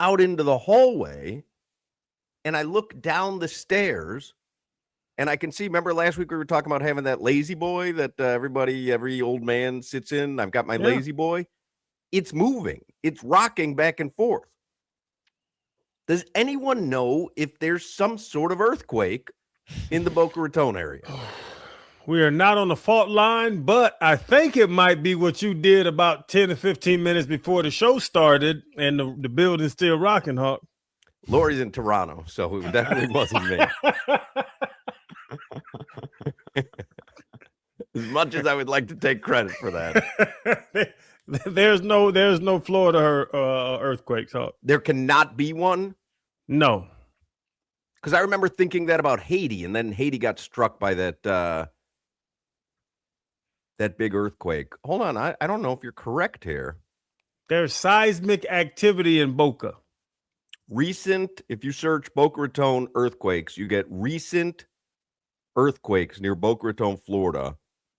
out into the hallway, and I look down the stairs, and I can see, remember last week we were talking about having that lazy boy that every old man sits in? I've got my lazy boy. It's moving. It's rocking back and forth. Does anyone know if there's some sort of earthquake in the Boca Raton area? We are not on the fault line, but I think it might be what you did about 10 to 15 minutes before the show started, and the building's still rocking, Hawk. Lori's in Toronto, so it definitely wasn't me. As much as I would like to take credit for that. There's no Florida earthquakes, Hawk. There cannot be one? No. Because I remember thinking that about Haiti, and then Haiti got struck by that big earthquake. Hold on, I don't know if you're correct here. There's seismic activity in Boca. Recent, if you search Boca Raton earthquakes, you get recent earthquakes near Boca Raton, Florida.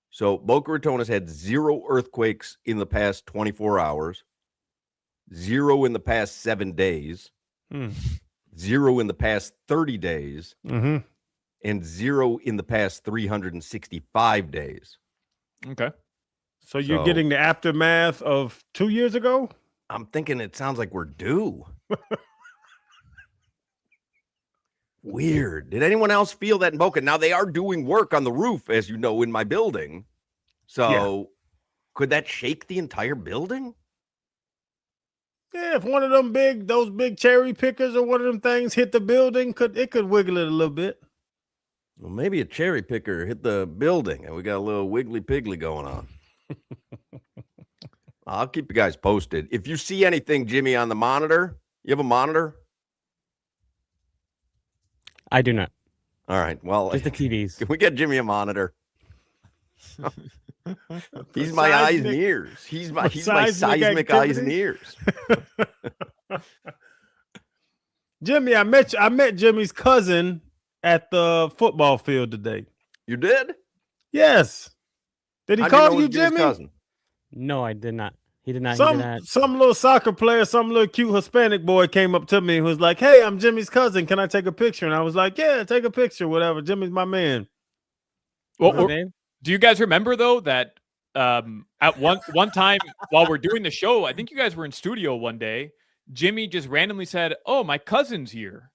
So Boca Raton has had 0 earthquakes in the past 24 hours, 0 in the past 7 days, 0 in the past 30 days, and 0 in the past 365 days. Okay. So you're getting the aftermath of 2 years ago? I'm thinking it sounds like we're due. Weird. Did anyone else feel that in Boca? Now, they are doing work on the roof, as you know, in my building. So could that shake the entire building? Yeah, if one of those big cherry pickers or one of them things hit the building, it could wiggle it a little bit. Well, maybe a cherry picker hit the building and we got a little wiggly piggly going on. I'll keep you guys posted. If you see anything, Jimmy, on the monitor, you have a monitor? I do not. All right. Well, just the TVs. Can we get Jimmy a monitor? He's my eyes and ears. He's my seismic eyes and ears. Jimmy, I met Jimmy's cousin at the football field today. You did? Yes. Did he call you Jimmy? Cousin? No, I did not. He did not. Some little soccer player, some little cute Hispanic boy came up to me and was like, "Hey, I'm Jimmy's cousin. Can I take a picture?" And I was like, "Yeah, take a picture, whatever. Jimmy's my man." Well, do you guys remember though that at one time while we're doing the show, I think you guys were in studio one day, Jimmy just randomly said, "Oh, my cousin's here."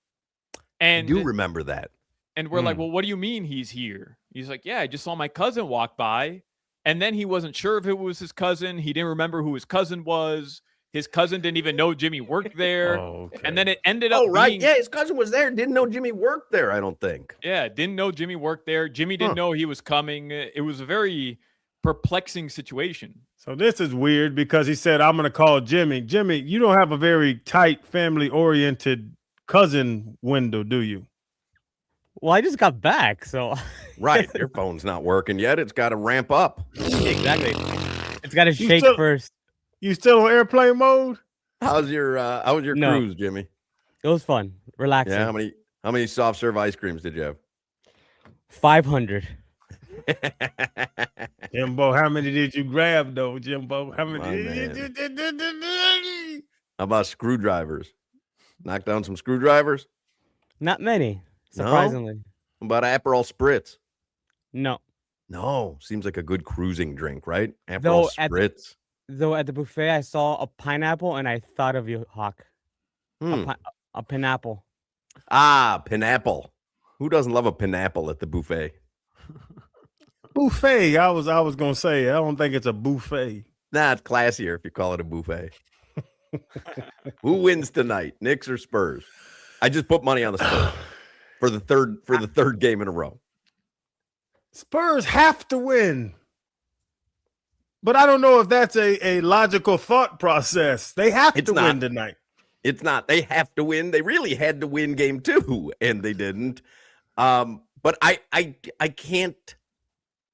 And I do remember that. And we're like, "Well, what do you mean he's here?" He's like, "Yeah, I just saw my cousin walk by." And then he wasn't sure if it was his cousin. He didn't remember who his cousin was. His cousin didn't even know Jimmy worked there. And then it ended up being... Yeah, his cousin was there. Didn't know Jimmy worked there, I don't think. Yeah, didn't know Jimmy worked there. Jimmy didn't know he was coming. It was a very perplexing situation. So this is weird because he said, "I'm going to call Jimmy." Jimmy, you don't have a very tight, family-oriented cousin window, do you? Well, I just got back, so... Right, your phone's not working yet. It's got to ramp up. Exactly. It's got to shake first. You still on airplane mode? How's your cruise, Jimmy? It was fun, relaxing. Yeah, how many soft serve ice creams did you have? 500. Jimbo, how many did you grab though, Jimbo? How many? How about screwdrivers? Knock down some screwdrivers? Not many, surprisingly. No? How about Aperol Spritz? No. Seems like a good cruising drink, right? Aperol Spritz. Though at the buffet, I saw a pineapple and I thought of you, Hawk. A pineapple. Ah, pineapple. Who doesn't love a pineapple at the buffet? Buffet. I was gonna say, I don't think it's a buffet. Nah, it's classier if you call it a buffet. Who wins tonight, Knicks or Spurs? I just put money on the Spurs for the third game in a row. Spurs have to win. But I don't know if that's a logical thought process. They have to win tonight. It's not. They have to win. They really had to win game 2, and they didn't. But I can't.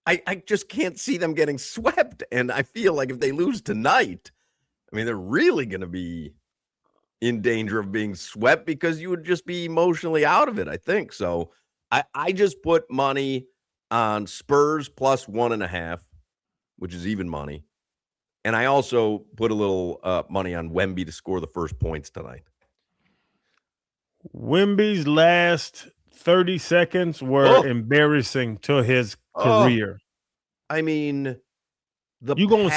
I just can't see them getting swept. And I feel like if they lose tonight, I mean, they're really going to be in danger of being swept because you would just be emotionally out of it, I think. So I just put money on Spurs plus 1.5, which is even money. And I also put a little money on Wemby to score the first points tonight. Wemby's last 30 seconds were Oh. embarrassing to his Oh. career. I mean, You gonna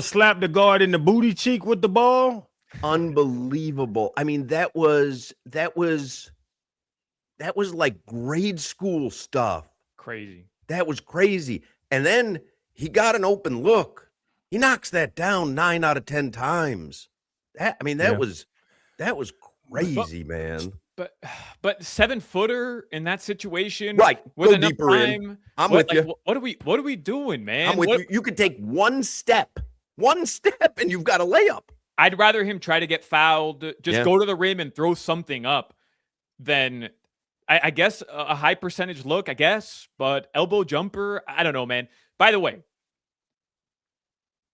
slap the guard in the booty cheek with the ball? Unbelievable. I mean, that was like grade school stuff. Crazy. That was crazy. And then he got an open look. He knocks that down 9 out of 10 times. That was crazy, man. But 7-footer in that situation, Right. With Go enough deeper time. in. I'm with you. What are we doing, man? I'm with you. You could take one step, and you've got a layup. I'd rather him try to get fouled, just Yeah. go to the rim and throw something up than I guess a high percentage look, I guess, but elbow jumper, I don't know, man. By the way,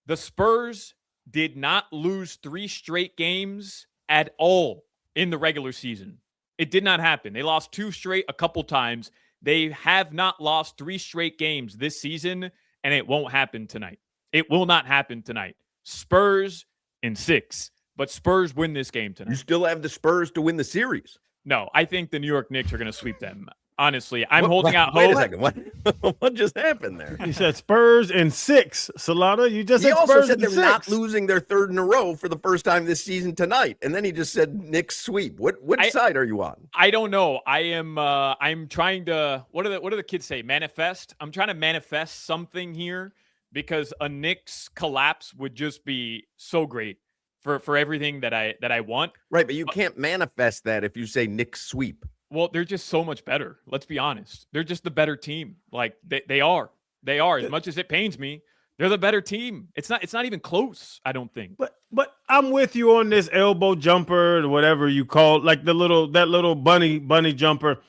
the Spurs did not lose 3 straight games at all in the regular season. It did not happen. They lost 2 straight a couple times. They have not lost 3 straight games this season, and it won't happen tonight. It will not happen tonight. Spurs in 6, but Spurs win this game tonight. You still have the Spurs to win the series. No, I think the New York Knicks are going to sweep them. Honestly, I'm holding out Wait a hope. second. What just happened there? You said Spurs in 6, Solana. You just He said also Spurs said in they're 6. not losing their 3rd in a row for the first time this season tonight, and then he just said Knicks sweep. Which side are you on? I don't know. I'm trying to what do the kids say? Manifest. I'm trying to manifest something here because a Knicks collapse would just be so great for everything that I want. Right, but you can't manifest that if you say Knicks sweep. Well, they're just so much better. Let's be honest. They're just the better team. Like they are. They are. As much as it pains me, they're the better team. It's not even close, I don't think. But I'm with you on this elbow jumper or whatever you call it, like that little bunny jumper.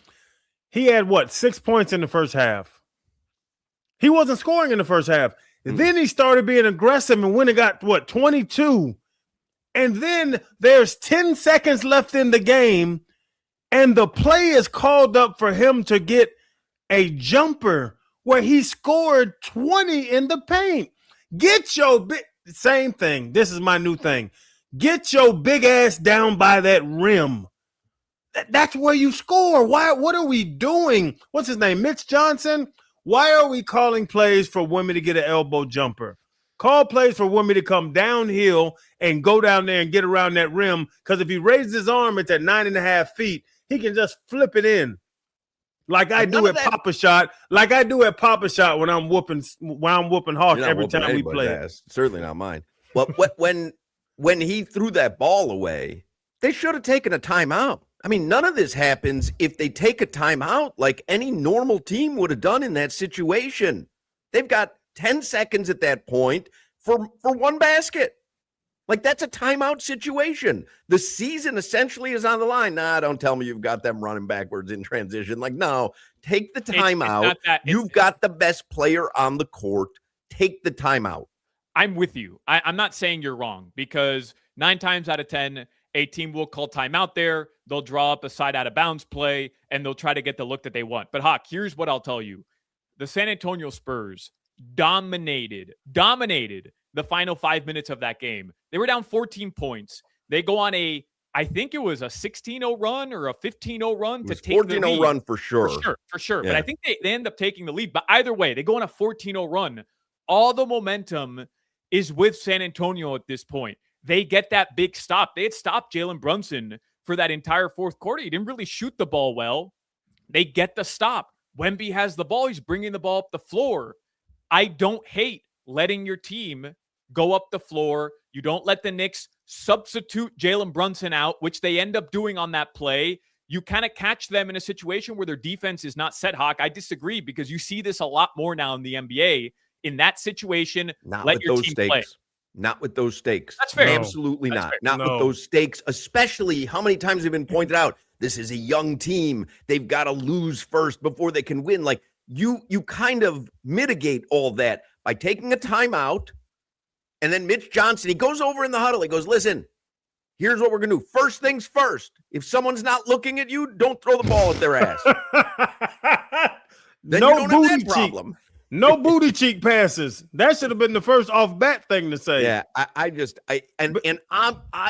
He had 6 points in the first half. He wasn't scoring in the first half. Then he started being aggressive and when it got 22. And then there's 10 seconds left in the game. And the play is called up for him to get a jumper where he scored 20 in the paint. Get your same thing. This is my new thing. Get your big ass down by that rim. That's where you score. Why? What are we doing? What's his name? Mitch Johnson. Why are we calling plays for women to get an elbow jumper? Call plays for women to come downhill and go down there and get around that rim. Because if he raises his arm, it's at 9.5 feet. He can just flip it in, like I do at Papa Shot. Like I do at Papa Shot when I'm whooping Hawk every time we play. Ass. Certainly not mine. But when he threw that ball away, they should have taken a timeout. I mean, none of this happens if they take a timeout like any normal team would have done in that situation. They've got 10 seconds at that point for one basket. Like, that's a timeout situation. The season essentially is on the line. Nah, don't tell me you've got them running backwards in transition. Like, no, take the timeout. You've got the best player on the court. Take the timeout. I'm with you. I'm not saying you're wrong because 9 times out of 10, a team will call timeout there. They'll draw up a side out of bounds play, and they'll try to get the look that they want. But, Hawk, here's what I'll tell you. The San Antonio Spurs dominated the final 5 minutes of that game. They were down 14 points. They go on I think it was a 16-0 run or a 15-0 run to take the lead. 14-0 run for sure. For sure. Yeah. But I think they end up taking the lead. But either way, they go on a 14-0 run. All the momentum is with San Antonio at this point. They get that big stop. They had stopped Jalen Brunson for that entire fourth quarter. He didn't really shoot the ball well. They get the stop. Wemby has the ball. He's bringing the ball up the floor. I don't hate letting your team go up the floor. You don't let the Knicks substitute Jalen Brunson out, which they end up doing on that play. You kind of catch them in a situation where their defense is not set, Hawk. I disagree because you see this a lot more now in the NBA. In that situation, let your team play. Not with those stakes. That's fair. Absolutely not. Not with those stakes, especially how many times have been pointed out. This is a young team. They've got to lose first before they can win. Like you kind of mitigate all that by taking a timeout. And then Mitch Johnson, he goes over in the huddle. He goes, listen, here's what we're going to do. First things first. If someone's not looking at you, don't throw the ball at their ass. Then No you don't booty have that cheek. problem. No booty cheek passes. That should have been the first off bat thing to say. Yeah, I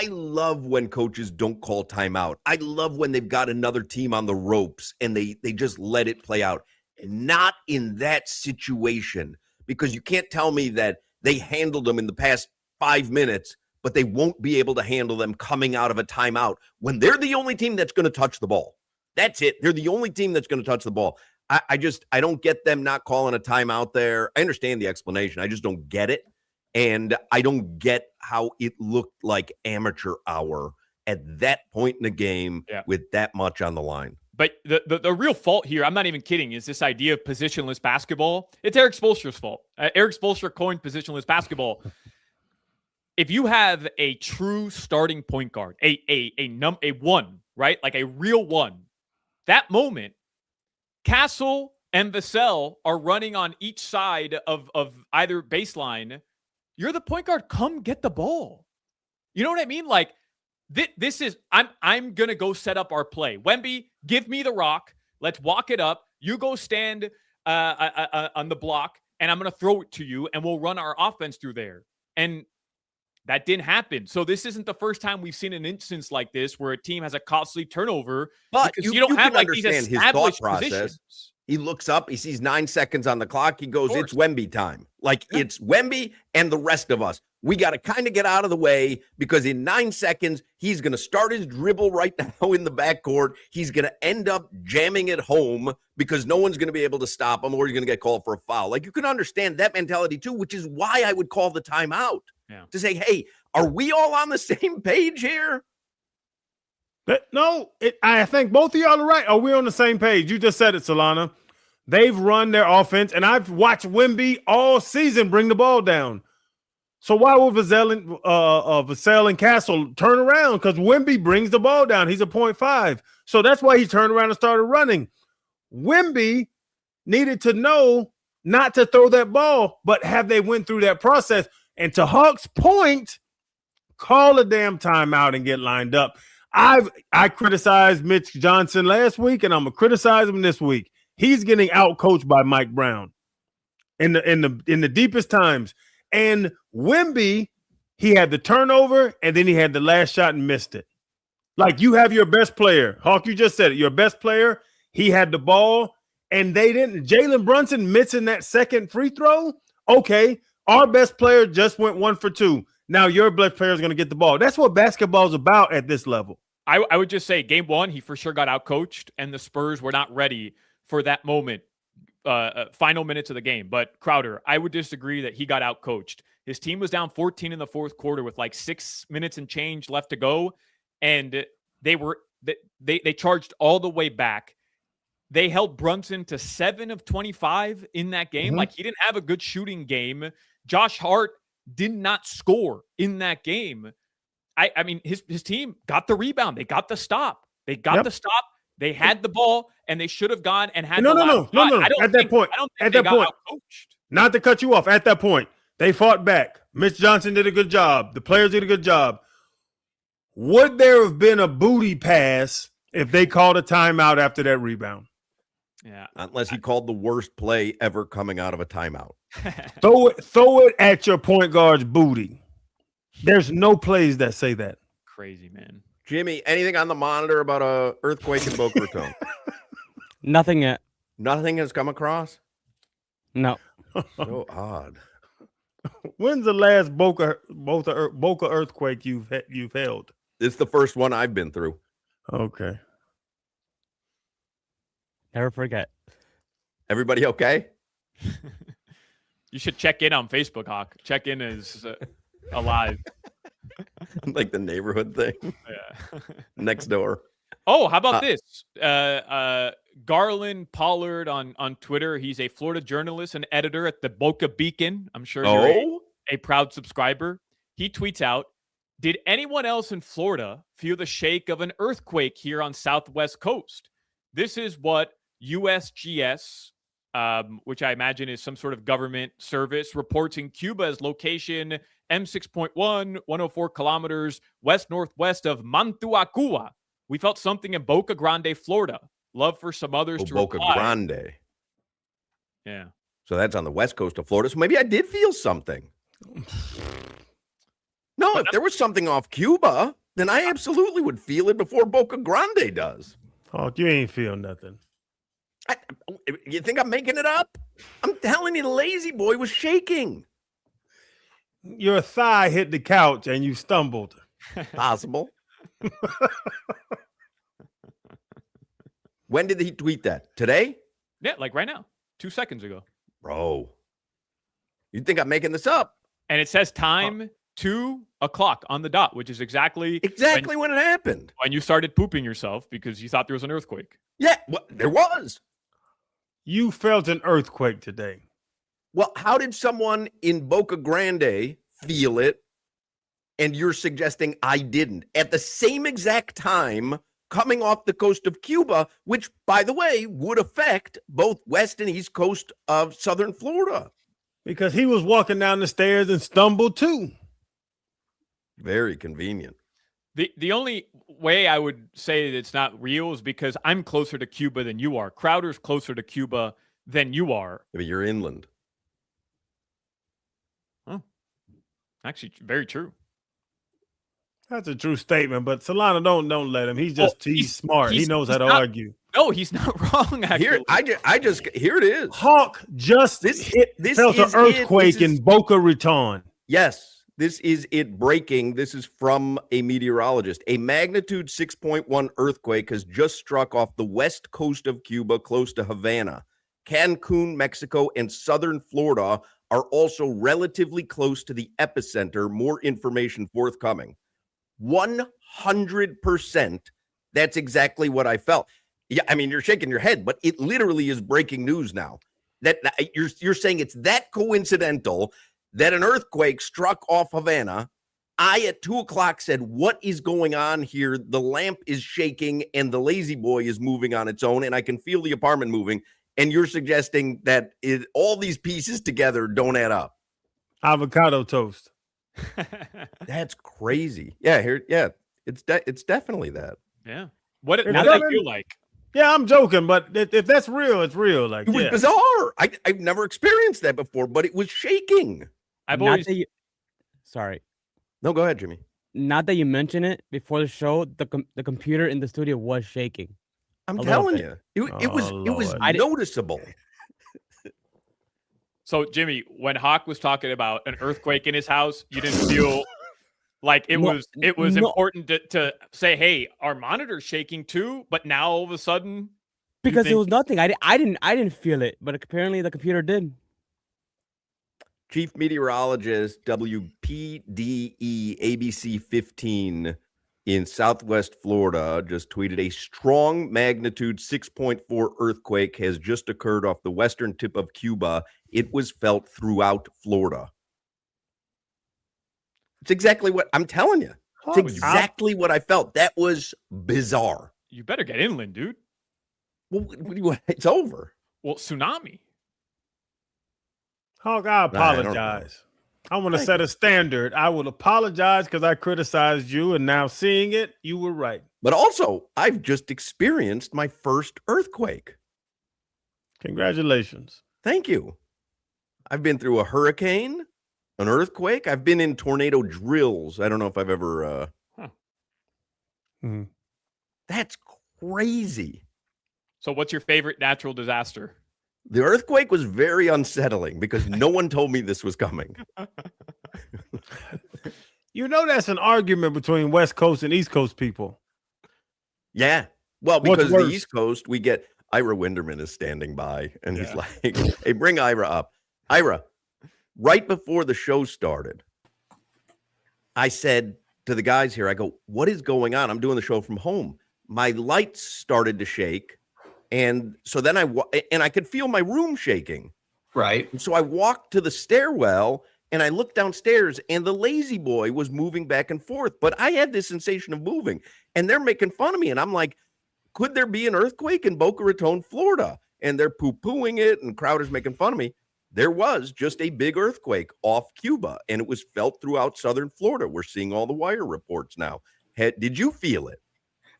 love when coaches don't call timeout. I love when they've got another team on the ropes and they just let it play out. And not in that situation, because you can't tell me that they handled them in the past 5 minutes, but they won't be able to handle them coming out of a timeout when they're the only team that's going to touch the ball. That's it. They're the only team that's going to touch the ball. I don't get them not calling a timeout there. I understand the explanation. I just don't get it. And I don't get how it looked like amateur hour at that point in the game with that much on the line. But the real fault here, I'm not even kidding, is this idea of positionless basketball. It's Eric Spoelstra's fault. Eric Spoelstra coined positionless basketball. If you have a true starting point guard, a one, right? Like a real one, that moment, Castle and Vassell are running on each side of either baseline. You're the point guard. Come get the ball. You know what I mean? Like this is I'm gonna go set up our play. Wemby, give me the rock. Let's walk it up. You go stand on the block, and I'm gonna throw it to you, and we'll run our offense through there. And that didn't happen. So this isn't the first time we've seen an instance like this where a team has a costly turnover. But because you don't have like these his thought established process. positions. He looks up, he sees 9 seconds on the clock. He goes, it's Wemby time. Like it's Wemby and the rest of us. We got to kind of get out of the way because in 9 seconds, he's going to start his dribble right now in the backcourt. He's going to end up jamming it home because no one's going to be able to stop him or he's going to get called for a foul. Like you can understand that mentality too, which is why I would call the timeout to say, hey, are we all on the same page here? I think both of y'all are right. Are we on the same page? You just said it, Solana. They've run their offense, and I've watched Wemby all season bring the ball down. So why would Vassell and Castle turn around? Because Wemby brings the ball down. He's a 0.5. So that's why he turned around and started running. Wemby needed to know not to throw that ball, but have they went through that process. And to Hawk's point, call a damn timeout and get lined up. I criticized Mitch Johnson last week, and I'm gonna criticize him this week. He's getting outcoached by Mike Brown in the deepest times. And Wemby, he had the turnover, and then he had the last shot and missed it. Like you have your best player, Hawk. You just said it. Your best player. He had the ball, and they didn't. Jalen Brunson missing that second free throw. Okay, our best player just went 1 for 2. Now your best player is going to get the ball. That's what basketball is about at this level. I would just say game one, he for sure got outcoached, and the Spurs were not ready for that moment, final minutes of the game. But Crowder, I would disagree that he got outcoached. His team was down 14 in the fourth quarter with like 6 minutes and change left to go, and they charged all the way back. They held Brunson to 7 of 25 in that game. Mm-hmm. Like he didn't have a good shooting game. Josh Hart did not score in that game. I mean, his team got the rebound. They got the stop. They had the ball, and they should have gone and had no. At that point, not to cut you off. At that point, they fought back. Mitch Johnson did a good job. The players did a good job. Would there have been a booty pass if they called a timeout after that rebound? Yeah, unless he called the worst play ever coming out of a timeout. Throw it at your point guard's booty. There's no plays that say that. Crazy, man. Jimmy, anything on the monitor about a earthquake in Boca Raton? Nothing yet. Nothing has come across? No. So odd. When's the last Boca earthquake you've held? It's the first one I've been through. Okay. Never forget. Everybody okay? You should check in on Facebook, Hawk. Check in is alive. Like the neighborhood thing. Yeah. Next door. Oh, how about this? Garland Pollard on Twitter. He's a Florida journalist and editor at the Boca Beacon. I'm sure you're a proud subscriber. He tweets out, did anyone else in Florida feel the shake of an earthquake here on Southwest Coast? This is what USGS, which I imagine is some sort of government service, reports in Cuba's location M6.1, 104 kilometers west-northwest of Mantuacua. We felt something in Boca Grande, Florida. Love for some others to Boca reply. Grande. Yeah. So that's on the west coast of Florida. So maybe I did feel something. No, if there was something off Cuba, then I absolutely would feel it before Boca Grande does. Oh, you ain't feel nothing. You think I'm making it up? I'm telling you, the lazy boy was shaking. Your thigh hit the couch and you stumbled. Possible. When did he tweet that? Today? Yeah, like right now, 2 seconds ago. Bro, you think I'm making this up? And it says time 2 o'clock on the dot, which is exactly when it happened. When you started pooping yourself because you thought there was an earthquake. Yeah, well, there was. You felt an earthquake today. Well, how did someone in Boca Grande feel it? And you're suggesting I didn't. At the same exact time, coming off the coast of Cuba, which, by the way, would affect both west and east coast of southern Florida. Because he was walking down the stairs and stumbled too. Very convenient. The only way I would say that it's not real is because I'm closer to Cuba than you are. Crowder's closer to Cuba than you are. I mean, you're inland. Oh, actually, very true. That's a true statement, but Solana, don't let him. He's smart. He knows how to argue. No, he's not wrong. Actually, Here it is. Hawk just felt an earthquake in Boca Raton. Yes. This is it breaking. This is from a meteorologist. A magnitude 6.1 earthquake has just struck off the west coast of Cuba, close to Havana. Cancun, Mexico, and southern Florida are also relatively close to the epicenter. More information forthcoming. 100%. That's exactly what I felt. Yeah, I mean, you're shaking your head, but it literally is breaking news now. That you're saying it's that coincidental that an earthquake struck off Havana. I, at 2 o'clock, said, what is going on here? The lamp is shaking and the lazy boy is moving on its own, and I can feel the apartment moving. And you're suggesting that all these pieces together don't add up. Avocado toast. That's crazy. Yeah, it's definitely that. Yeah. What did that feel like? Yeah, I'm joking, but if that's real, it's real. Like, it was bizarre. I've never experienced that before, but it was shaking. Sorry. No, go ahead, Jimmy. Not that you mentioned it before the show, the computer in the studio was shaking. I'm telling you, it was noticeable. So, Jimmy, when Hawk was talking about an earthquake in his house, you didn't feel like it was important to say, "Hey, our monitor's shaking too." But now all of a sudden, because it was nothing. I didn't feel it, but apparently the computer did. Chief meteorologist WPDE ABC 15 in Southwest Florida just tweeted a strong magnitude 6.4 earthquake has just occurred off the western tip of Cuba. It was felt throughout Florida. It's exactly what I'm telling you. It's exactly what I felt. That was bizarre. You better get inland, dude. Well, it's over. Well, tsunami. Hawk, I apologize. I want to set a standard. I will apologize because I criticized you, and now seeing it, you were right. But also, I've just experienced my first earthquake. Congratulations. Thank you. I've been through a hurricane, an earthquake. I've been in tornado drills. I don't know if I've ever... That's crazy. So what's your favorite natural disaster? The earthquake was very unsettling because no one told me this was coming. You know, that's an argument between West Coast and East Coast people. Yeah. Well, because the East Coast, we get Ira Winderman is standing by and he's like, hey, bring Ira up. Ira, right before the show started, I said to the guys here, I go, what is going on? I'm doing the show from home. My lights started to shake. And so then I could feel my room shaking. Right. And so I walked to the stairwell and I looked downstairs and the lazy boy was moving back and forth. But I had this sensation of moving and they're making fun of me. And I'm like, could there be an earthquake in Boca Raton, Florida? And they're poo-pooing it and Crowder's making fun of me. There was just a big earthquake off Cuba and it was felt throughout southern Florida. We're seeing all the wire reports now. Did you feel it?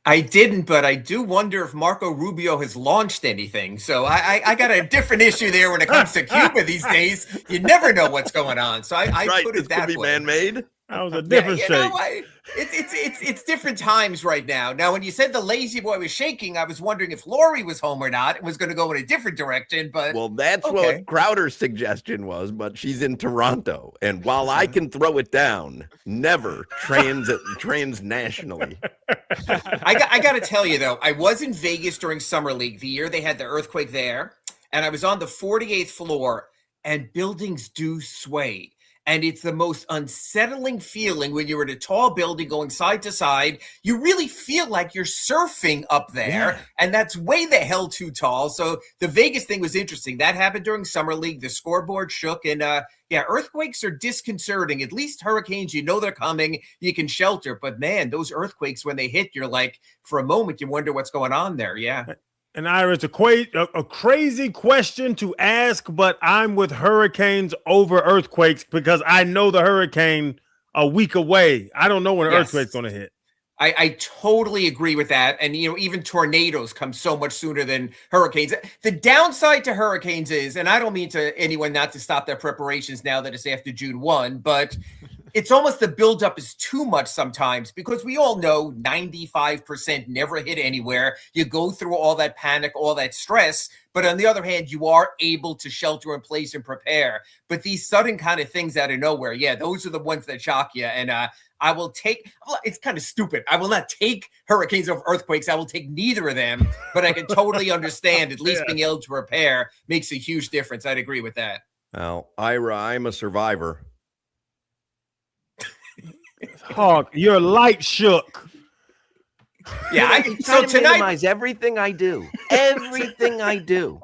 I didn't, but I do wonder if Marco Rubio has launched anything. So I got a different issue there when it comes to Cuba these days. You never know what's going on. So I Right, put this it that could be way. man-made. That was a Yeah, different you shake. know, it's different times right now. Now, when you said the lazy boy was shaking, I was wondering if Lori was home or not. It was going to go in a different direction, but Well, that's okay. what Crowder's suggestion was, but she's in Toronto. And while I can throw it down, never transnationally. I got to tell you, though, I was in Vegas during Summer League, the year they had the earthquake there, and I was on the 48th floor, and buildings do sway. And it's the most unsettling feeling when you're in a tall building going side to side. You really feel like you're surfing up there, and that's way the hell too tall. So the Vegas thing was interesting. That happened during Summer League. The scoreboard shook, and yeah, earthquakes are disconcerting. At least hurricanes, you know they're coming. You can shelter. But man, those earthquakes, when they hit, you're like, for a moment, you wonder what's going on there. Yeah. And Ira, it's a crazy question to ask, but I'm with hurricanes over earthquakes because I know the hurricane a week away. I don't know when an earthquake's going to hit. I totally agree with that. And, you know, even tornadoes come so much sooner than hurricanes. The downside to hurricanes is, and I don't mean to anyone not to stop their preparations now that it's after June 1, but it's almost the buildup is too much sometimes because we all know 95% never hit anywhere. You go through all that panic, all that stress. But on the other hand, you are able to shelter in place and prepare. But these sudden kind of things out of nowhere, yeah, those are the ones that shock you. And I will take, it's kind of stupid. I will not take hurricanes over earthquakes. I will take neither of them. But I can totally understand at least being able to prepare makes a huge difference. I'd agree with that. Well, Ira, I'm a survivor. Hawk, your light shook. Yeah, so tonight, minimize everything I do. Everything I do.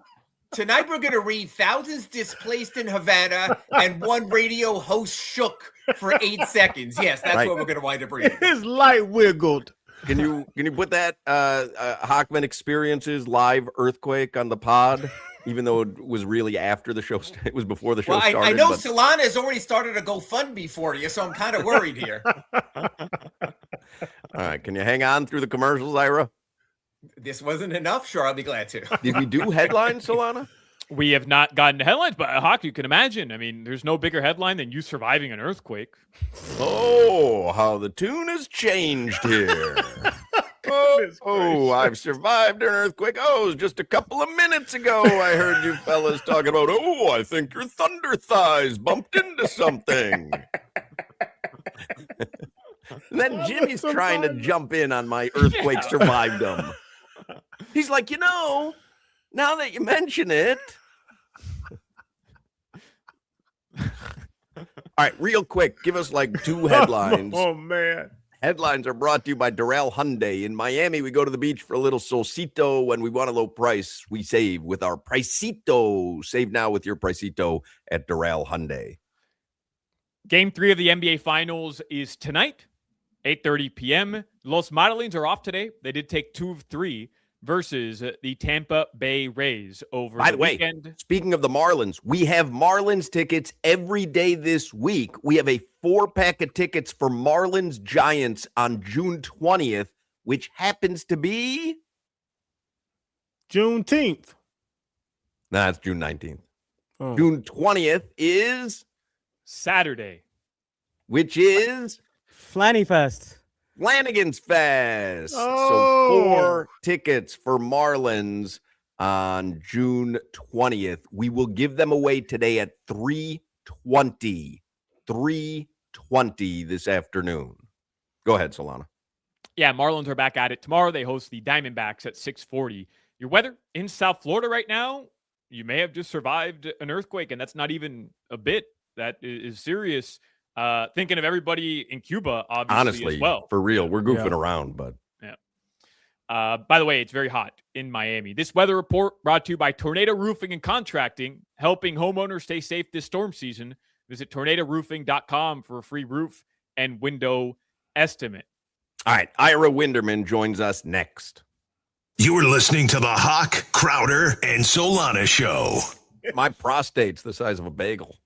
Tonight we're going to read thousands displaced in Havana and one radio host shook for 8 seconds. Yes, that's what we're going to wind up reading. His light wiggled. Can you put that Hochman Experiences live earthquake on the pod? Even though it was really after the show, it was before the show started. I know Solana has already started a GoFundMe for you, so I'm kind of worried here. All right, can you hang on through the commercials, Ira? This wasn't enough? Sure, I'll be glad to. Did we do headlines, Solana? We have not gotten to headlines, but Hawk, you can imagine. I mean, there's no bigger headline than you surviving an earthquake. Oh, how the tune has changed here. I've survived an earthquake. Oh, just a couple of minutes ago, I heard you fellas talking about, I think your thunder thighs bumped into something. And then Jimmy's trying to jump in on my earthquake survived them. He's like, now that you mention it. All right, real quick, give us like 2 headlines. Oh, man. Headlines are brought to you by Doral Hyundai. In Miami, we go to the beach for a little solcito. When we want a low price, we save with our Pricito. Save now with your Pricito at Doral Hyundai. Game 3 of the NBA Finals is tonight, 8:30 p.m. Los Marlins are off today. They did take 2 of 3 versus the Tampa Bay Rays over the weekend. Speaking of the Marlins, we have Marlins tickets every day this week. We have a 4-pack of tickets for Marlins Giants on June 20th, which happens to be Juneteenth. Nah, it's June 19th. Oh. June 20th is Saturday, which is Flanny Fest. Flanagan's Fest. So 4 tickets for Marlins on June 20th. We will give them away today at 3:20. 3:20 this afternoon. Go ahead, Solana. Yeah, Marlins are back at it tomorrow. They host the Diamondbacks at 6:40. Your weather in South Florida right now, you may have just survived an earthquake, and that's not even a bit. That is serious. Thinking of everybody in Cuba, obviously, honestly, as well. For real. We're goofing around, but. Yeah. By the way, it's very hot in Miami. This weather report brought to you by Tornado Roofing and Contracting, helping homeowners stay safe this storm season. Visit tornadoroofing.com for a free roof and window estimate. All right. Ira Winderman joins us next. You're listening to the Hawk, Crowder, and Solana Show. My prostate's the size of a bagel.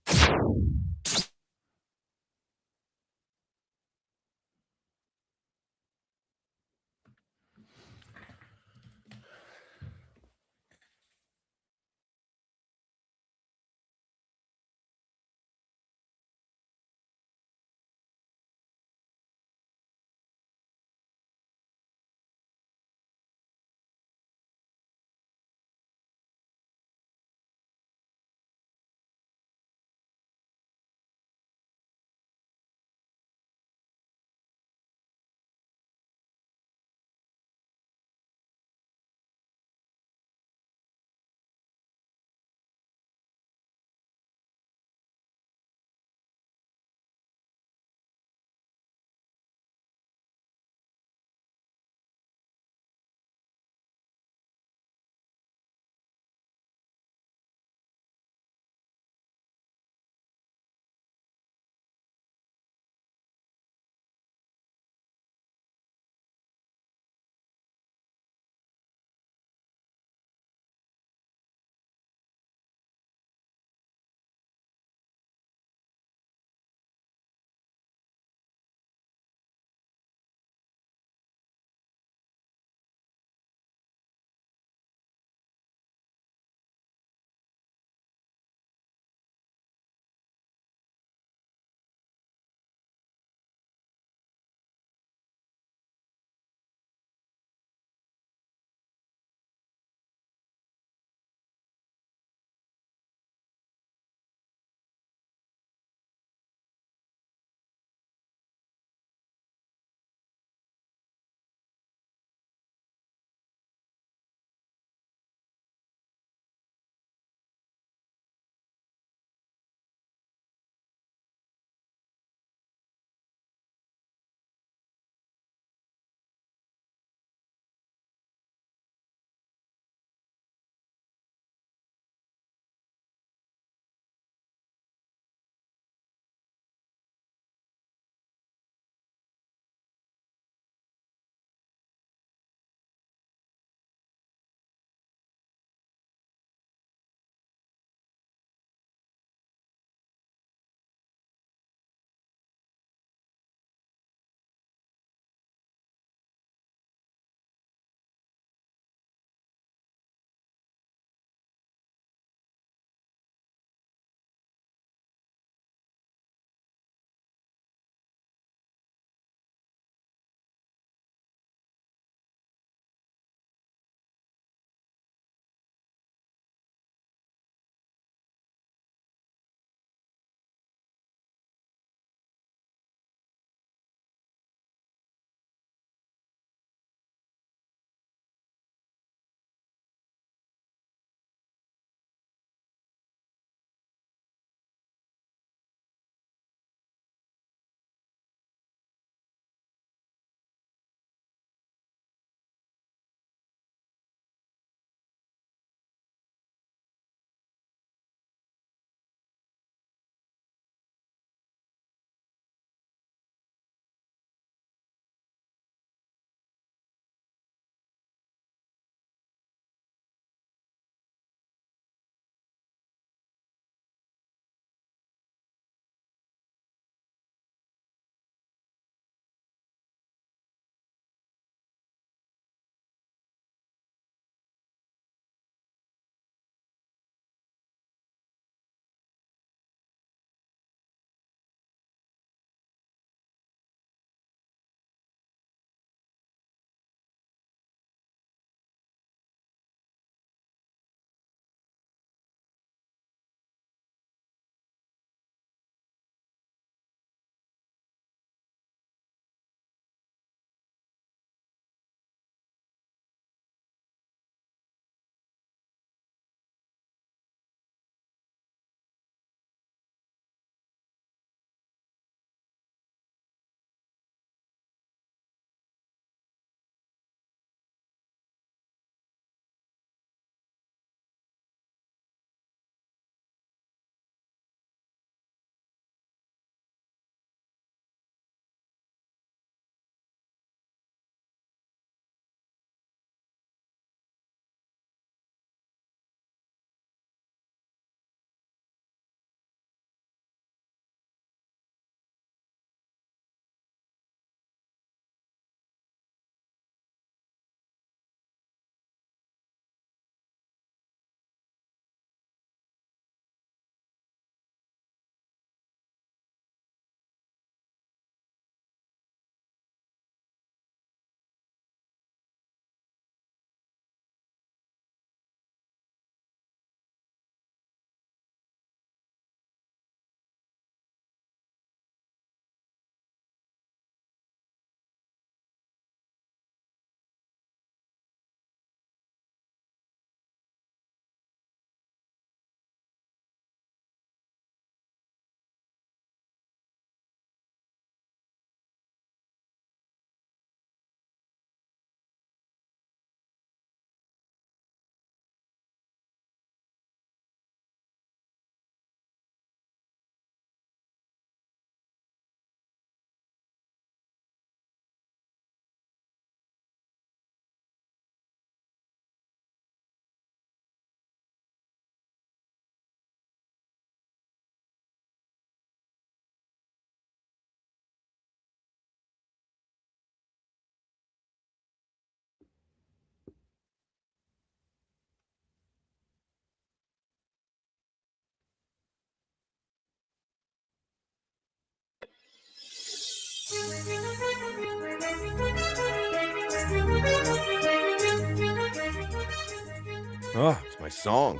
Oh, it's my song.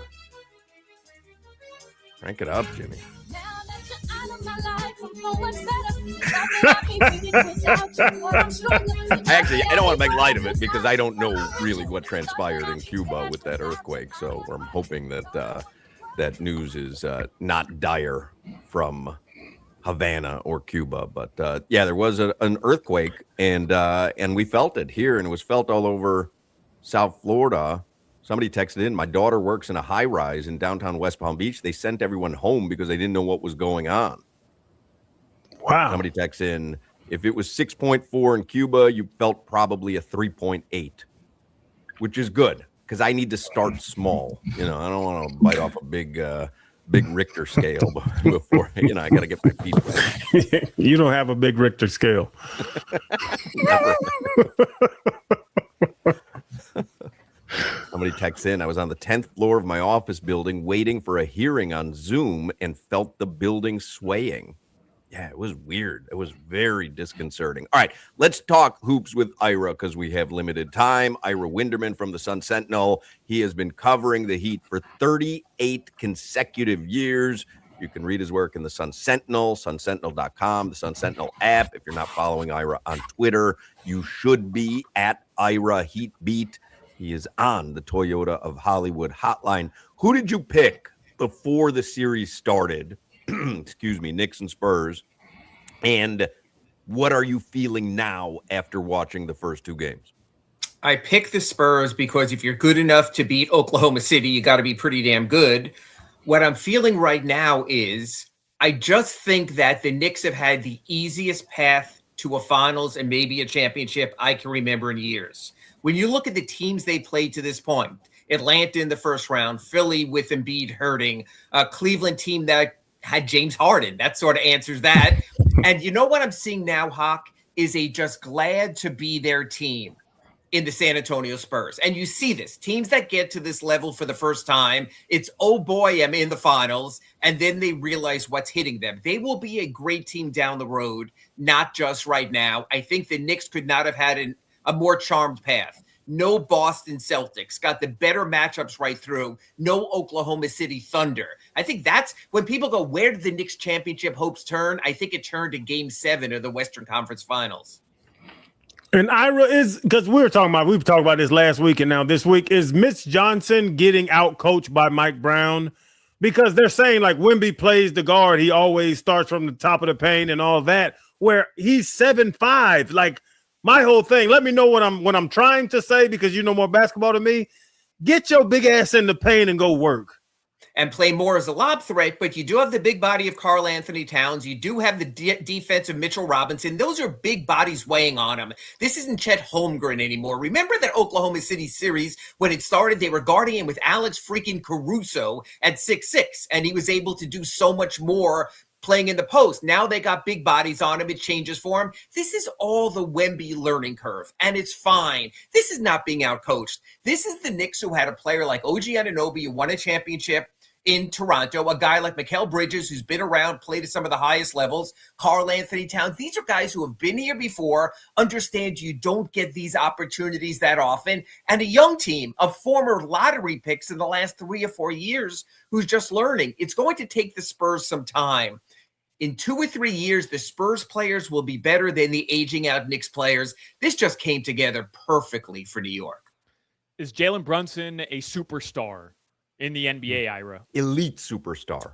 Crank it up, Jimmy. I don't want to make light of it because I don't know really what transpired in Cuba with that earthquake. So I'm hoping that that news is not dire from Havana or Cuba. But yeah, there was an earthquake, and we felt it here, and it was felt all over South Florida. Somebody texted in, my daughter works in a high rise in downtown West Palm Beach. They sent everyone home because they didn't know what was going on. Wow. Somebody texts in, if it was 6.4 in Cuba, you felt probably a 3.8, which is good because I need to start small. You know, I don't want to bite off a big Richter scale before, you know, I got to get my feet wet. You don't have a big Richter scale. Somebody texts in, I was on the 10th floor of my office building waiting for a hearing on Zoom and felt the building swaying. Yeah, it was weird. It was very disconcerting. All right, let's talk hoops with Ira because we have limited time. Ira Winderman from the Sun Sentinel. He has been covering the Heat for 38 consecutive years. You can read his work in the Sun Sentinel, sunsentinel.com, the Sun Sentinel app. If you're not following Ira on Twitter, you should be at Ira Heatbeat. He is on the Toyota of Hollywood hotline. Who did you pick before the series started? Excuse me, Knicks and Spurs. And what are you feeling now after watching the first two games? I picked the Spurs because if you're good enough to beat Oklahoma City, you got to be pretty damn good. What I'm feeling right now is I just think that the Knicks have had the easiest path to a finals and maybe a championship I can remember in years. When you look at the teams they played to this point, Atlanta in the first round, Philly with Embiid hurting, a Cleveland team that had James Harden, that sort of answers that. And you know what I'm seeing now, Hawk, is a just glad to be their team in the San Antonio Spurs. And you see this, teams that get to this level for the first time, it's, oh boy, I'm in the finals. And then they realize what's hitting them. They will be a great team down the road, not just right now. I think the Knicks could not have had a more charmed path. No Boston Celtics, got the better matchups right through. No Oklahoma City Thunder. I think that's when people go, where did the Knicks championship hopes turn? I think it turned to Game 7 of the Western Conference Finals. And Ira is, because we've talked about this last week and now this week, is Mitch Johnson getting out coached by Mike Brown? Because they're saying like Wemby plays the guard, he always starts from the top of the paint and all that, where he's 7'5". Like, my whole thing, let me know what I'm trying to say because you know more basketball than me. Get your big ass in the paint and go work. And play more as a lob threat, but you do have the big body of Karl Anthony Towns. You do have the defense of Mitchell Robinson. Those are big bodies weighing on him. This isn't Chet Holmgren anymore. Remember that Oklahoma City series when it started, they were guarding him with Alex freaking Caruso at 6'6", and he was able to do so much more playing in the post. Now they got big bodies on him. It changes for him. This is all the Wemby learning curve, and it's fine. This is not being outcoached. This is the Knicks who had a player like OG Anunoby who won a championship in Toronto, a guy like Mikal Bridges who's been around, played at some of the highest levels, Karl Anthony Towns. These are guys who have been here before, understand you don't get these opportunities that often, and a young team of former lottery picks in the last 3 or 4 years who's just learning. It's going to take the Spurs some time. In 2 or 3 years, the Spurs players will be better than the aging out Knicks players. This just came together perfectly for New York. Is Jalen Brunson a superstar in the NBA, Ira? Elite superstar.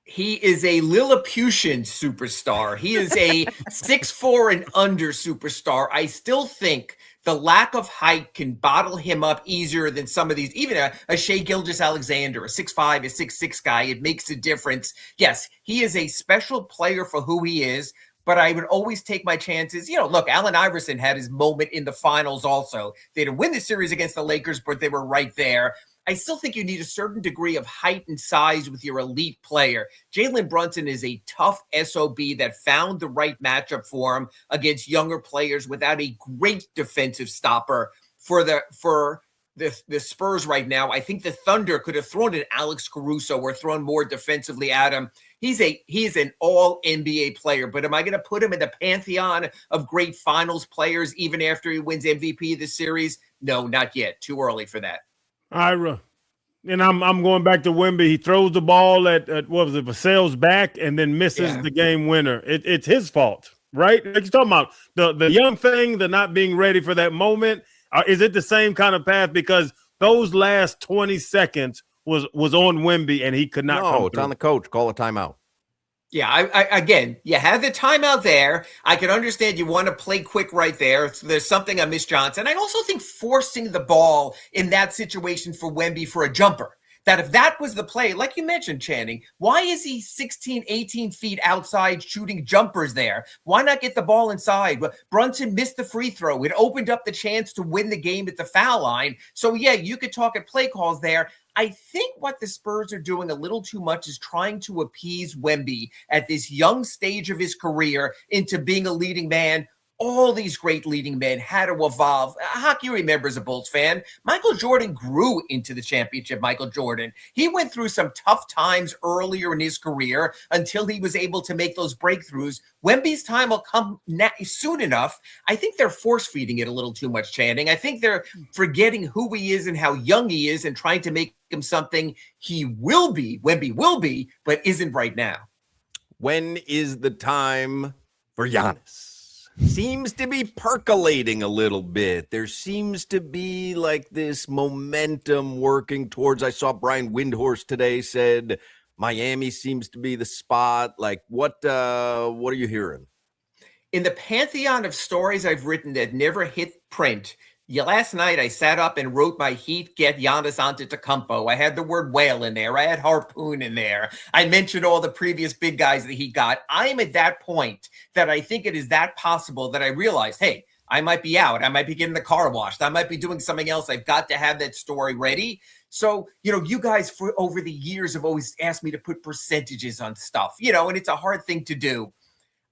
He is a Lilliputian superstar. He is a 6'4" and under superstar. I still think the lack of height can bottle him up easier than some of these, even a Shai Gilgeous-Alexander, a 6'5", a 6'6" guy. It makes a difference. Yes, he is a special player for who he is, but I would always take my chances. You know, look, Allen Iverson had his moment in the finals also. They didn't win the series against the Lakers, but they were right there. I still think you need a certain degree of height and size with your elite player. Jalen Brunson is a tough SOB that found the right matchup for him against younger players without a great defensive stopper for the the Spurs right now. I think the Thunder could have thrown an Alex Caruso or thrown more defensively at him. He is an all NBA player, but am I going to put him in the pantheon of great finals players even after he wins MVP of the series? No, not yet. Too early for that. Ira. And I'm going back to Wemby. He throws the ball at what was it, Vassell's back, and then misses the game winner. It's his fault, right? Like you're talking about the young thing, the not being ready for that moment. Is it the same kind of path? Because those last 20 seconds was on Wemby, and he could not. No, it's on the coach. Call a timeout. Yeah, again, you had the timeout there. I can understand you want to play quick right there. So there's something on Miss Johnson. I also think forcing the ball in that situation for Wemby for a jumper. That if that was the play, like you mentioned, Channing, why is he 16, 18 feet outside shooting jumpers there? Why not get the ball inside? Brunson missed the free throw. It opened up the chance to win the game at the foul line. So, yeah, you could talk at play calls there. I think what the Spurs are doing a little too much is trying to appease Wemby at this young stage of his career into being a leading man. All these great leading men had to evolve. Hockey remembers a Bulls fan. Michael Jordan grew into the championship. Michael Jordan. He went through some tough times earlier in his career until he was able to make those breakthroughs. Wemby's time will come soon enough. I think they're force-feeding it a little too much, Channing. I think they're forgetting who he is and how young he is and trying to make him something he will be, Wemby will be, but isn't right now. When is the time for Giannis? Seems to be percolating a little bit. There seems to be like this momentum working towards. I saw Brian Windhorst today said Miami seems to be the spot. Like what are you hearing? In the pantheon of stories I've written that never hit print, last night I sat up and wrote my Heat get Giannis Antetokounmpo. I had the word whale in there. I had harpoon in there. I mentioned all the previous big guys that he got. I'm at that point that I think it is that possible that I realized, hey, I might be out. I might be getting the car washed. I might be doing something else. I've got to have that story ready. So, you guys for over the years have always asked me to put percentages on stuff, and it's a hard thing to do.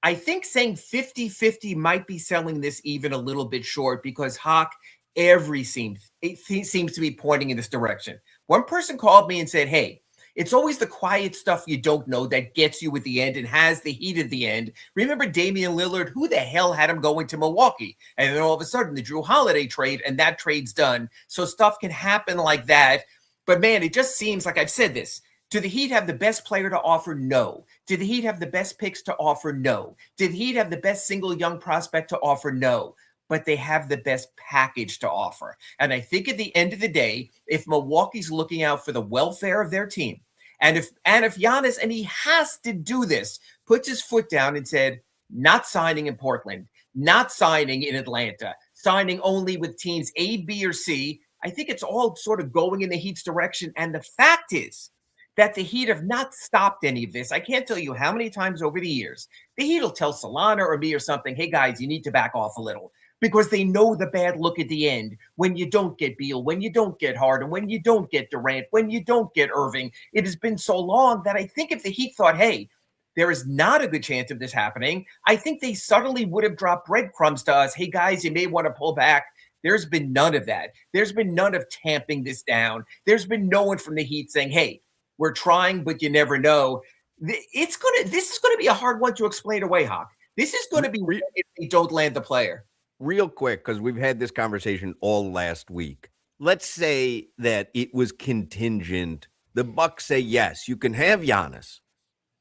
I think saying 50-50 might be selling this even a little bit short because Hawk, seems to be pointing in this direction. One person called me and said, hey, it's always the quiet stuff you don't know that gets you at the end and has the heat at the end. Remember Damian Lillard? Who the hell had him going to Milwaukee? And then all of a sudden the Drew Holiday trade, and that trade's done. So stuff can happen like that. But man, it just seems like I've said this. Do the Heat have the best player to offer? No. Did the Heat have the best picks to offer? No. Did the Heat have the best single young prospect to offer? No. But they have the best package to offer. And I think at the end of the day, if Milwaukee's looking out for the welfare of their team, and if Giannis, and he has to do this, puts his foot down and said, not signing in Portland, not signing in Atlanta, signing only with teams A, B, or C, I think it's all sort of going in the Heat's direction. And the fact is, that the Heat have not stopped any of this. I can't tell you how many times over the years the Heat will tell Solana or me or something, hey, guys, you need to back off a little because they know the bad look at the end when you don't get Beal, when you don't get Harden, when you don't get Durant, when you don't get Irving. It has been so long that I think if the Heat thought, hey, there is not a good chance of this happening, I think they subtly would have dropped breadcrumbs to us. Hey, guys, you may want to pull back. There's been none of that. There's been none of tamping this down. There's been no one from the Heat saying, hey, we're trying, but you never know. This is going to be a hard one to explain away, Hawk. This is going to be if they don't land the player. Real quick, because we've had this conversation all last week. Let's say that it was contingent. The Bucks say, yes, you can have Giannis.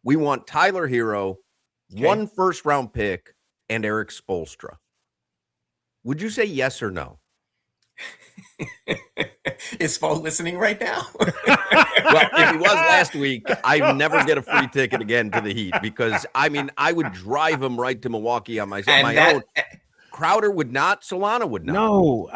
We want Tyler Hero, 1 first-round pick, and Eric Spoelstra. Would you say yes or no? Is Spo listening right now? Well, if he was last week, I never get a free ticket again to the Heat because, I would drive him right to Milwaukee on my own. Crowder would not. Solana would not. No.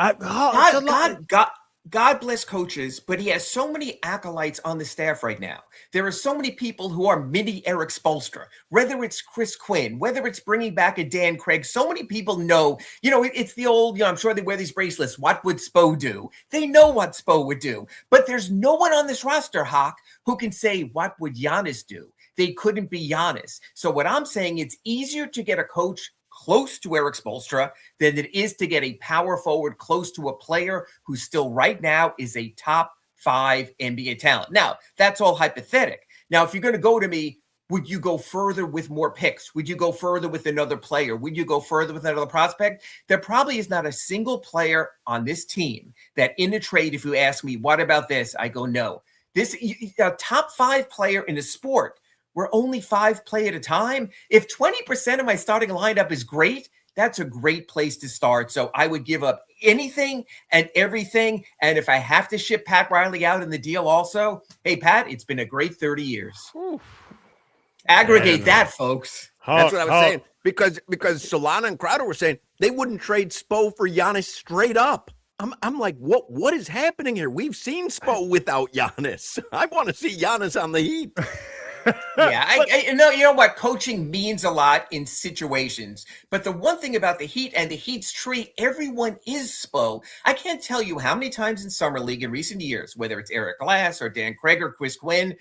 God bless coaches, but he has so many acolytes on the staff right now. There are so many people who are mini Eric Spoelstra, whether it's Chris Quinn, whether it's bringing back a Dan Craig. So many people know, it's the old, I'm sure they wear these bracelets. What would Spo do? They know what Spo would do, but there's no one on this roster, Hawk, who can say, what would Giannis do? They couldn't be Giannis. So what I'm saying, it's easier to get a coach close to Eric Spoelstra than it is to get a power forward close to a player who still right now is a top 5 NBA talent. Now, that's all hypothetical. Now, if you're going to go to me, would you go further with more picks? Would you go further with another player? Would you go further with another prospect? There probably is not a single player on this team that in a trade, if you ask me, what about this? I go, no. This a top 5 player in a sport, we're only 5 play at a time. If 20% of my starting lineup is great, that's a great place to start. So I would give up anything and everything. And if I have to ship Pat Riley out in the deal also, hey, Pat, it's been a great 30 years. Oof. Aggregate that, folks. That's what I was saying. Because Solana and Crowder were saying they wouldn't trade Spo for Giannis straight up. I'm like, what is happening here? We've seen Spo without Giannis. I want to see Giannis on the Heat. Yeah, I you know what? Coaching means a lot in situations. But the one thing about the Heat and the Heat's tree, everyone is Spo. I can't tell you how many times in Summer League in recent years, whether it's Eric Glass or Dan Craig or Chris Quinn,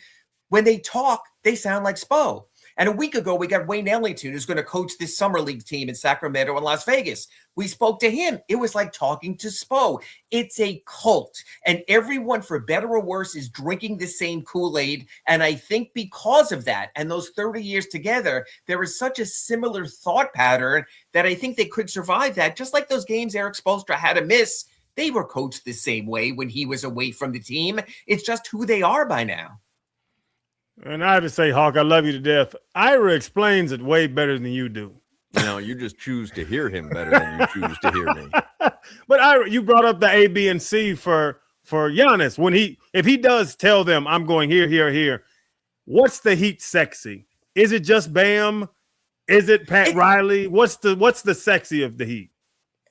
when they talk, they sound like Spo. And a week ago, we got Wayne Ellington, who's going to coach this Summer League team in Sacramento and Las Vegas. We spoke to him. It was like talking to Spo. It's a cult. And everyone, for better or worse, is drinking the same Kool-Aid. And I think because of that and those 30 years together, there is such a similar thought pattern that I think they could survive that. Just like those games Eric Spoelstra had to miss, they were coached the same way when he was away from the team. It's just who they are by now. And I have to say, Hawk, I love you to death. Ira explains it way better than you do. No, you just choose to hear him better than you choose to hear me. But Ira, you brought up the A, B, and C for Giannis. If he does tell them, I'm going here, here, here, what's the Heat sexy? Is it just Bam? Is it Pat Riley? What's the sexy of the Heat?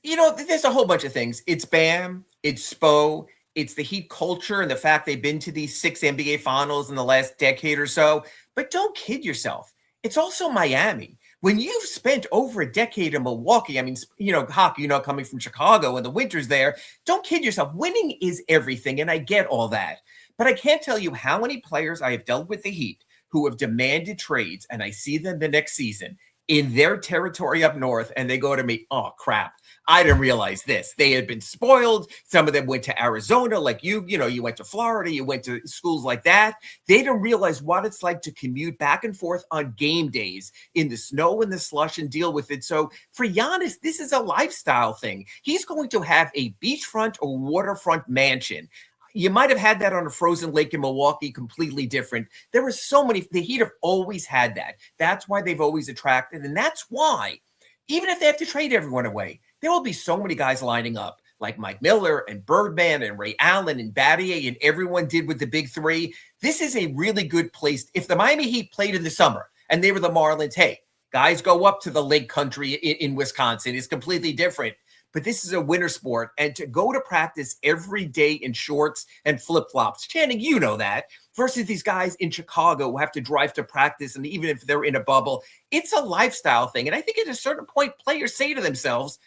You know, there's a whole bunch of things. It's Bam. It's Spo. It's the Heat culture and the fact they've been to these 6 NBA finals in the last decade or so. But don't kid yourself. It's also Miami. When you've spent over a decade in Milwaukee, I mean, you know, hockey, coming from Chicago and the winters there, don't kid yourself. Winning is everything, and I get all that. But I can't tell you how many players I have dealt with the Heat who have demanded trades, and I see them the next season in their territory up north, and they go to me, oh, crap. I didn't realize this. They had been spoiled. Some of them went to Arizona, like you went to Florida, you went to schools like that. They didn't realize what it's like to commute back and forth on game days in the snow and the slush and deal with it. So for Giannis, this is a lifestyle thing. He's going to have a beachfront or waterfront mansion. You might have had that on a frozen lake in Milwaukee, completely different. There were so many. The Heat have always had that. That's why they've always attracted. And that's why, even if they have to trade everyone away, there will be so many guys lining up, like Mike Miller and Birdman and Ray Allen and Battier and everyone did with the big 3. This is a really good place. If the Miami Heat played in the summer and they were the Marlins, hey, guys go up to the lake country in Wisconsin. It's completely different. But this is a winter sport, and to go to practice every day in shorts and flip-flops, Channing, you know that, versus these guys in Chicago who have to drive to practice, and even if they're in a bubble, it's a lifestyle thing. And I think at a certain point, players say to themselves,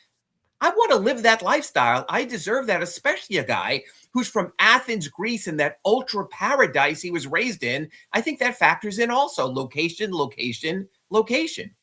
I want to live that lifestyle. I deserve that, especially a guy who's from Athens, Greece, and that ultra paradise he was raised in. I think that factors in also. Location, location, location.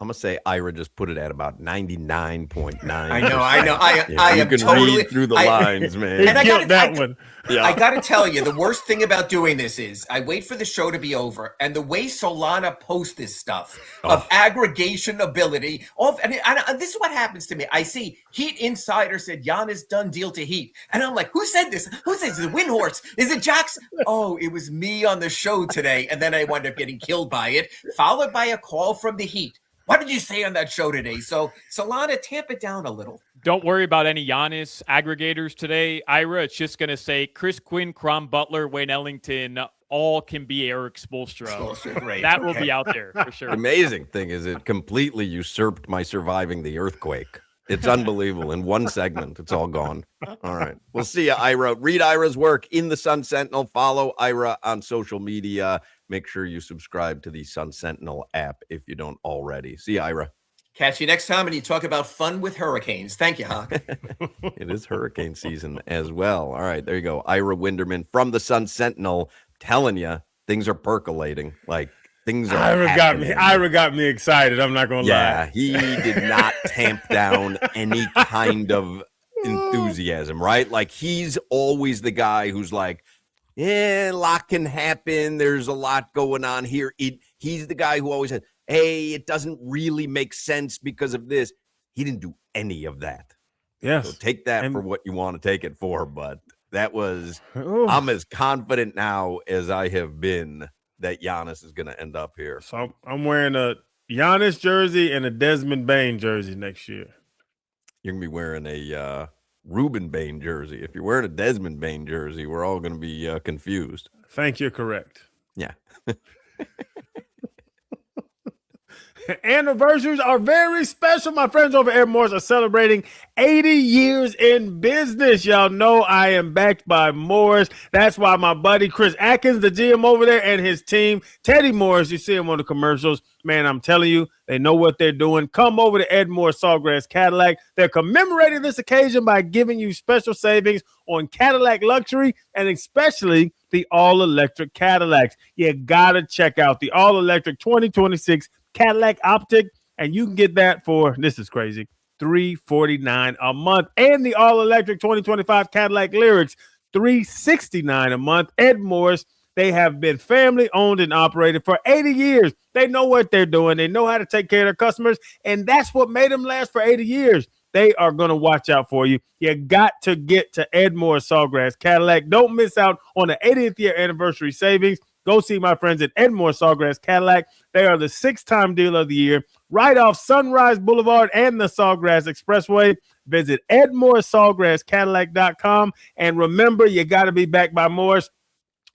I'm going to say Ira just put it at about 99.9. I know. I you am can totally read through the lines, man. And I got to tell you, the worst thing about doing this is I wait for the show to be over, and the way Solana posts this stuff of aggregation ability, and this is what happens to me. I see Heat Insider said Giannis done deal to Heat, and I'm like, who said this? Who said this? Is it Windhorse? Is it Jackson? Oh, it was me on the show today, and then I wound up getting killed by it, followed by a call from the Heat. What did you say on that show today? So, Solana, tamp it down a little. Don't worry about any Giannis aggregators today, Ira. It's just going to say Chris Quinn, Crom Butler, Wayne Ellington, all can be Eric Spoelstra. Great. That will be out there for sure. The amazing thing is it completely usurped my surviving the earthquake. It's unbelievable. In one segment, it's all gone. All right. We'll see you, Ira. Read Ira's work in the Sun Sentinel. Follow Ira on social media. Make sure you subscribe to the Sun Sentinel app if you don't already. See you, Ira. Catch you next time and you talk about fun with hurricanes. Thank you, Hawk. It is hurricane season as well. All right, there you go. Ira Winderman from the Sun Sentinel telling you things are percolating. Like things are Ira happening. got me excited. I'm not gonna Yeah, lie. he did not tamp down any kind of enthusiasm, right? Like he's always the guy who's like, yeah, a lot can happen. There's a lot going on here. He's the guy who always said, hey, it doesn't really make sense because of this. He didn't do any of that. Yes. So take that And- for what you want to take it for. But that was, Ooh. I'm as confident now as I have been that Giannis is going to end up here. So I'm wearing a Giannis jersey and a Desmond Bain jersey next year. You're going to be wearing a Ruben Bain jersey. If you're wearing a Desmond Bain jersey, we're all going to be confused. Thank you. Correct. Yeah. Anniversaries are very special. My friends over at Morse are celebrating 80 years in business. Y'all know I am backed by Morse. That's why my buddy Chris Atkins, the GM over there, and his team, Teddy Morris, you see him on the commercials. Man, I'm telling you, they know what they're doing. Come over to Ed Morse Sawgrass Cadillac. They're commemorating this occasion by giving you special savings on Cadillac luxury and especially the all-electric Cadillacs. You got to check out the all-electric 2026 Cadillac Optic, and you can get that for, this is crazy, $349 a month. And the all-electric 2025 Cadillac Lyrics, $369 a month. Ed Morris, they have been family-owned and operated for 80 years. They know what they're doing. They know how to take care of their customers, and that's what made them last for 80 years. They are going to watch out for you. You got to get to Ed Morris Sawgrass Cadillac. Don't miss out on the 80th year anniversary savings. Go see my friends at Ed Morris Sawgrass Cadillac. They are the 6-time dealer of the year, right off Sunrise Boulevard and the Sawgrass Expressway. Visit EdMorrisSawgrassCadillac.com. And remember, you got to be backed by Morris.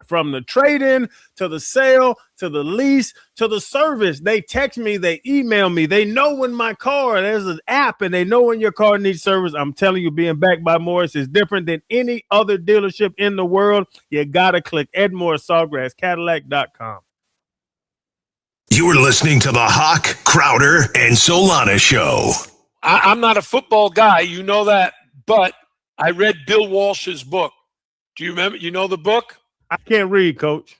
From the trade-in to the sale to the lease to the service, they text me, they email me, they know when my car, there's an app, and they know when your car needs service. I'm telling you, being backed by Morris is different than any other dealership in the world. You got to click EdMorrisSawgrassCadillac.com. You are listening to the Hawk, Crowder, and Solana Show. I'm not a football guy, you know that, but I read Bill Walsh's book. Do you remember? You know the book? I can't read, Coach.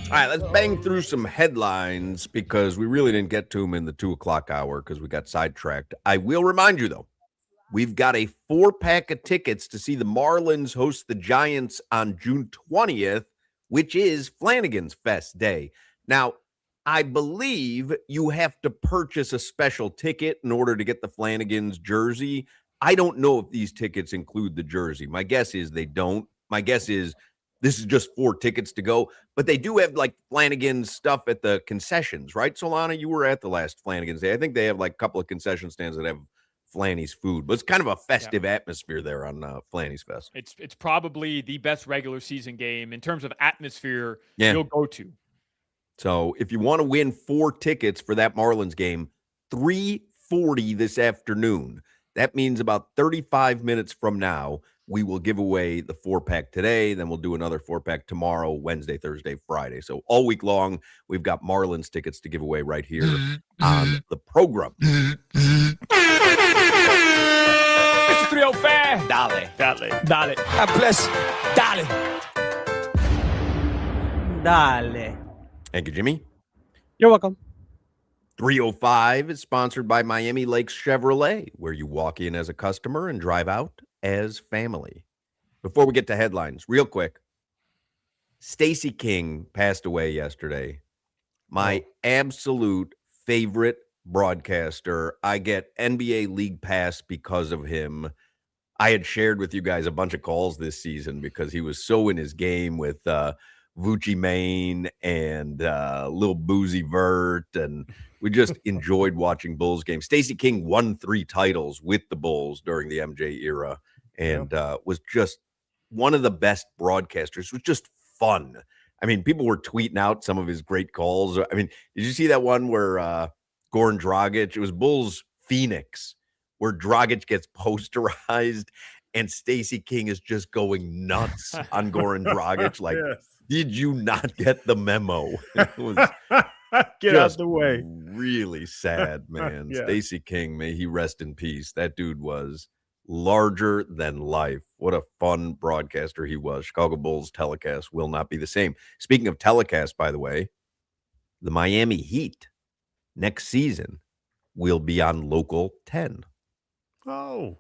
All right, let's bang through some headlines because we really didn't get to them in the 2 o'clock hour because we got sidetracked. I will remind you, though, we've got a 4-pack of tickets to see the Marlins host the Giants on June 20th, which is Flanagan's Fest Day. Now, I believe you have to purchase a special ticket in order to get the Flanagan's jersey. I don't know if these tickets include the jersey. My guess is they don't. My guess is this is just 4 tickets to go, but they do have like Flanagan's stuff at the concessions, right? Solana, you were at the last Flanagan's Day. I think they have like a couple of concession stands that have Flanny's food, but it's kind of a festive atmosphere there on Flanny's Fest. It's probably the best regular season game in terms of atmosphere Yeah. you'll go to. So if you want to win 4 tickets for that Marlins game, $3.40 this afternoon. That means about 35 minutes from now, we will give away the 4-pack today. Then we'll do another 4-pack tomorrow, Wednesday, Thursday, Friday. So all week long, we've got Marlins tickets to give away right here on the program. Mr. 305. Dale. God bless. Dale. Dale. Thank you, Jimmy. You're welcome. 305 is sponsored by Miami Lakes Chevrolet, where you walk in as a customer and drive out as family. Before we get to headlines, real quick, Stacey King passed away yesterday. My absolute favorite broadcaster. I get NBA League Pass because of him. I had shared with you guys a bunch of calls this season because he was so in his game with Vucci Main and Lil Boozy Vert, and we just enjoyed watching Bulls games. Stacey King won 3 titles with the Bulls during the MJ era and was just one of the best broadcasters. It was just fun. I mean, people were tweeting out some of his great calls. I mean, did you see that one where Goran Dragic, it was Bulls Phoenix, where Dragic gets posterized and Stacey King is just going nuts on Goran Dragic? Like, did you not get the memo? It was Get out the way. Really sad, man. Stacey King, may he rest in peace. That dude was larger than life. What a fun broadcaster he was. Chicago Bulls telecast will not be the same. Speaking of telecast, by the way, the Miami Heat next season will be on Local 10. Oh.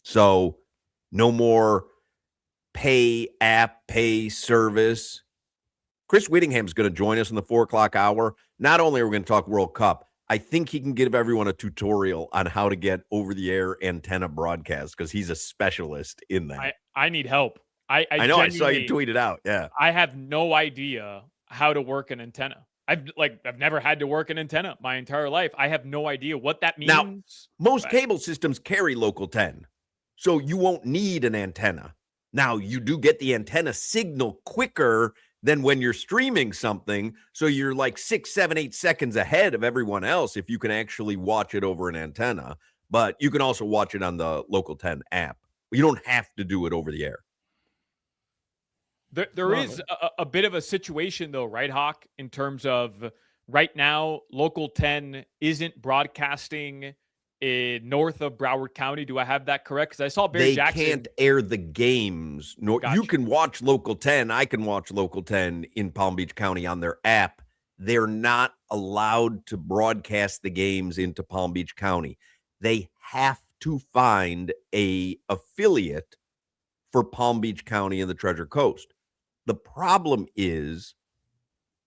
So no more pay app, pay service. Chris Whittingham's going to join us in the 4 o'clock hour. Not only are we going to talk World Cup, I think he can give everyone a tutorial on how to get over-the-air antenna broadcast because he's a specialist in that. I need help. I know. I saw you tweet it out. Yeah. I have no idea how to work an antenna. I've never had to work an antenna my entire life. I have no idea what that means. Now, most cable systems carry Local 10, so you won't need an antenna. Now, you do get the antenna signal quicker than when you're streaming something, so you're like 6, 7, 8 seconds ahead of everyone else if you can actually watch it over an antenna. But you can also watch it on the Local 10 app. You don't have to do it over the air. There is a bit of a situation, though, right, Hawk, in terms of right now, Local 10 isn't broadcasting north of Broward County. Do I have that correct? Because I saw Barry Jackson. They can't air the games. Gotcha. You can watch Local 10. I can watch Local 10 in Palm Beach County on their app. They're not allowed to broadcast the games into Palm Beach County. They have to find a affiliate for Palm Beach County and the Treasure Coast. The problem is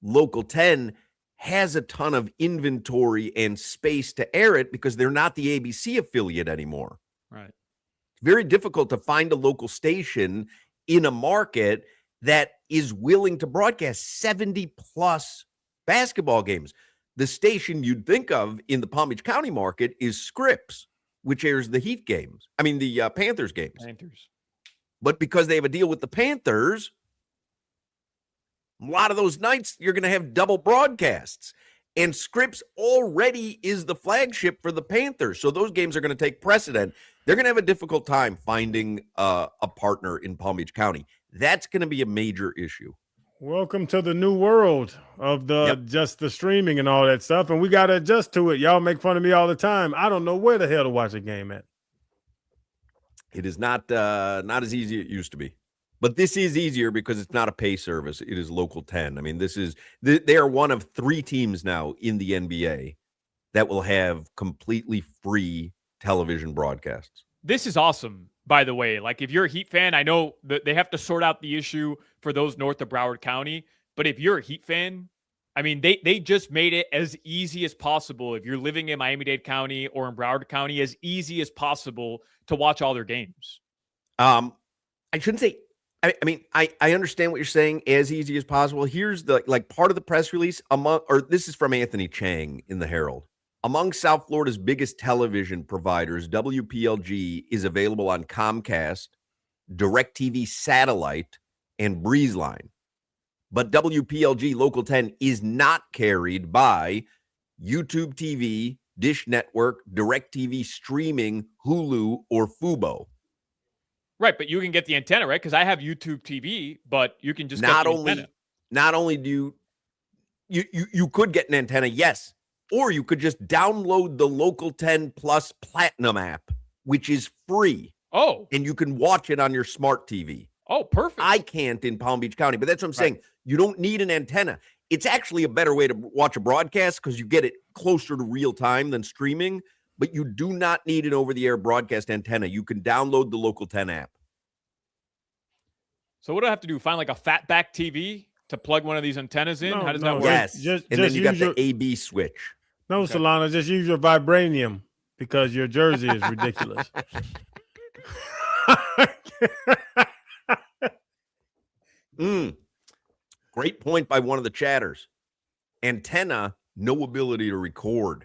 Local 10 has a ton of inventory and space to air it because they're not the ABC affiliate anymore. Right. It's very difficult to find a local station in a market that is willing to broadcast 70 plus basketball games. The station you'd think of in the Palm Beach County market is Scripps, which airs the Heat games. I mean, the Panthers games. But because they have a deal with the Panthers, a lot of those nights, you're going to have double broadcasts. And Scripps already is the flagship for the Panthers. So those games are going to take precedent. They're going to have a difficult time finding a partner in Palm Beach County. That's going to be a major issue. Welcome to the new world of just the streaming and all that stuff. And we got to adjust to it. Y'all make fun of me all the time. I don't know where the hell to watch a game at. It is not as easy as it used to be. But this is easier because it's not a pay service. It is Local 10. I mean, they are one of 3 teams now in the NBA that will have completely free television broadcasts. This is awesome, by the way. Like, if you're a Heat fan, I know that they have to sort out the issue for those north of Broward County. But if you're a Heat fan, I mean, they just made it as easy as possible. If you're living in Miami-Dade County or in Broward County, as easy as possible to watch all their games. I shouldn't say. I mean, I understand what you're saying. As easy as possible. Here's the part of the press release. This is from Anthony Chang in the Herald. Among South Florida's biggest television providers, WPLG is available on Comcast, DirecTV Satellite, and BreezeLine. But WPLG Local 10 is not carried by YouTube TV, Dish Network, DirecTV Streaming, Hulu, or Fubo. Right, but you can get the antenna, right? Because I have YouTube TV, but you can just get the antenna. Not only do you could get an antenna, yes, or you could just download the Local 10 Plus Platinum app, which is free. Oh. And you can watch it on your smart TV. Oh, perfect. I can't in Palm Beach County, but that's what I'm saying. You don't need an antenna. It's actually a better way to watch a broadcast because you get it closer to real time than streaming, but you do not need an over-the-air broadcast antenna. You can download the Local 10 app. So what do I have to do? Find like a fatback TV to plug one of these antennas in? How does that work? Yes. And then you got the AB switch. No, okay. Solana, just use your vibranium because your jersey is ridiculous. Great point by one of the chatters. Antenna, no ability to record,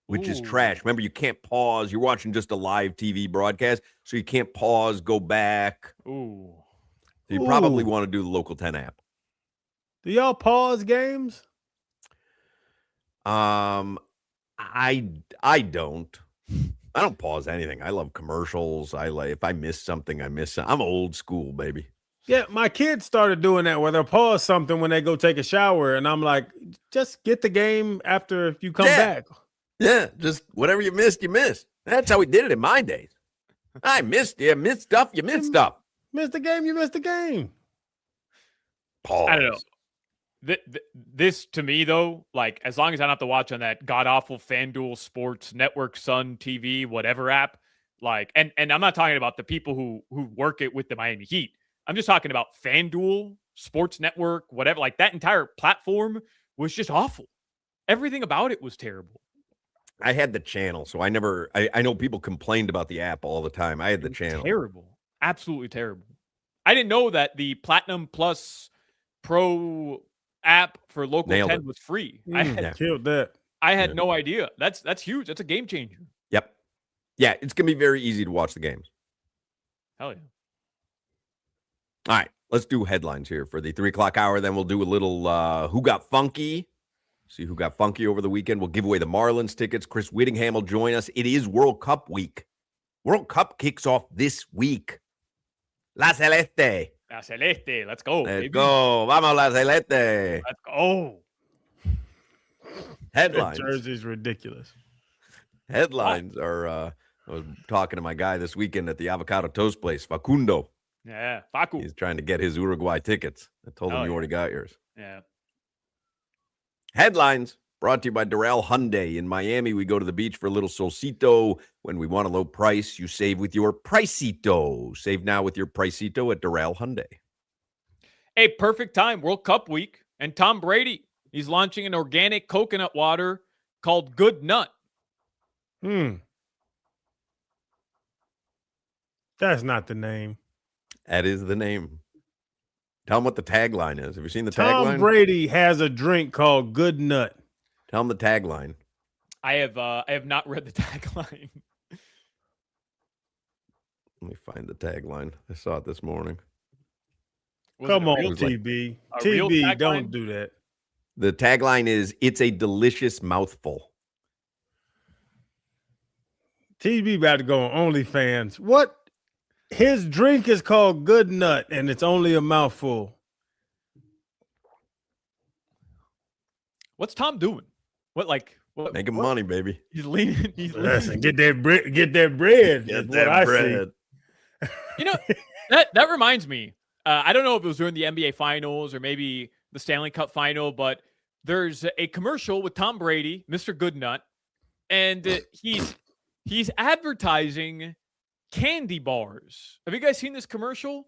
which is trash. Remember, you can't pause. You're watching just a live TV broadcast, so you can't pause, go back. Ooh. So you probably want to do the Local 10 app. Do y'all pause games? I don't. I don't pause anything. I love commercials. If I miss something, I miss something. I'm old school, baby. Yeah, my kids started doing that where they'll pause something when they go take a shower. And I'm like, just get the game after you come back. Yeah, just whatever you missed, you missed. That's how we did it in my days. I missed you. Missed stuff, you missed stuff. Missed the game, you missed the game. Pause. I don't know. This to me though, like as long as I don't have to watch on that god awful FanDuel Sports Network, Sun TV, whatever app, like, and I'm not talking about the people who work it with the Miami Heat. I'm just talking about FanDuel Sports Network, whatever. Like that entire platform was just awful. Everything about it was terrible. I had the channel, so I know people complained about the app all the time. I had the channel. Terrible. Absolutely terrible. I didn't know that the Platinum Plus Pro app for Local 10 was free. I killed that. I had no idea. That's huge. That's a game changer. Yep. Yeah, it's going to be very easy to watch the games. Hell yeah. All right, let's do headlines here for the 3 o'clock hour. Then we'll do a little Who Got Funky. See who got funky over the weekend. We'll give away the Marlins tickets. Chris Whittingham will join us. It is World Cup week. World Cup kicks off this week. La Celeste. La Celeste. Let's go. Let's go. Vamos, La Celeste. Let's go. Headlines. That jersey's ridiculous. Headlines are, I was talking to my guy this weekend at the Avocado Toast place, Facundo. Yeah, Facu. He's trying to get his Uruguay tickets. I told him you already got yours. Yeah. Headlines brought to you by Doral Hyundai. In Miami, we go to the beach for a little solcito. When we want a low price, you save with your Pricito. Save now with your Pricito at Doral Hyundai. A perfect time, World Cup week. And Tom Brady, he's launching an organic coconut water called Good Nut. That's not the name. That is the name. Tell them what the tagline is. Have you seen the Tom tagline? Brady has a drink called Good Nut. Tell them the tagline. I have not read the tagline. Let me find the tagline. I saw it this morning. Come on, TB. TB, don't do that. The tagline is, "It's a delicious mouthful." TB about to go on OnlyFans. What? His drink is called Good Nut, and it's only a mouthful. What's Tom doing? What? Making money, baby. He's leaning. Listen, get that bread. Get that bread. Get that bread. You know, That reminds me. I don't know if it was during the NBA Finals or maybe the Stanley Cup Final, but there's a commercial with Tom Brady, Mr. Goodnut, and he's advertising candy bars. Have you guys seen this commercial?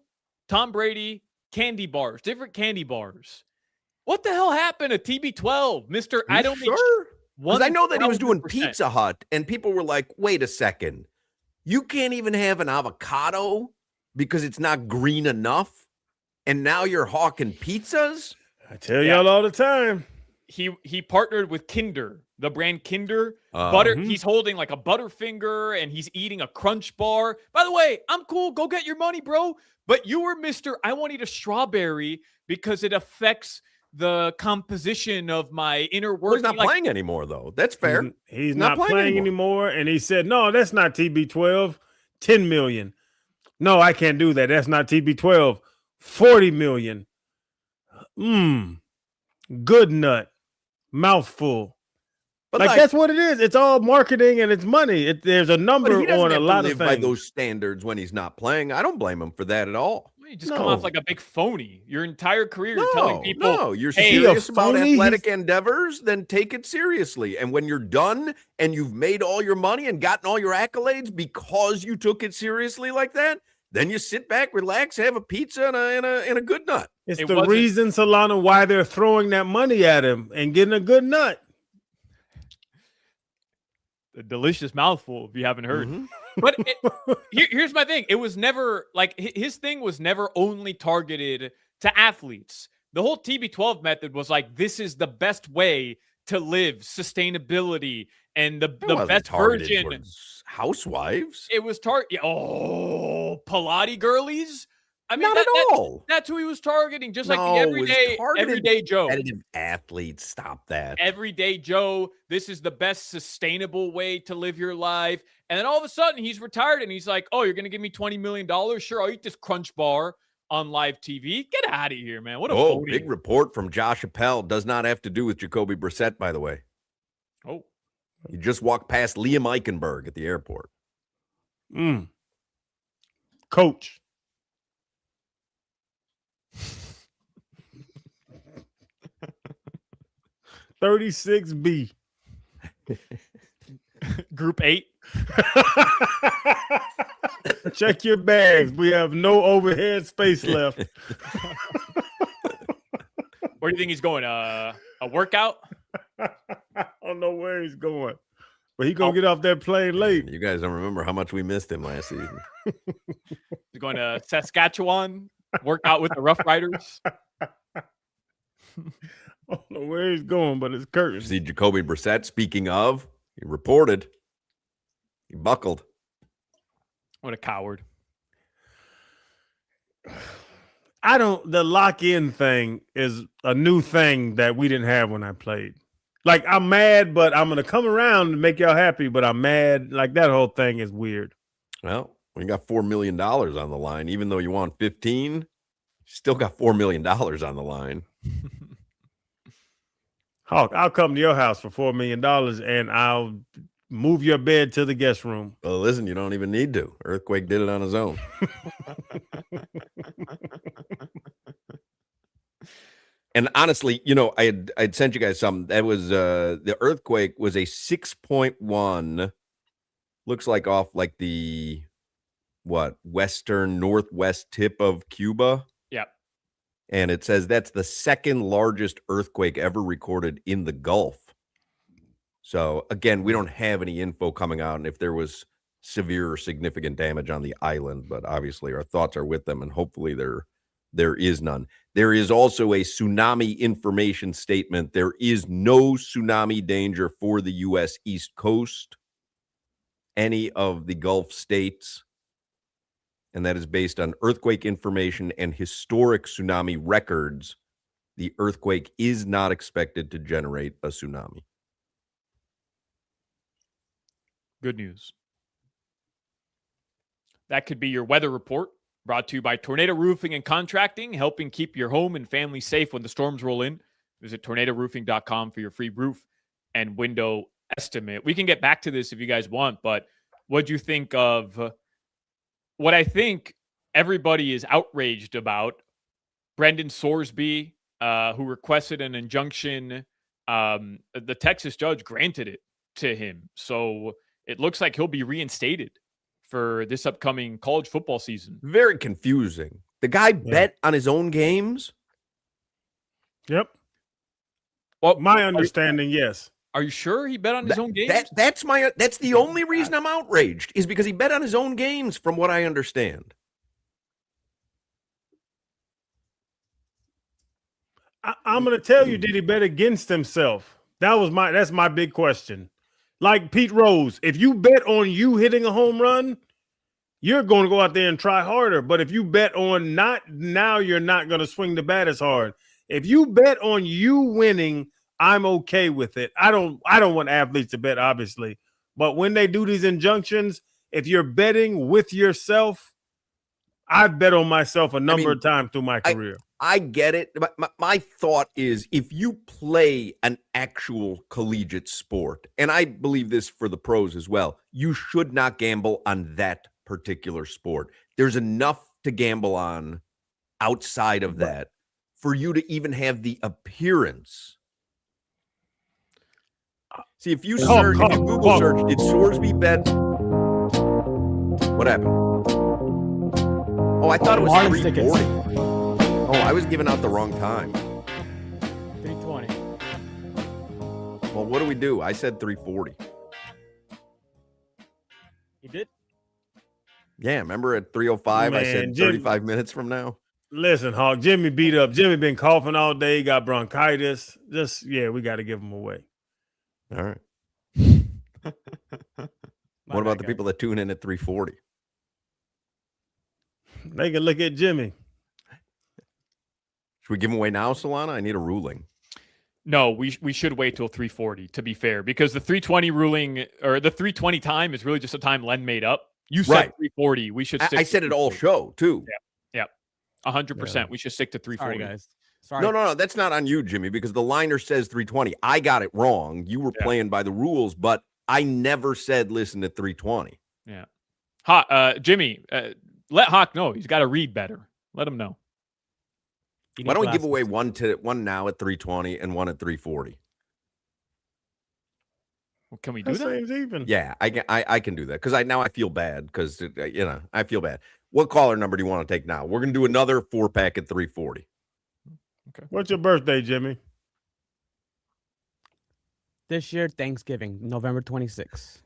Tom Brady candy bars, different candy bars. What the hell happened to TB12, Mister? I don't sure. Because I know that he was doing 1000%. Pizza Hut, and people were like, "Wait a second, you can't even have an avocado because it's not green enough, and now you're hawking pizzas." I tell y'all all the time. He partnered with Kinder, the brand Kinder. Butter. He's holding like a Butterfinger, and he's eating a Crunch bar. By the way, I'm cool. Go get your money, bro. But you were Mr. I want to eat a strawberry because it affects the composition of my inner Well, working. he's not playing anymore, though. That's fair. He's not playing anymore. And he said, no, that's not TB12. 10 million. No, I can't do that. That's not TB12. 40 million. Good nut. Mouthful. But like that's what it is. It's all marketing and it's money. There's a number on a lot of things. By those standards when he's not playing. I don't blame him for that at all. You just come off like a big phony. Your entire career, you're telling people, no, you're hey, serious about athletic endeavors, then take it seriously. And when you're done and you've made all your money and gotten all your accolades because you took it seriously like that, then you sit back, relax, have a pizza and a good nut. It's the reason, Solana, why they're throwing that money at him and getting a good nut. A delicious mouthful, if you haven't heard. But here's my thing. It was never like his thing was never only targeted to athletes. The whole TB12 method was like, this is the best way to live, sustainability, and the best version. Housewives. It was Pilates girlies. I mean, not at all. That's who he was targeting. Just like the everyday Joe. Competitive athletes. Stop that. Everyday Joe. This is the best sustainable way to live your life. And then all of a sudden he's retired and he's like, oh, you're going to give me $20 million? Sure. I'll eat this Crunch bar on live TV. Get out of here, man. What a phony. Big report from Josh Appel. Does not have to do with Jacoby Brissett, by the way. Oh. You just walked past Liam Eichenberg at the airport. Coach. $36B. Group 8. Check your bags. We have no overhead space left. Where do you think he's going? A workout? I don't know where he's going, but he's gonna get off that plane late. You guys don't remember how much we missed him last season. He's going to Saskatchewan, work out with the Rough Riders. I don't know where he's going, but it's curtain. See Jacoby Brissett, speaking of, he reported. He buckled. What a coward. The lock-in thing is a new thing that we didn't have when I played. Like, I'm mad, but I'm going to come around and make y'all happy, but I'm mad. Like, that whole thing is weird. Well, we got $4 million on the line. Even though you want 15, you still got $4 million on the line. Hawk, I'll come to your house for $4 million and I'll move your bed to the guest room. Well, listen, you don't even need to. Earthquake did it on his own. And honestly, I'd sent you guys something. That was the earthquake was a 6.1. Looks like off like the western northwest tip of Cuba. Yep. And it says that's the second largest earthquake ever recorded in the Gulf. So again, we don't have any info coming out and if there was severe or significant damage on the island, but obviously our thoughts are with them and hopefully there is none. There is also a tsunami information statement. There is no tsunami danger for the U.S. East Coast, any of the Gulf states, and that is based on earthquake information and historic tsunami records. The earthquake is not expected to generate a tsunami. Good news. That could be your weather report. Brought to you by Tornado Roofing and Contracting, helping keep your home and family safe when the storms roll in. Visit tornadoroofing.com for your free roof and window estimate. We can get back to this if you guys want, but what do you think of what I think everybody is outraged about. Brendan Sorsby, who requested an injunction, the Texas judge granted it to him. So it looks like he'll be reinstated for this upcoming college football season. Very confusing. The guy bet on his own games. Yep. Well, My understanding, yes. Are you sure he bet on his own games? That's the only reason I'm outraged is because he bet on his own games, from what I understand. I'm going to tell you, did he bet against himself? That's my big question. Like Pete Rose, if you bet on you hitting a home run, you're going to go out there and try harder. But if you bet on now you're not going to swing the bat as hard. If you bet on you winning, I'm okay with it. I don't want athletes to bet, obviously. But when they do these injunctions, if you're betting with yourself, I've bet on myself a number of times through my career. I get it. My thought is, if you play an actual collegiate sport, and I believe this for the pros as well, you should not gamble on that particular sport. There's enough to gamble on outside of that for you to even have the appearance. See, if you Google search, did Sorsby bet? What happened? Oh, I thought it was Marlins tickets. 340. Oh, I was giving out the wrong time. 320. Well, what do we do? I said 340. You did? Yeah, remember at 3:05 I said Jim, 35 minutes from now? Listen, Hawk, Jimmy beat up. Jimmy been coughing all day, got bronchitis. We got to give him away. All right. What about the people that tune in at 3:40? They can look at Jimmy. Should we give them away now, Solana? I need a ruling. No, we should wait till 3:40, to be fair, because the 3:20 ruling, or the 3:20 time, is really just a time Len made up. You said 3:40. We should stick I said it all show, too. Yeah. 100%. Yeah. We should stick to 3:40. Sorry, guys. Sorry. No, that's not on you, Jimmy, because the liner says 3:20. I got it wrong. You were playing by the rules, but I never said listen to 3:20. Yeah. Jimmy, let Hawk know. He's got to read better. Let him know. Why don't we give away one now at 3:20 and one at 3:40? Well, can we do that? Seems even. Yeah, I can do that because I feel bad because I feel bad. What caller number do you want to take now? We're gonna do another 4-pack at 3:40. Okay. What's your birthday, Jimmy? This year, Thanksgiving, November 26th.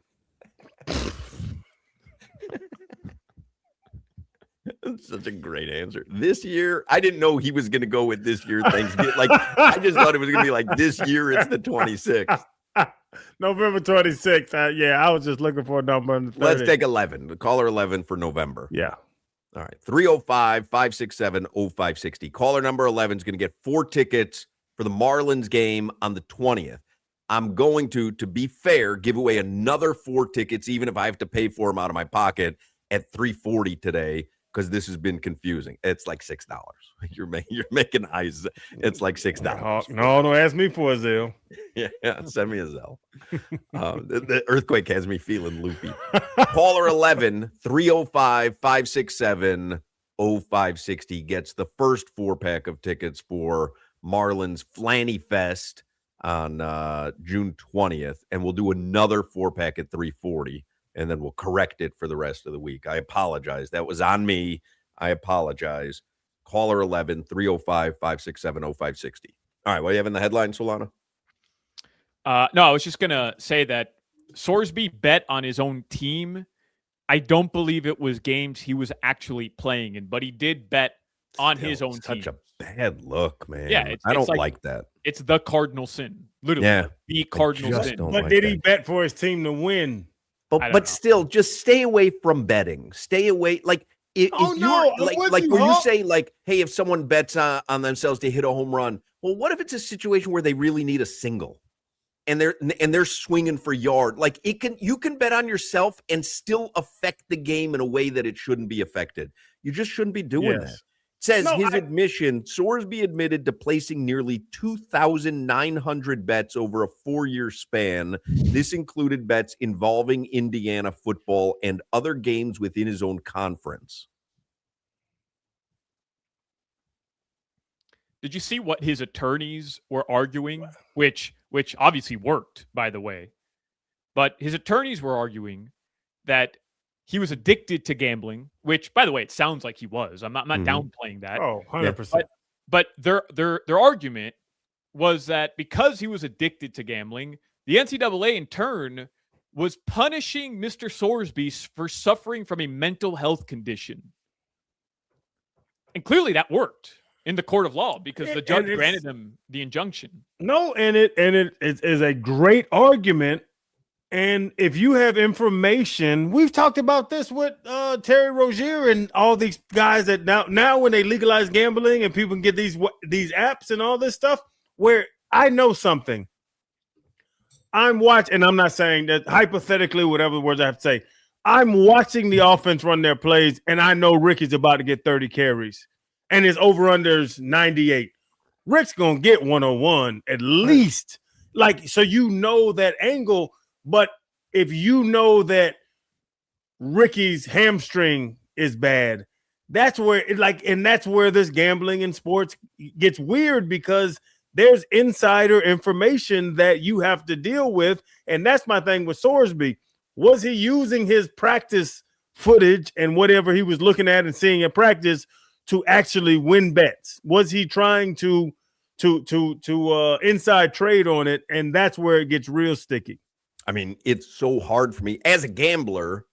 That's such a great answer. This year, I didn't know he was going to go with this year Thanksgiving. Like, I just thought it was going to be like this year. It's the 26th. November 26th. I was just looking for a number. On the 30. Let's take 11. Caller 11 for November. Yeah. All right. 305-567-0560. Caller number 11 is going to get 4 tickets for the Marlins game on the 20th. I'm going to be fair, give away another 4 tickets, even if I have to pay for them out of my pocket at 3:40 today. Because this has been confusing. It's like $6. You're making eyes. It's like $6. No, don't ask me for a Zelle. Yeah, send me a Zelle. The earthquake has me feeling loopy. Caller 11, 305-567-0560 gets the first 4-pack of tickets for Marlins Flanny Fest on June 20th. And we'll do another 4-pack at 3:40. And then we'll correct it for the rest of the week. I apologize. That was on me. I apologize. Caller 11, 305-567-0560. All right, what do you have in the headline, Solana? No, I was just going to say that Sorsby bet on his own team. I don't believe it was games he was actually playing in, but he did bet on his own team. Such a bad look, man. Yeah, I don't like that. It's the cardinal sin. Literally, the cardinal sin. But did he bet for his team to win? But still, just stay away from betting. Stay away. Like, if you say, like, hey, if someone bets on themselves to hit a home run, well, what if it's a situation where they really need a single and they're swinging for yard? Like, you can bet on yourself and still affect the game in a way that it shouldn't be affected. You just shouldn't be doing that. It says admission, Sorsby admitted to placing nearly 2,900 bets over a 4-year span. This included bets involving Indiana football and other games within his own conference. Did you see what his attorneys were arguing? Which obviously worked, by the way. But his attorneys were arguing that he was addicted to gambling, which, by the way, it sounds like he was. I'm not downplaying that. Oh, 100%. But their argument was that because he was addicted to gambling, the NCAA in turn was punishing Mr. Sorsby for suffering from a mental health condition. And clearly that worked in the court of law because the judge granted him the injunction. No, and it is a great argument. And if you have information, we've talked about this with Terry Rozier and all these guys that now when they legalize gambling and people can get these apps and all this stuff, where I know something. I'm watching, and I'm not saying that hypothetically, whatever words I have to say, I'm watching the offense run their plays, and I know Ricky's about to get 30 carries, and his over-under's 98. Rick's going to get 101 at least. Like, so you know that angle, but if you know that Ricky's hamstring is bad, that's where that's where this gambling in sports gets weird because there's insider information that you have to deal with. And that's my thing with Sorsby. Was he using his practice footage and whatever he was looking at and seeing in practice to actually win bets? Was he trying to inside trade on it? And that's where it gets real sticky. I mean, it's so hard for me as a gambler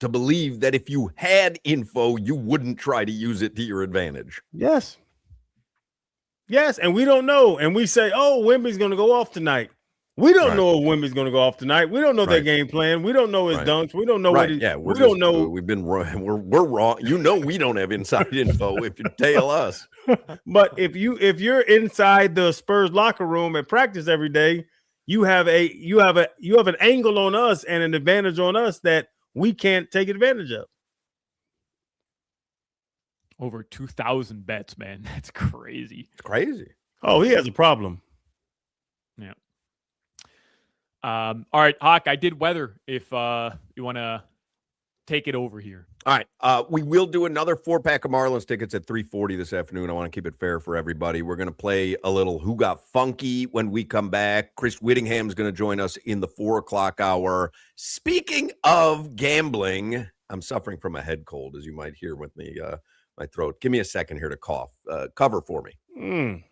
to believe that if you had info, you wouldn't try to use it to your advantage. Yes. Yes, and we don't know. And we say, oh, Wemby's going to go off tonight. We don't know if Wemby's going to go off tonight. We don't know their game plan. We don't know his dunks. We don't know what he, we don't know. We've been wrong. We're wrong. You know, we don't have inside info if you tell us. But if you're inside the Spurs locker room at practice every day, you have an angle on us and an advantage on us that we can't take advantage of. Over 2,000 bets, man. That's crazy. It's crazy. Oh, he has a problem. Yeah. All right, Hawk, I did weather if you want to take it over here. All right. We will do another 4-pack of Marlins tickets at 3:40 this afternoon. I want to keep it fair for everybody. We're going to play a little Who Got Funky when we come back. Chris Whittingham is going to join us in the 4 o'clock hour. Speaking of gambling, I'm suffering from a head cold, as you might hear with me, my throat. Give me a second here to cough. Cover for me.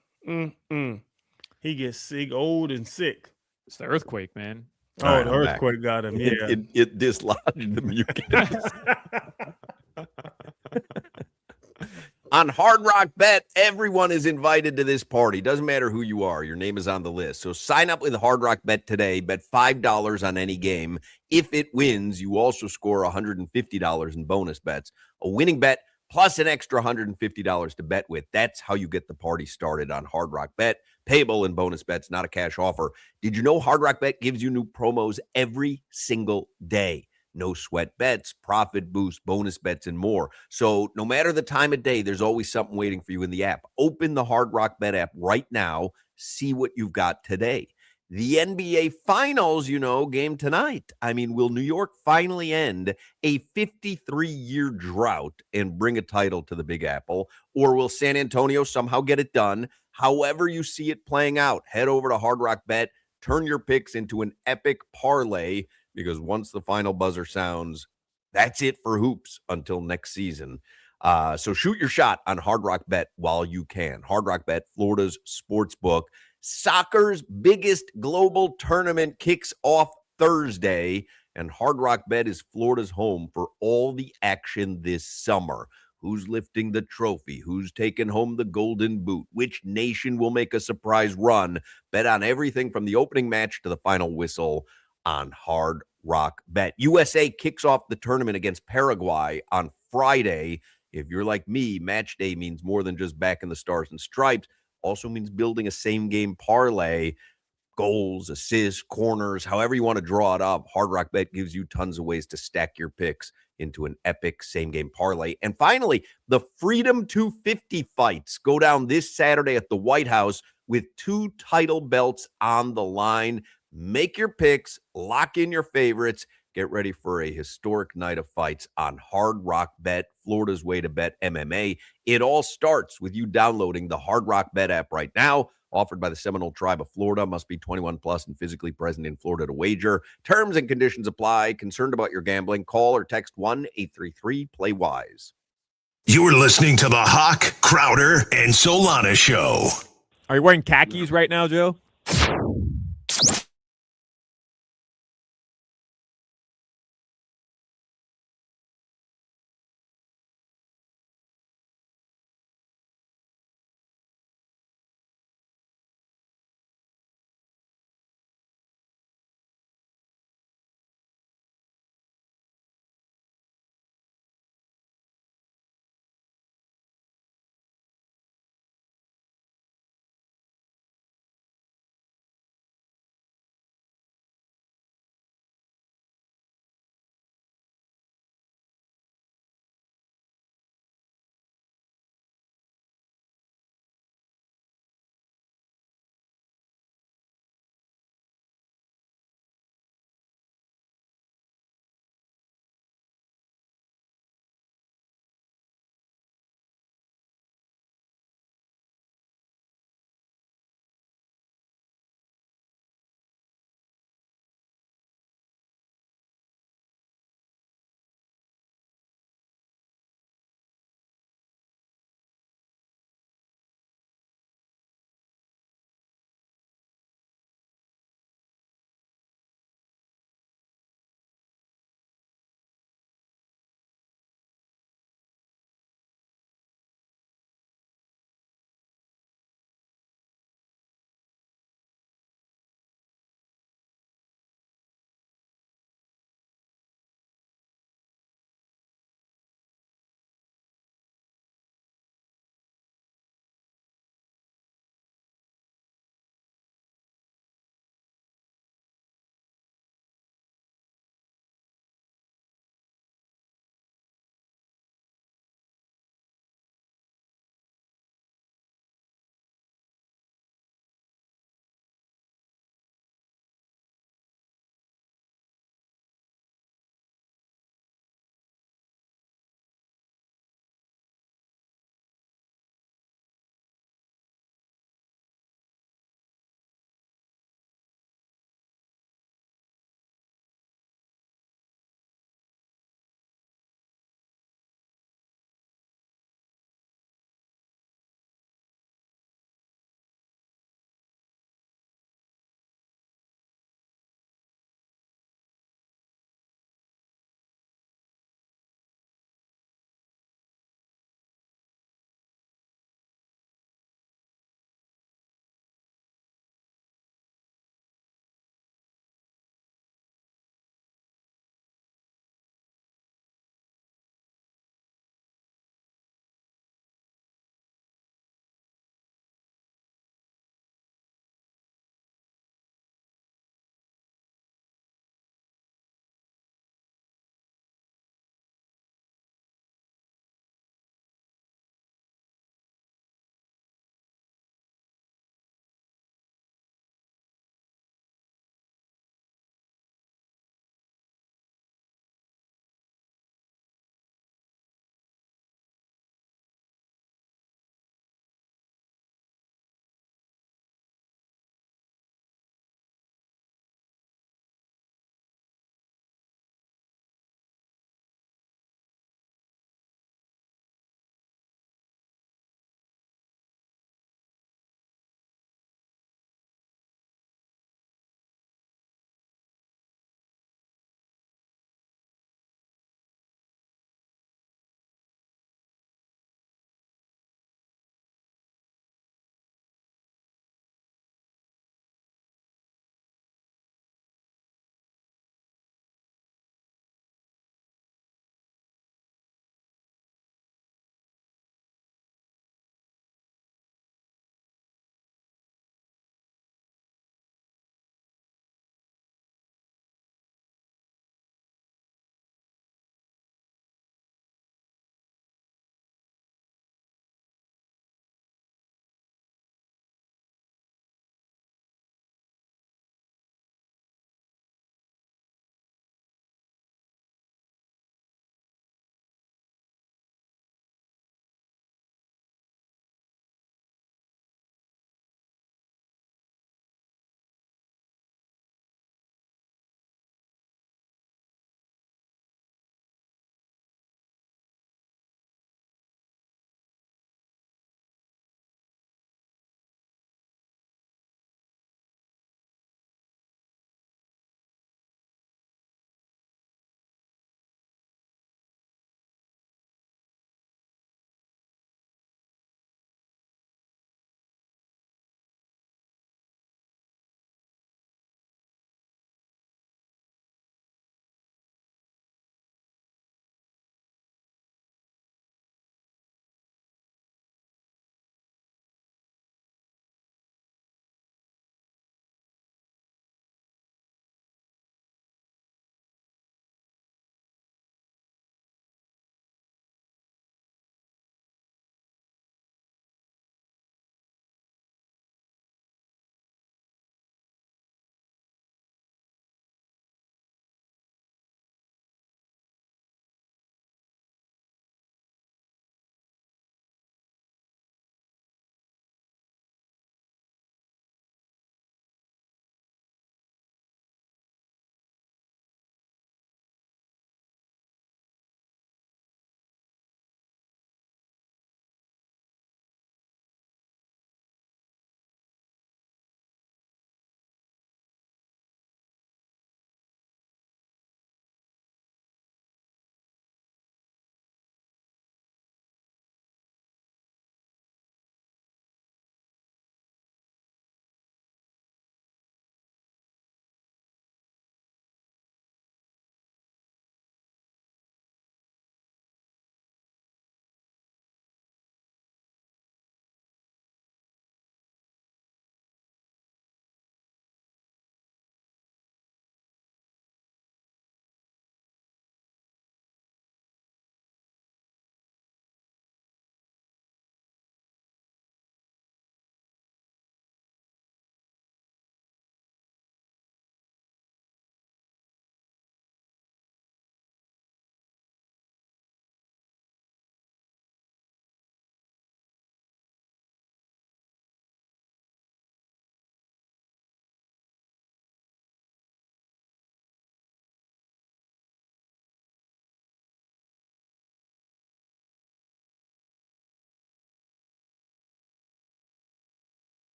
He gets sick, old and sick. It's the earthquake, man. Oh, right, the earthquake got him. Yeah, it dislodged the mucus. On Hard Rock Bet, everyone is invited to this party. Doesn't matter who you are. Your name is on the list. So sign up with Hard Rock Bet today. Bet $5 on any game. If it wins, you also score $150 in bonus bets. A winning bet plus an extra $150 to bet with. That's how you get the party started on Hard Rock Bet. Payable in bonus bets, not a cash offer. Did you know Hard Rock Bet gives you new promos every single day? No sweat bets, profit boost, bonus bets, and more. So no matter the time of day, there's always something waiting for you in the app. Open the Hard Rock Bet app right now. See what you've got today. The NBA Finals, game tonight. I mean, will New York finally end a 53-year drought and bring a title to the Big Apple? Or will San Antonio somehow get it done? However you see it playing out, head over to Hard Rock Bet. Turn your picks into an epic parlay because once the final buzzer sounds, that's it for hoops until next season. So shoot your shot on Hard Rock Bet while you can. Hard Rock Bet, Florida's sports book. Soccer's biggest global tournament kicks off Thursday, and Hard Rock Bet is Florida's home for all the action this summer. Who's lifting the trophy? Who's taking home the golden boot? Which nation will make a surprise run? Bet on everything from the opening match to the final whistle on Hard Rock Bet. USA kicks off the tournament against Paraguay on Friday. If you're like me, match day means more than just backing the stars and stripes. Also means building a same-game parlay, goals, assists, corners, however you want to draw it up. Hard Rock Bet gives you tons of ways to stack your picks into an epic same-game parlay. And finally, the Freedom 250 fights go down this Saturday at the White House with 2 title belts on the line. Make your picks, lock in your favorites, Get ready for a historic night of fights on Hard Rock Bet, Florida's way to bet MMA. It all starts with you downloading the Hard Rock Bet app right now. Offered by the Seminole Tribe of Florida. Must be 21 plus and physically present in Florida to wager. Terms and conditions apply. Concerned about your gambling? Call or text 1-833-PLAY-WISE. You're listening to the Hawk, Crowder, and Solana Show. Are you wearing khakis right now, Joe?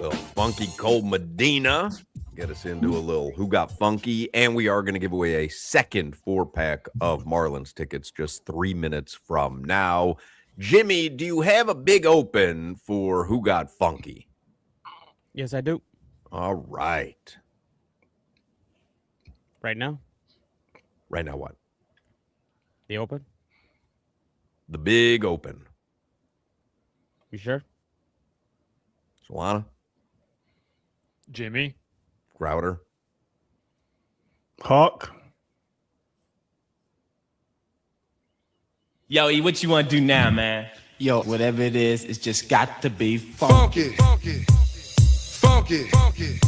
little Funky Cold Medina. Get us into a little Who Got Funky. And we are going to give away a second 4-pack of Marlins tickets just 3 minutes from now. Jimmy, do you have a big open for Who Got Funky? Yes, I do. All right. Right now, Right now, what? the open. The big open. You sure? Solana, Jimmy. Crowder. Hawk. Yo, E, what you want to do now, man? Yo, whatever it is, it's just got to be funky. Funky, funky, funky.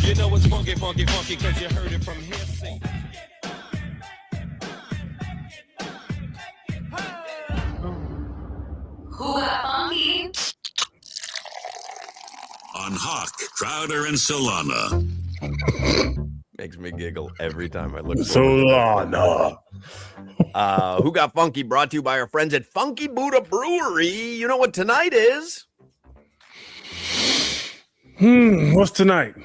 You know it's funky, funky, funky, cause you heard it from here. See? Who got funky? On Hawk, Crowder, and Solana. Makes me giggle every time I look. Solana. Who Got Funky brought to you by our friends at Funky Buddha Brewery. You know what tonight is? What's tonight?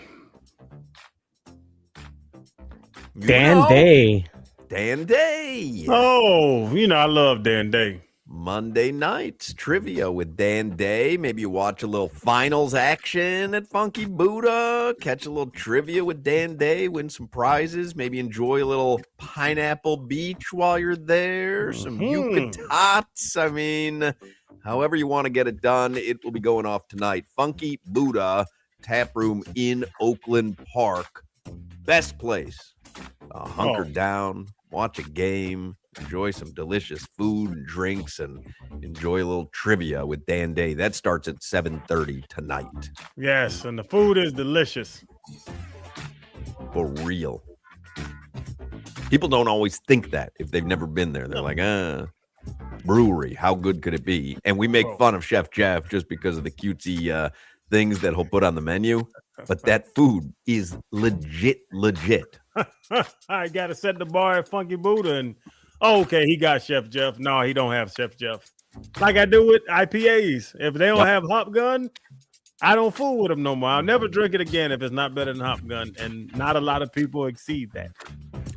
You Dan know? Day. Dan Day. Oh, you know, I love Dan Day. Monday nights trivia with Dan Day. Maybe you watch a little finals action at Funky Buddha, catch a little trivia with Dan Day, win some prizes, maybe enjoy a little Pineapple Beach while you're there, some yucats. I mean, however you want to get it done, it will be going off tonight. Funky Buddha Tap Room in Oakland Park. Best place. Hunker down, watch a game, enjoy some delicious food and drinks, and enjoy a little trivia with Dan Day. That starts at 7:30 tonight. Yes, and the food is delicious. For real. People don't always think that if they've never been there. They're like, brewery, how good could it be? And we make fun of Chef Jeff just because of the cutesy things that he'll put on the menu. But that food is legit. I got to set the bar at Funky Buddha. And okay, he got Chef Jeff. No, he don't have Chef Jeff. Like I do with IPAs. If they don't have Hop Gun, I don't fool with them no more. I'll never drink it again if it's not better than Hop Gun. And not a lot of people exceed that.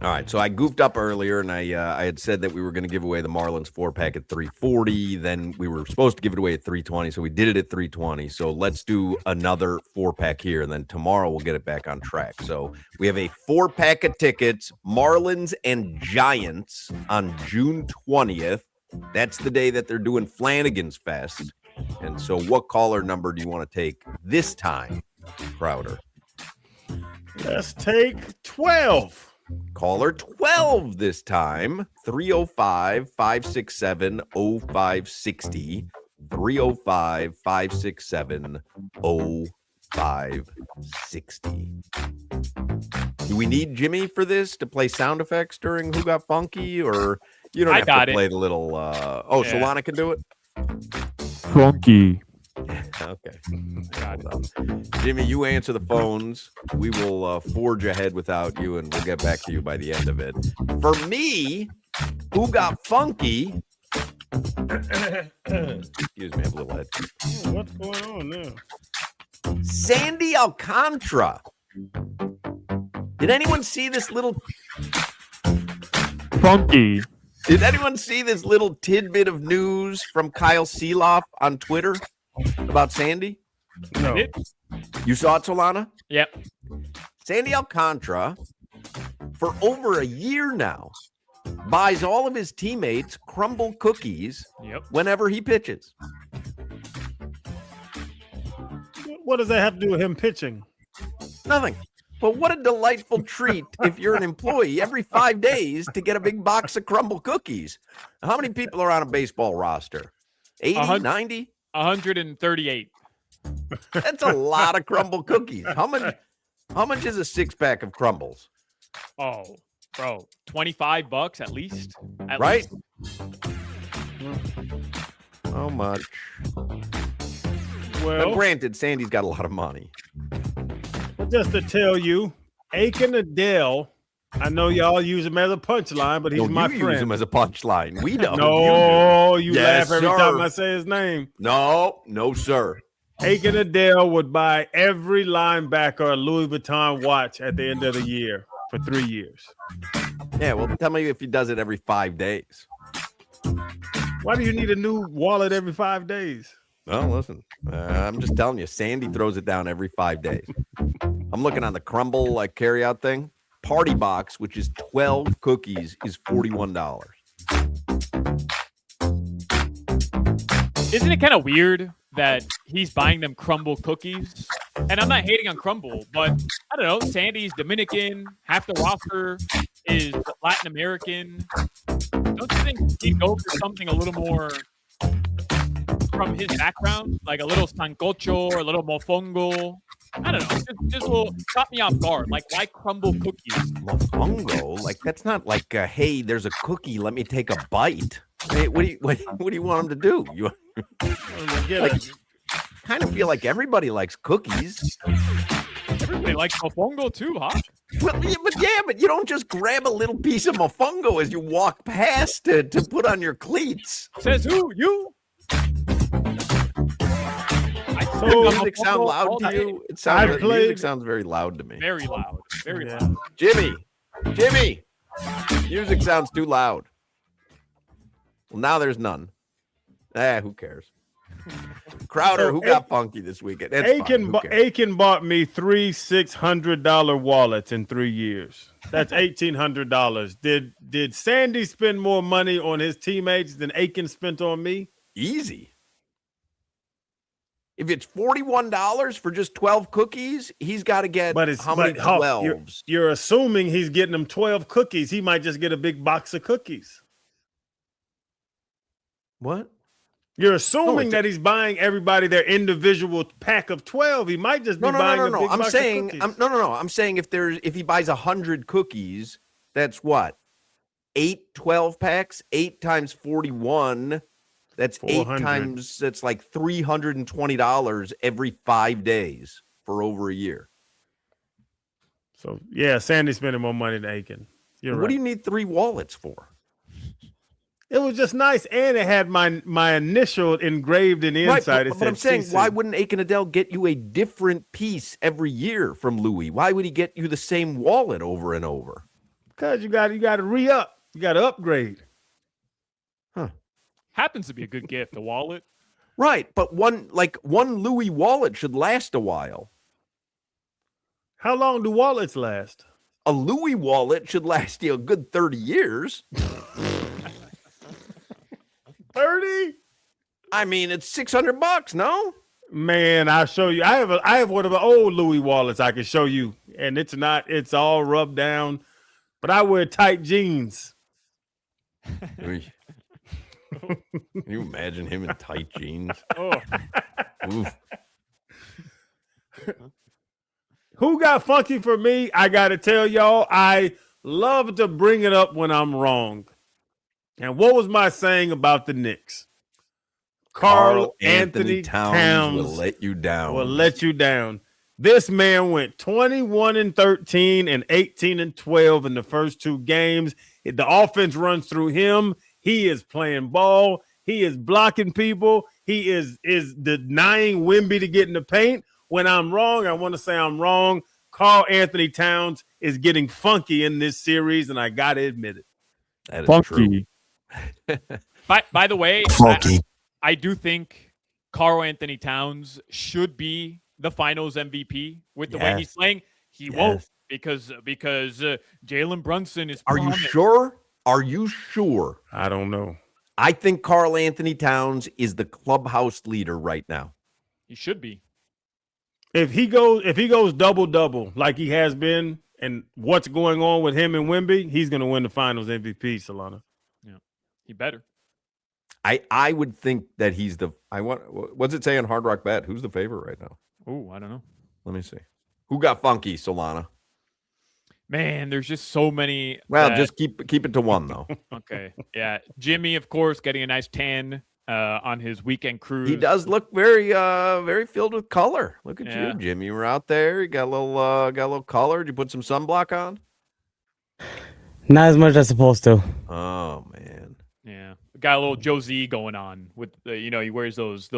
All right, so I goofed up earlier, and I had said that we were going to give away the Marlins 4-pack at 340. Then we were supposed to give it away at 320, so we did it at 320. So let's do another 4-pack here, and then tomorrow we'll get it back on track. So we have a 4-pack of tickets, Marlins and Giants on June 20th. That's the day that they're doing Flanagan's Fest. And so what caller number do you want to take this time, Crowder? Let's take 12. Caller 12 this time, 305-567-0560, 305-567-0560. Do we need Jimmy for this to play sound effects during Who Got Funky, or you don't have to play the little, Solana can do it? Funky. Okay. Jimmy, you answer the phones. We will forge ahead without you, and we'll get back to you by the end of it. For me, Who Got Funky? Excuse me, I have a little head. What's going on now? Sandy Alcantara. Did anyone see this little Funky? Did anyone see this little tidbit of news from Kyle Seeloff on Twitter about Sandy? No. You saw it, Solana? Yep. Sandy Alcantara, for over a year now, buys all of his teammates crumble cookies whenever he pitches. What does that have to do with him pitching? Nothing. But what a delightful treat if you're an employee every 5 days to get a big box of crumble cookies. How many people are on a baseball roster? 80, 90? 138. That's a lot of crumble cookies. How much is a 6-pack of crumbles? Oh, bro, $25 at least. Right? How much? Well, now, granted, Sandy's got a lot of money. just to tell you, Aiken Adele I know y'all use him as a punchline, but he's No, my you friend. use him as a punchline. We don't. No, you you do. Yes, laugh every sir. time I say his name. No, sir. Aiken Adele would buy every linebacker a Louis Vuitton watch at the end of the year for 3 years. Yeah, well, tell me if he does it every 5 days. Why do you need a new wallet every 5 days? Well, listen, I'm just telling you, Sandy throws it down every 5 days. I'm looking on the Crumble carryout thing. Party box, which is 12 cookies, is $41. Isn't it kind of weird that he's buying them Crumble cookies? And I'm not hating on Crumble, but I don't know. Sandy's Dominican. Half the roster is Latin American. Don't you think he'd go for something a little more from his background, like a little sancocho or a little mofongo? I don't know. Just will caught me off guard. Like, why Crumble cookies? Mofongo? Like, that's not like, hey, there's a cookie. Let me take a bite. Hey, what do you want him to do? You like, kind of feel like everybody likes cookies. Everybody likes mofongo too, huh? Well, but you don't just grab a little piece of mofongo as you walk past to put on your cleats. Says who? You? Does music sound loud to you? It sounds. Music sounds very loud to me. Very loud. Very loud. Jimmy, music sounds too loud. Well, now there's none. Who cares? Crowder, who got funky this weekend? Aiken bought me 3 $600 wallets in 3 years. That's $1,800. Did Sandy spend more money on his teammates than Aiken spent on me? Easy. If it's $41 for just 12 cookies, he's got to get how many 12s? You're assuming he's getting them 12 cookies. He might just get a big box of cookies. What? You're assuming that he's buying everybody their individual pack of 12. He might just be buying a big box of cookies. I'm saying if he buys 100 cookies, that's what? 12 packs, 8 times 41. That's 8 times, that's like $320 every 5 days for over a year. So, yeah, Sandy's spending more money than Aiken. You're right. What do you need 3 wallets for? It was just nice, and it had my initial engraved in the inside. But I'm saying, why wouldn't Aiken Adele get you a different piece every year from Louis? Why would he get you the same wallet over and over? Because you got to re-up. You got to upgrade. Huh. Happens to be a good gift, a wallet. Right, but one Louis wallet should last a while. How long do wallets last? A Louis wallet should last you a good 30 years. 30? I mean, it's $600, no? Man, I'll show you. I have one of the old Louis wallets I can show you, and it's all rubbed down, but I wear tight jeans. Can you imagine him in tight jeans? Oh. Who got funky for me? I got to tell y'all, I love to bring it up when I'm wrong. And what was my saying about the Knicks? Carl Anthony Towns will let you down. Will let you down. This man went 21-13 and 18-12 in the first 2 games. The offense runs through him. He is playing ball. He is blocking people. He is denying Wemby to get in the paint. When I'm wrong, I want to say I'm wrong. Carl Anthony Towns is getting funky in this series, and I got to admit it. That is funky. True. By the way, I do think Carl Anthony Towns should be the Finals MVP with the way he's playing. He won't because Jalen Brunson is. Are you sure? Are you sure? I don't know. I think Carl Anthony Towns is the clubhouse leader right now. He should be. If he goes double-double like he has been, and what's going on with him and Wemby, he's going to win the Finals MVP, Solana. Yeah, he better. I would think that he's what's it say on Hard Rock Bet? Who's the favorite right now? Oh, I don't know. Let me see. Who got funky, Solana? Man, there's just so many. Well, just keep it to 1 though. Okay. Yeah. Jimmy, of course, getting a nice tan on his weekend cruise. He does look very very filled with color. Look at you, Jimmy. You were out there. You got a little color. Did you put some sunblock on? Not as much as supposed to. Oh man. Yeah, got a little Josie going on with you know, he wears those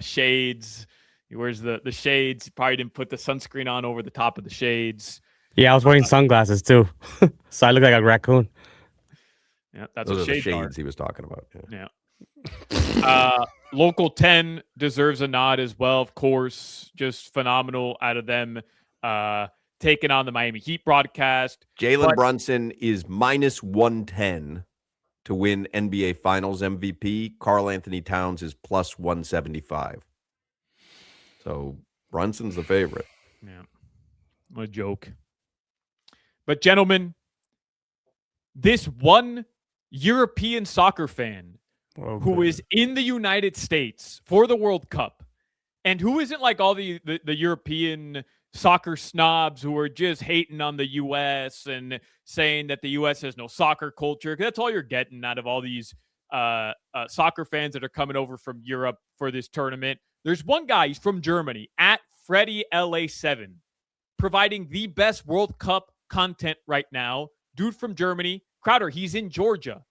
shades. He wears the shades. He probably didn't put the sunscreen on over the top of the shades. Yeah, I was wearing sunglasses too, so I look like a raccoon. Yeah, that's Those what are the shades are. shades he was talking about. Yeah. Yeah. Local 10 deserves a nod as well, of course. Just phenomenal out of them. Taking on the Miami Heat broadcast. Jalen But- Brunson is minus 110 to win NBA Finals MVP. Karl Anthony Towns is plus 175. So Brunson's the favorite. Yeah. What a joke. But gentlemen, this one European soccer fan who is in the United States for the World Cup and who isn't like all the European soccer snobs who are just hating on the U.S. and saying that the U.S. has no soccer culture. That's all you're getting out of all these soccer fans that are coming over from Europe for this tournament. There's one guy, he's from Germany, at Freddie LA7, providing the best World Cup content right now. Dude from Germany, Crowder, he's in Georgia.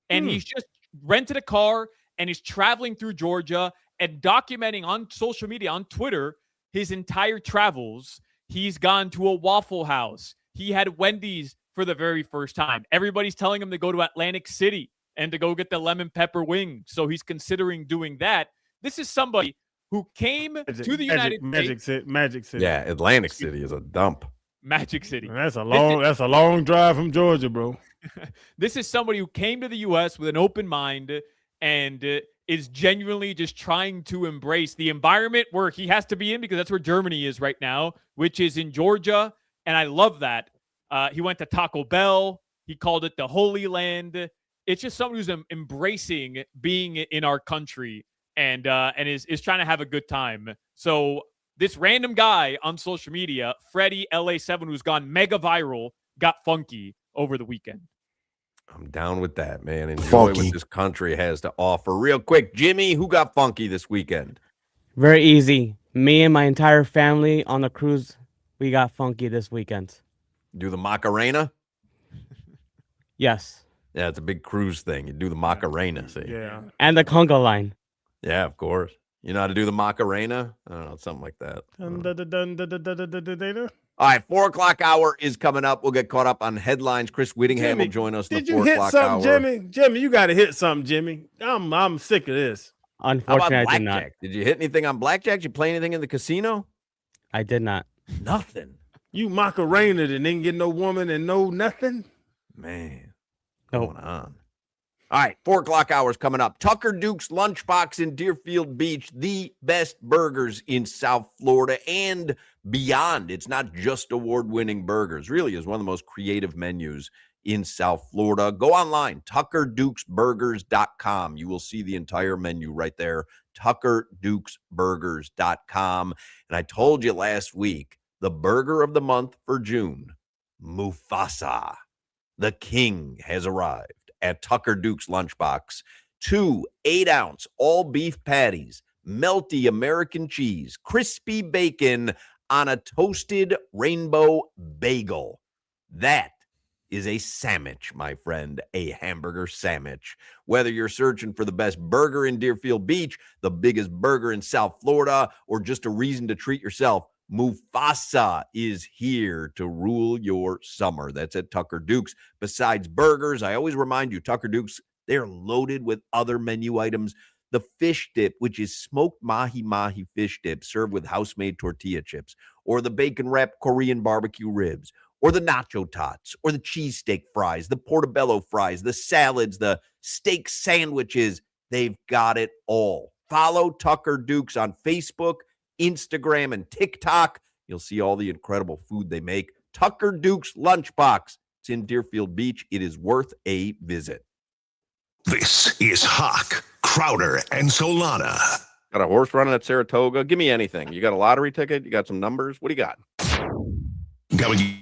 And he's just rented a car and he's traveling through Georgia and documenting on social media, on Twitter, his entire travels. He's gone to a Waffle House. He had Wendy's for the very first time. Everybody's telling him to go to Atlantic City and to go get the lemon pepper wing. So he's considering doing that. This is somebody who came to the United States. Magic City. Yeah, Atlantic City is a dump. Magic City. That's a long drive from Georgia, bro. This is somebody who came to the U.S. with an open mind and is genuinely just trying to embrace the environment where he has to be in, because that's where Germany is right now, which is in Georgia. And I love that. He went to Taco Bell. He called it the Holy Land. It's just someone who's embracing being in our country and is trying to have a good time. So this random guy on social media, Freddie LA7, who's gone mega viral, got funky over the weekend. I'm down with that, man. Enjoy what this country has to offer. Real quick, Jimmy, who got funky this weekend? Very easy. Me and my entire family on the cruise, we got funky this weekend. Do the Macarena? Yes. Yeah, it's a big cruise thing. You do the Macarena, see? Yeah. And the conga line. Yeah, of course. You know how to do the Macarena? I don't know, something like that. All right, 4 o'clock hour is coming up. We'll get caught up on headlines. Chris Whittingham will join us in the 4 o'clock hour. Jimmy? Jimmy, you got to hit something, Jimmy. I'm sick of this. How about Unfortunately, I did not. blackjack? Did you hit anything on blackjack? Did you play anything in the casino? I did not. Nothing. You Macarena and didn't get no woman and no nothing? Man, Nope. going on. All right, 4 o'clock hours coming up. Tucker Duke's Lunchbox in Deerfield Beach, the best burgers in South Florida and beyond. It's not just award-winning burgers. Really is one of the most creative menus in South Florida. Go online, tuckerdukesburgers.com. You will see the entire menu right there, tuckerdukesburgers.com. And I told you last week, the burger of the month for June, Mufasa. The king has arrived at Tucker Duke's Lunchbox. 2 8-ounce all-beef patties, melty American cheese, crispy bacon on a toasted rainbow bagel. That is a sandwich, my friend, a hamburger sandwich. Whether you're searching for the best burger in Deerfield Beach, the biggest burger in South Florida, or just a reason to treat yourself, Mufasa is here to rule your summer. That's at Tucker Duke's. Besides burgers, I always remind you, Tucker Duke's, they're loaded with other menu items. The fish dip, which is smoked mahi-mahi fish dip served with house-made tortilla chips, or the bacon-wrapped Korean barbecue ribs, or the nacho tots, or the cheesesteak fries, the portobello fries, the salads, the steak sandwiches. They've got it all. Follow Tucker Duke's on Facebook, Instagram, and TikTok. You'll see all the incredible food they make. Tucker Duke's Lunchbox. It's in Deerfield Beach. It is worth a visit. This is Hawk, Crowder, and Solana. Got a horse running at Saratoga? Give me anything. You got a lottery ticket? You got some numbers? What do you got? Coming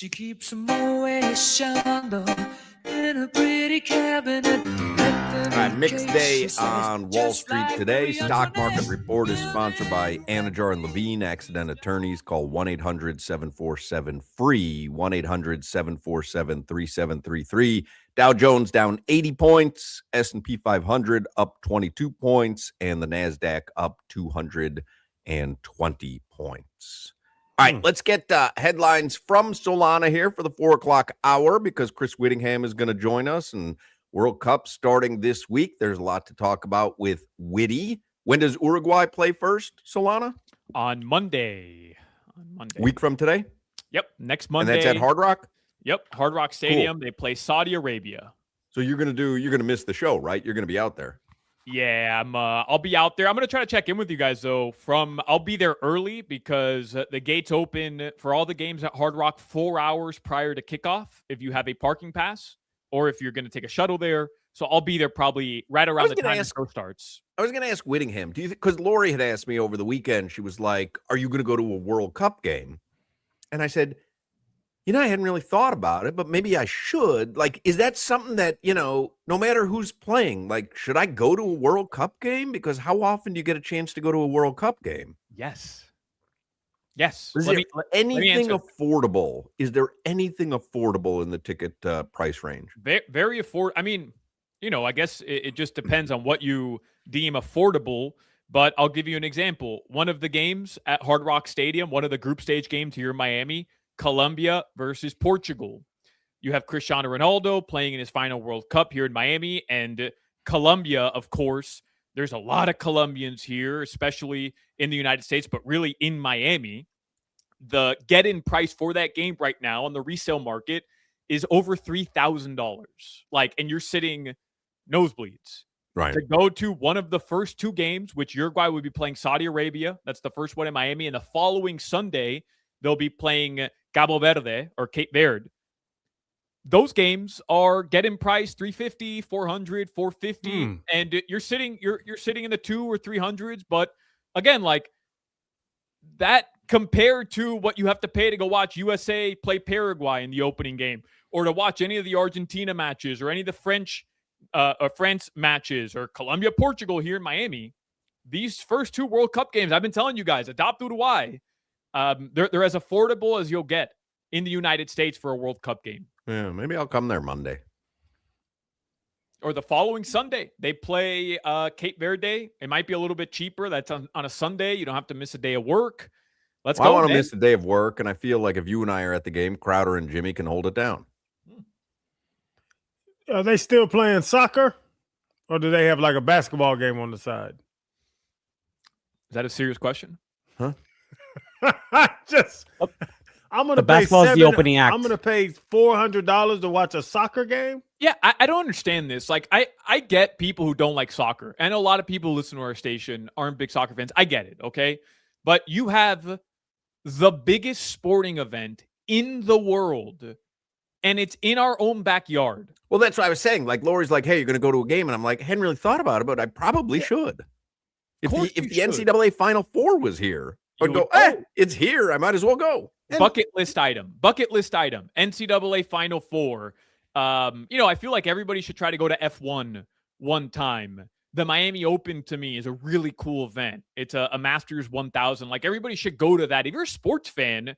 She keeps them always shallow in a pretty cabinet. All right, mixed day on Wall Street today. Stock Market Report is sponsored by Anajar and Levine, accident attorneys. Call 1-800-747-FREE, 1-800-747-3733. Dow Jones down 80 points, S&P 500 up 22 points, and the NASDAQ up 220 points. All right, let's get headlines from Solana here for the 4 o'clock hour because Chris Whittingham is going to join us, and World Cup starting this week. There's a lot to talk about with Witty. When does Uruguay play first, Solana? On Monday. Week from today? Yep, next Monday. And that's at Hard Rock? Yep, Hard Rock Stadium. Cool. They play Saudi Arabia. So you're gonna miss the show, right? You're gonna be out there. Yeah, I'll be out there. I'm gonna try to check in with you guys though. I'll be there early because the gates open for all the games at Hard Rock 4 hours prior to kickoff if you have a parking pass or if you're gonna take a shuttle there. So I'll be there probably right around the time the show starts. I was gonna ask Whittingham, do you think, because Lori had asked me over the weekend, she was like, "Are you gonna go to a World Cup game?" And I said, I hadn't really thought about it, but maybe I should. Like, is that something that, no matter who's playing, like, should I go to a World Cup game? Because how often do you get a chance to go to a World Cup game? Yes. Is there anything affordable? Is there anything affordable in the ticket price range? Very affordable. I mean, I guess it just depends on what you deem affordable. But I'll give you an example. One of the games at Hard Rock Stadium, one of the group stage games here in Miami, Colombia versus Portugal. You have Cristiano Ronaldo playing in his final World Cup here in Miami, and Colombia, of course. There's a lot of Colombians here, especially in the United States, but really in Miami. The get-in price for that game right now on the resale market is over $3,000. And you're sitting nosebleeds. Right. To go to one of the first 2 games, which Uruguay would be playing Saudi Arabia. That's the first one in Miami. And the following Sunday, they'll be playing Cabo Verde or Cape Verde. Those games are get-in price $350, $400, $450, and you're sitting in the 200 or 300s. But again, that compared to what you have to pay to go watch USA play Paraguay in the opening game, or to watch any of the Argentina matches, or any of the French matches, or Colombia Portugal here in Miami. These first 2 World Cup games, I've been telling you guys, adopt Uruguay. They're as affordable as you'll get in the United States for a World Cup game. Yeah, maybe I'll come there Monday. Or the following Sunday, they play Cape Verde. It might be a little bit cheaper. That's on a Sunday. You don't have to miss a day of work. Let's go. I want to miss a day of work, and I feel like if you and I are at the game, Crowder and Jimmy can hold it down. Are they still playing soccer, or do they have a basketball game on the side? Is that a serious question? Huh? I'm going to pay basketball's the opening act. I'm going to pay $400 to watch a soccer game. Yeah, I don't understand this. I get people who don't like soccer. I know a lot of people who listen to our station aren't big soccer fans. I get it, okay? But you have the biggest sporting event in the world, and it's in our own backyard. Well, that's what I was saying. Lori's like, "Hey, you're going to go to a game," and I'm like, I hadn't really thought about it, but I probably should. If the NCAA Final Four was here, I'd go, it's here. I might as well go. Bucket list item. NCAA Final Four. I feel like everybody should try to go to F1 one time. The Miami Open, to me, is a really cool event. It's a Masters 1000. Everybody should go to that. If you're a sports fan,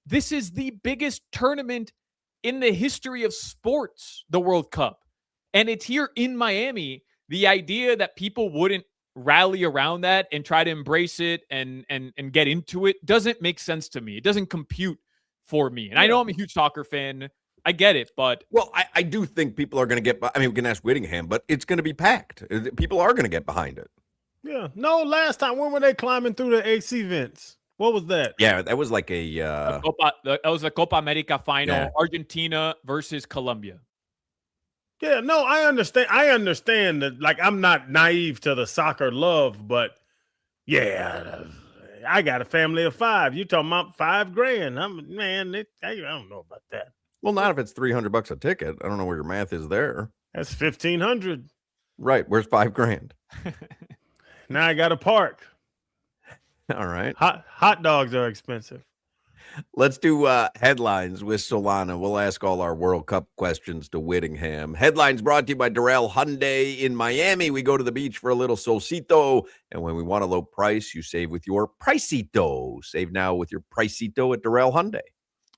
this is the biggest tournament in the history of sports, the World Cup. And it's here in Miami. The idea that people wouldn't rally around that and try to embrace it and get into it doesn't make sense to me. It doesn't compute for me. And I know I'm a huge soccer fan. I get it, but... Well, I do think people are going to get... I mean, we can ask Whittingham, but it's going to be packed. People are going to get behind it. Yeah. No, last time, when were they climbing through the AC vents? What was that? Yeah, that was like that was the Copa America final, Argentina versus Colombia. Yeah, no, I understand. I understand that, I'm not naive to the soccer love, but yeah, I got a family of 5. You talking about $5,000? I don't know about that. Well, not if it's $300 a ticket. I don't know where your math is there. That's $1,500. Right. Where's $5,000? Now I got to park. All right. Hot dogs are expensive. Let's do headlines with Solana. We'll ask all our World Cup questions to Whittingham. Headlines brought to you by Darrell Hyundai in Miami. We go to the beach for a little solcito, and when we want a low price, you save with your Pricito. Save now with your Pricito at Darrell Hyundai.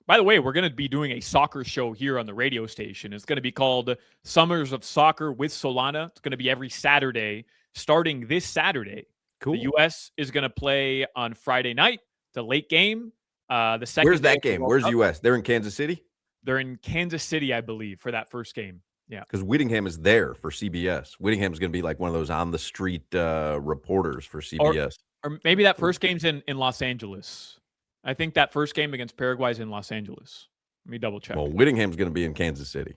By the way, we're going to be doing a soccer show here on the radio station. It's going to be called Summers of Soccer with Solana. It's going to be every Saturday, starting this Saturday. Cool. The U.S. is going to play on Friday night. It's a late game. The second. Where's that game? Where's U.S.? They're in Kansas City? They're in Kansas City, I believe, for that first game. Yeah. Because Whittingham is there for CBS. Whittingham's going to be like one of those on-the-street reporters for CBS. Or maybe that first game's in Los Angeles. I think that first game against Paraguay is in Los Angeles. Let me double check. Well, Whittingham's going to be in Kansas City.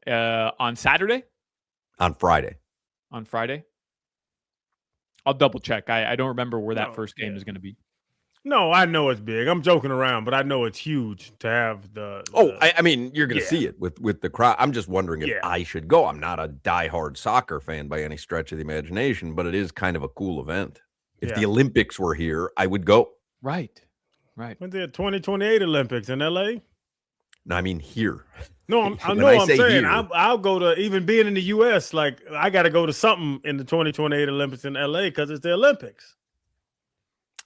On Saturday? On Friday. On Friday? I'll double check. I don't remember where that first game is going to be. No, I know it's big. I'm joking around, but I know it's huge to have the. I mean, you're going to see it with the crowd. I'm just wondering if I should go. I'm not a diehard soccer fan by any stretch of the imagination, but it is kind of a cool event. If the Olympics were here, I would go. Right. When's the 2028 Olympics in LA? No, I mean here. No, I'm saying I'll go to, even being in the U.S., like I got to go to something in the 2028 Olympics in LA because it's the Olympics.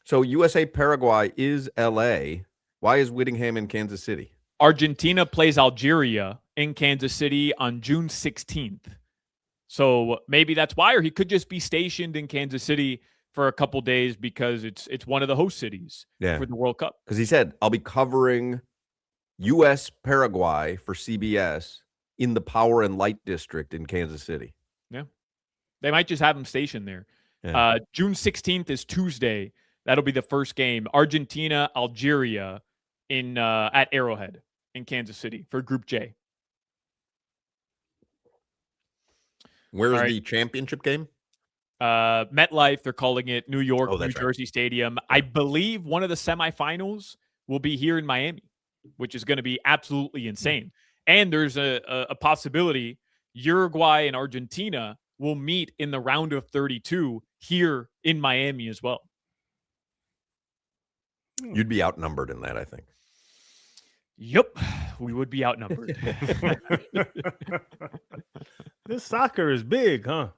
So USA Paraguay is LA. Why is Whittingham in Kansas City? Argentina plays Algeria in Kansas City on June 16th. So maybe that's why, or he could just be stationed in Kansas City for a couple days because it's one of the host cities for the World Cup. Because he said, I'll be covering U.S. Paraguay for CBS in the Power and Light District in Kansas City. Yeah. They might just have him stationed there. Yeah. June 16th is Tuesday. That'll be the first game. Argentina, Algeria in at Arrowhead in Kansas City for Group J. Where's the championship game? MetLife, they're calling it New York, New that's Jersey Stadium. I believe one of the semifinals will be here in Miami, which is going to be absolutely insane. And there's a possibility Uruguay and Argentina will meet in the round of 32 here in Miami as well. You'd be outnumbered in that, I think. Yep, we would be outnumbered. This soccer is big, huh?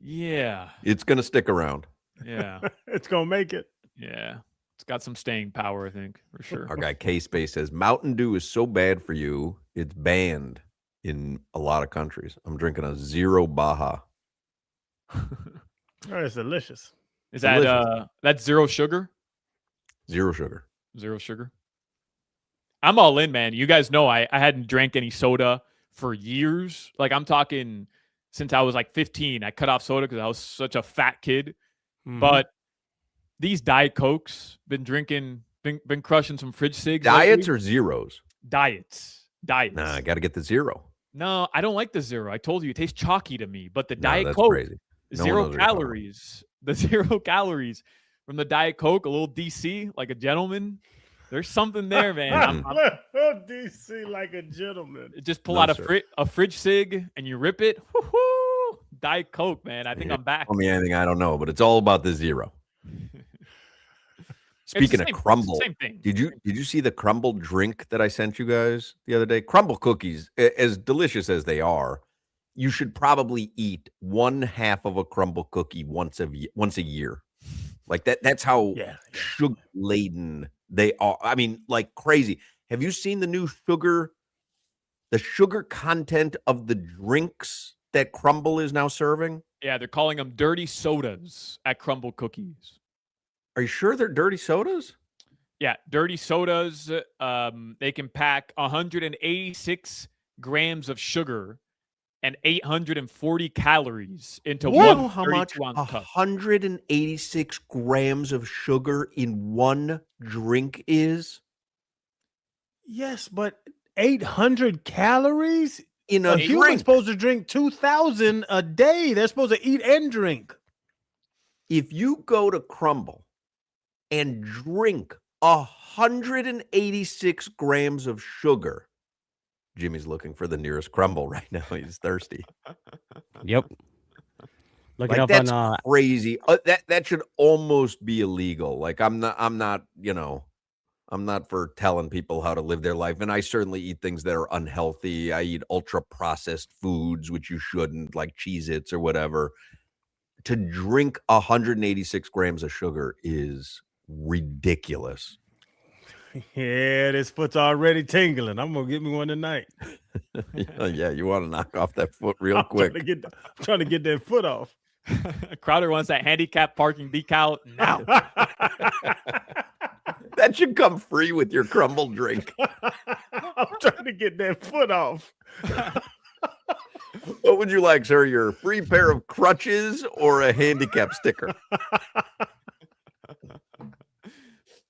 Yeah. It's going to stick around. Yeah. It's going to make it. Yeah. It's got some staying power, I think, for sure. Our guy K-Space says, Mountain Dew is so bad for you, it's banned in a lot of countries. I'm drinking a Zero Baja. Oh, it's delicious. Is that that's zero sugar? Zero sugar. Zero sugar. I'm all in, man. You guys know I hadn't drank any soda for years. Like I'm talking since I was like 15. I cut off soda because I was such a fat kid. Mm-hmm. But these Diet Cokes, been drinking, been crushing some fridge cigs. Diets lately. Or zeros? Diets. Nah, I got to get the zero. No, I don't like the zero. I told you it tastes chalky to me. But the Diet Coke, crazy. No 0 calories. The 0 calories from the Diet Coke, a little DC, like a gentleman. There's something there, man. DC like a gentleman. Just pull out a fridge cig and you rip it. Woo-hoo! Diet Coke, man. I think I'm back. Tell me anything I don't know, but it's all about the zero. Speaking of crumble, same thing. Did you see the crumble drink that I sent you guys the other day? Crumble cookies, as delicious as they are, you should probably eat 1/2 of a crumble cookie once a year. Like that. That's how sugar laden they are. I mean, like crazy. Have you seen the new the sugar content of the drinks that Crumble is now serving? Yeah, they're calling them dirty sodas at Crumble Cookies. Are you sure they're dirty sodas? Yeah, dirty sodas. They can pack 186 grams of sugar and 840 calories into one. How much? 186 grams of sugar in one drink is? Yes, but 800 calories in a human's supposed to drink 2,000 a day. They're supposed to eat and drink. If you go to Crumble and drink 186 grams of sugar, Jimmy's looking for the nearest Crumble right now. He's thirsty. Yep. Look it Like up that's on crazy. That should almost be illegal. Like I'm not, I'm not for telling people how to live their life. And I certainly eat things that are unhealthy. I eat ultra processed foods, which you shouldn't, like Cheez-Its or whatever. To drink 186 grams of sugar is ridiculous. Yeah, this foot's already tingling. I'm gonna get me one tonight. Yeah, you want to knock off that foot real quick. I'm trying to get that foot off. Crowder wants that handicap parking decal now. That should come free with your crumble drink. I'm trying to get that foot off. What would you like, sir? Your free pair of crutches or a handicap sticker?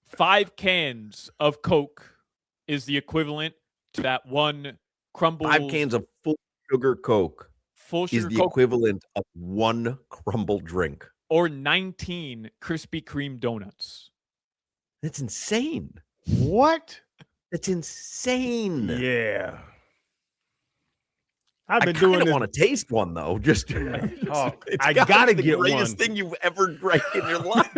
5 cans of Coke is the equivalent to that one crumble. 5 cans of full sugar Coke full sugar is the Coke, equivalent of one crumble drink. or 19 Krispy Kreme donuts. That's insane. What? That's insane. Yeah. I I've been doing kind of this. want to taste one though. Just I gotta the get greatest one. thing you've ever drank in your life.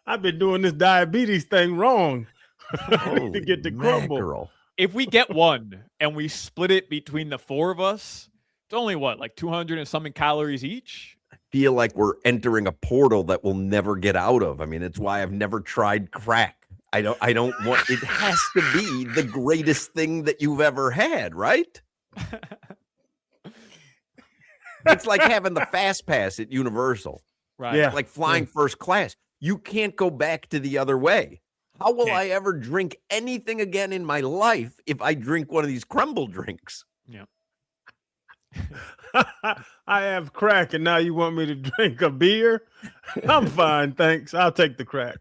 I've been doing this diabetes thing wrong. I need to get the crumble. Mackerel. If we get one and we split it between the 4 of us, it's only what, like 200 and something calories each? Feel like we're entering a portal that we'll never get out of. I mean, it's why I've never tried crack. I don't want it has to be the greatest thing that you've ever had, right? It's like having the fast pass at Universal. Right. Yeah. Like flying first class. You can't go back to the other way. How will I ever drink anything again in my life if I drink one of these crumble drinks? Yeah. I have crack, and now you want me to drink a beer? I'm fine, thanks. I'll take the crack.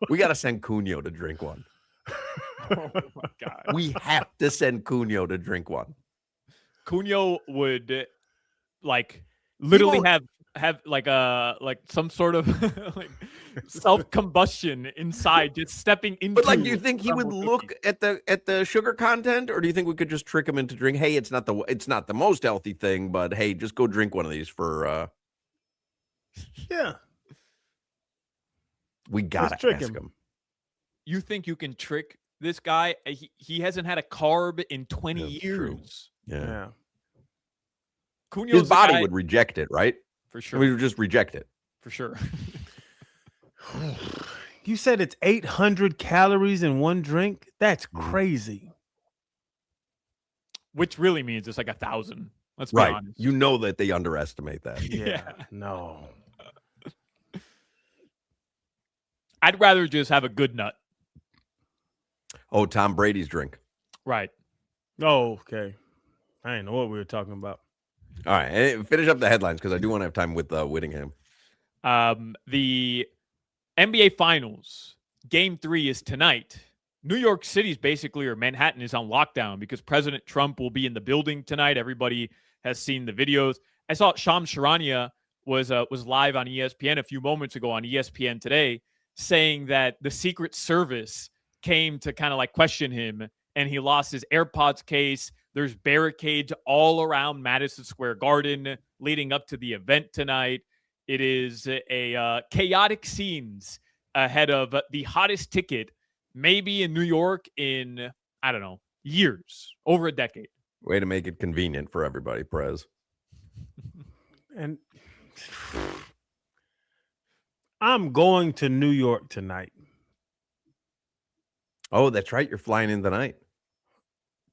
We got to send Cunio to drink one. Oh my God. We have to send Cunio to drink one. Cunio would like literally won't- have like some sort of like self combustion inside, just stepping into. But like, do you think he would crumble look at the sugar content, or do you think we could just trick him into drink? Hey, it's not the most healthy thing, but hey, just go drink one of these for. Yeah. We gotta trick ask him. him. You think you can trick this guy? He hasn't had a carb in 20 That's years. true. Yeah, Yeah. Cunio's his the body guy- would reject it, right? for sure. We would just reject it. For sure. You said it's 800 calories in one drink? That's crazy. Which really means it's like 1,000. Let's be Right. honest. You know that they underestimate that. Yeah. No. I'd rather just have a good nut. Oh, Tom Brady's drink. Right. Oh, okay. I didn't know what we were talking about. All right, finish up the headlines because I do want to have time with Whittingham. The NBA Finals, Game 3 is tonight. New York City's basically, or Manhattan is on lockdown because President Trump will be in the building tonight. Everybody has seen the videos. I saw Shams Charania was live on ESPN a few moments ago on ESPN Today, saying that the Secret Service came to kind of like question him, and he lost his AirPods case. There's barricades all around Madison Square Garden leading up to the event tonight. It is a chaotic scenes ahead of the hottest ticket maybe in New York in, I don't know, years, over a decade. Way to make it convenient for everybody, Prez. And I'm going to New York tonight Oh, that's right. You're flying in tonight.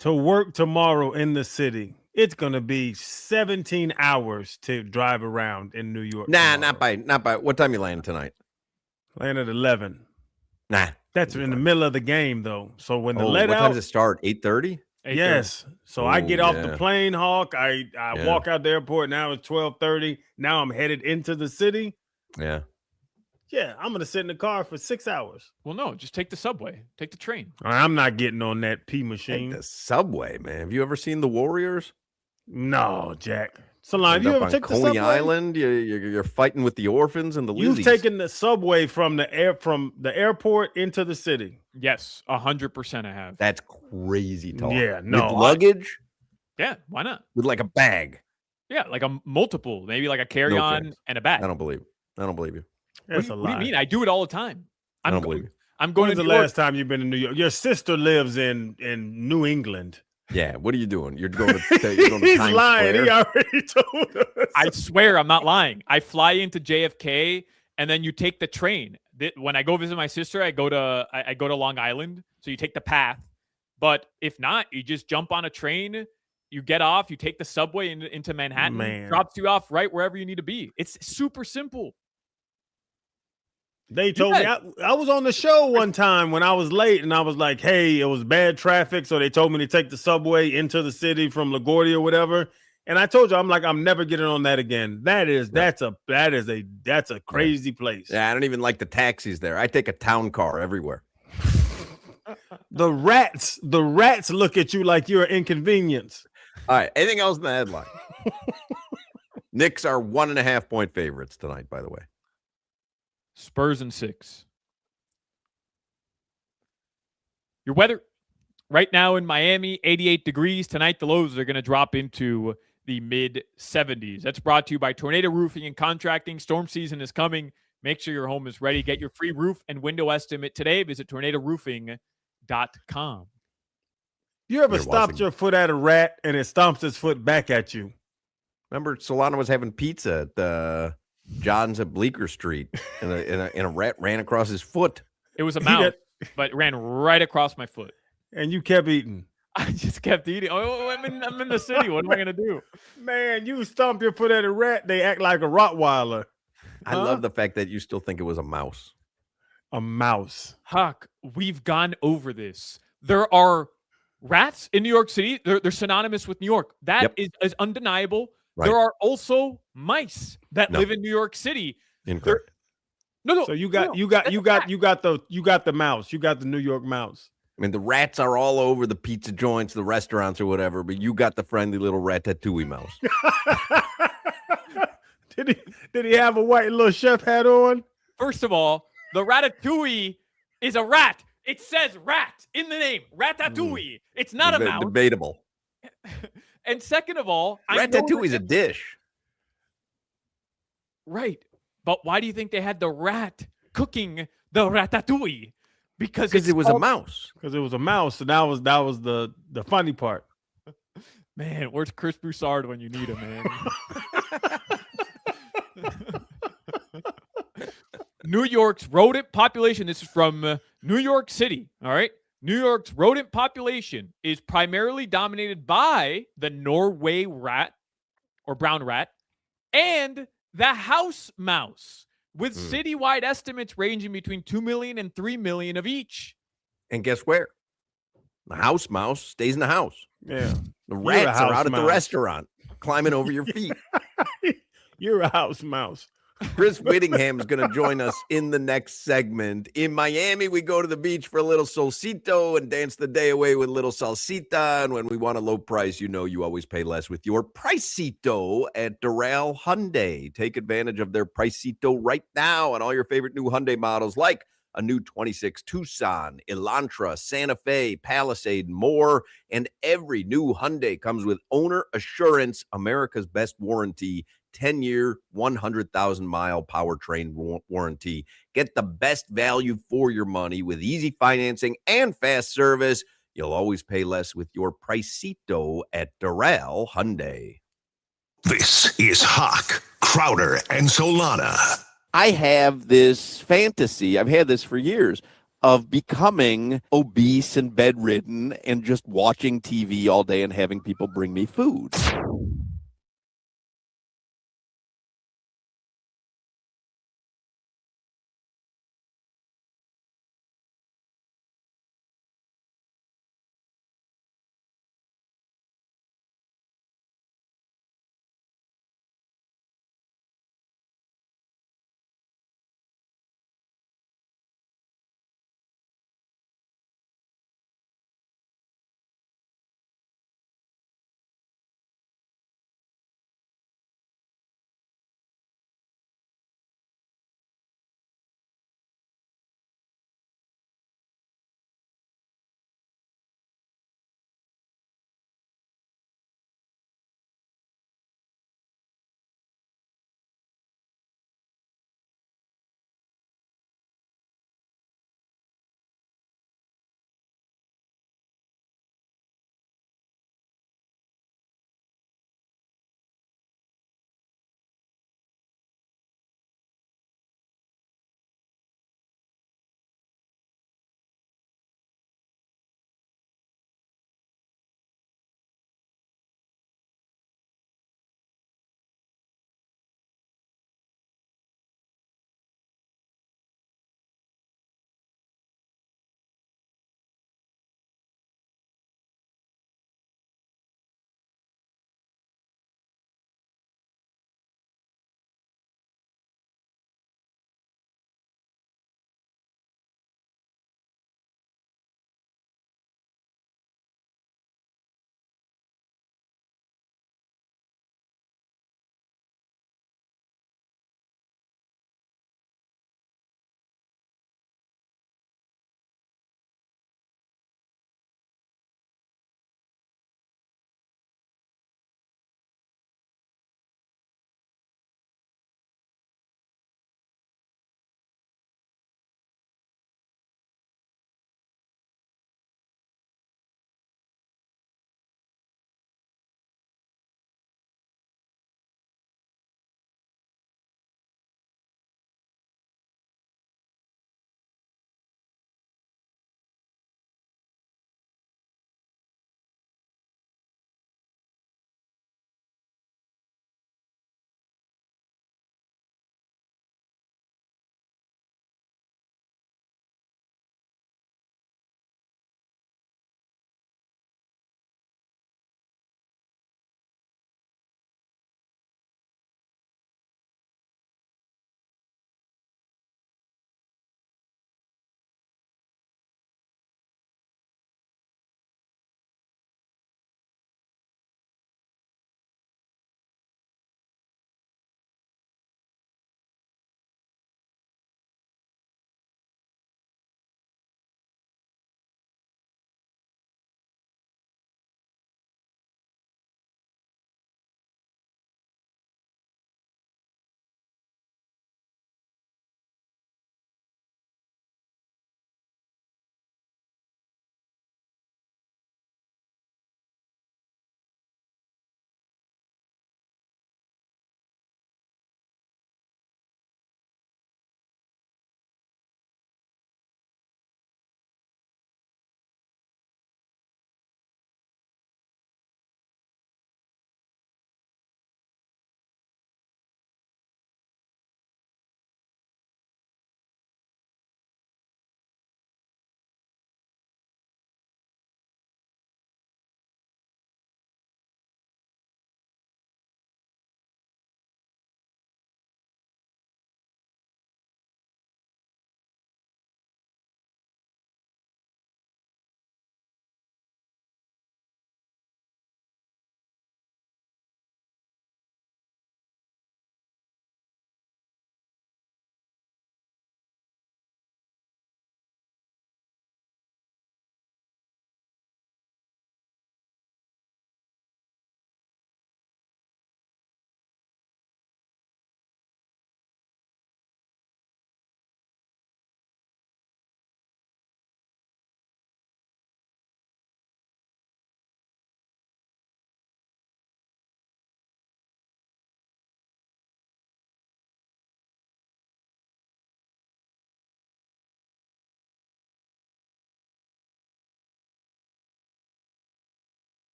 to work tomorrow in the city. It's going to be 17 hours to drive around in New York. Nah, tomorrow. not by. What time you landing tonight? Land at 11. Nah. That's in the middle of the game, though. So when the Oh, let what time out, does it start? 8:30. yes. So I Oh, get off yeah. the plane, Hawk. I Yeah. walk out the airport. Now it's 12:30. Now I'm headed into the city. Yeah. Yeah, I'm gonna sit in the car for 6 hours. Well, no, just take the subway, take the train. I'm not getting on that P Take machine. the subway, man. Have you ever seen the Warriors? No, Jack. Salon, have End you up ever on took the Coney subway? Island? You're fighting with the orphans and the You've Lizzies. taken the subway from the airport into the city. Yes, 100% I have. That's crazy talk. Yeah, no, With luggage, Yeah, why not? with like a bag. Yeah, like a multiple, maybe like a No carry-on chance. and a bag. I don't believe you. I don't believe you. That's a What do you lie. mean? I do it all the time. I don't believe you. I'm going When's to the New York. last time you've been in New York? Your sister lives in New England. Yeah, what are you doing? You're going to He's Times lying. Square? He already told us. I swear I'm not lying. I fly into JFK and then you take the train. When I go visit my sister, I go to Long Island. So you take the path. But if not, you just jump on a train, you get off, you take the subway into Manhattan, Man. drops you off right wherever you need to be. It's super simple. They told me I was on the show one time when I was late, and I was like, "Hey, it was bad traffic," so they told me to take the subway into the city from LaGuardia or whatever. And I told you, I'm like, I'm never getting on that again. That's a crazy place. Yeah, I don't even like the taxis there. I take a town car everywhere. The rats look at you like you're an inconvenience. All right. Anything else in the headline? Knicks are 1.5 point favorites tonight, by the way. Spurs and 6. Your weather right now in Miami, 88 degrees. Tonight, the lows are going to drop into the mid 70s. That's brought to you by Tornado Roofing and Contracting. Storm season is coming. Make sure your home is ready. Get your free roof and window estimate today. Visit tornadoroofing.com. You ever stomped your foot at a rat and it stomps its foot back at you? Remember, Solana was having pizza at John's at Bleecker Street, and a rat ran across his foot. It was a mouse, but it ran right across my foot. And you kept eating. I just kept eating. Oh, I'm in the city. What am I gonna do? Man, you stomp your foot at a rat, they act like a Rottweiler. I love the fact that you still think it was a mouse. A mouse. Huck, we've gone over this. There are rats in New York City. They're synonymous with New York. That is undeniable. Right. There are also mice that live in New York City. Incorrect. No. So you got the mouse. You got the New York mouse. I mean, the rats are all over the pizza joints, the restaurants, or whatever, but you got the friendly little ratatouille mouse. Did he have a white little chef hat on? First of all, the ratatouille is a rat. It says rat in the name. Ratatouille. It's not a mouse. Debatable. And second of all, ratatouille is a dish. Right. But why do you think they had the rat cooking the ratatouille? Because it was a mouse. Because it was a mouse, and that was the funny part. Man, where's Chris Broussard when you need him, man? New York's rodent population. This is from New York City. All right. New York's rodent population is primarily dominated by the Norway rat or brown rat and the house mouse, with citywide estimates ranging between 2 million and 3 million of each. And guess where? The house mouse stays in the house. Yeah. The rats are out at the mouse. restaurant climbing over your feet. You're a house mouse. Chris Whittingham is going to join us in the next segment. In Miami, we go to the beach for a little solcito and dance the day away with a little salsita. And when we want a low price, you know you always pay less with your Pricito at Doral Hyundai. Take advantage of their Pricito right now on all your favorite new Hyundai models like a new 26 Tucson, Elantra, Santa Fe, Palisade, and more. And every new Hyundai comes with owner assurance, America's best warranty, 10-year, 100,000-mile powertrain warranty. Get the best value for your money with easy financing and fast service. You'll always pay less with your Pricito at Doral Hyundai. This is Hawk, Crowder, and Solana. I have this fantasy, I've had this for years, of becoming obese and bedridden and just watching TV all day and having people bring me food.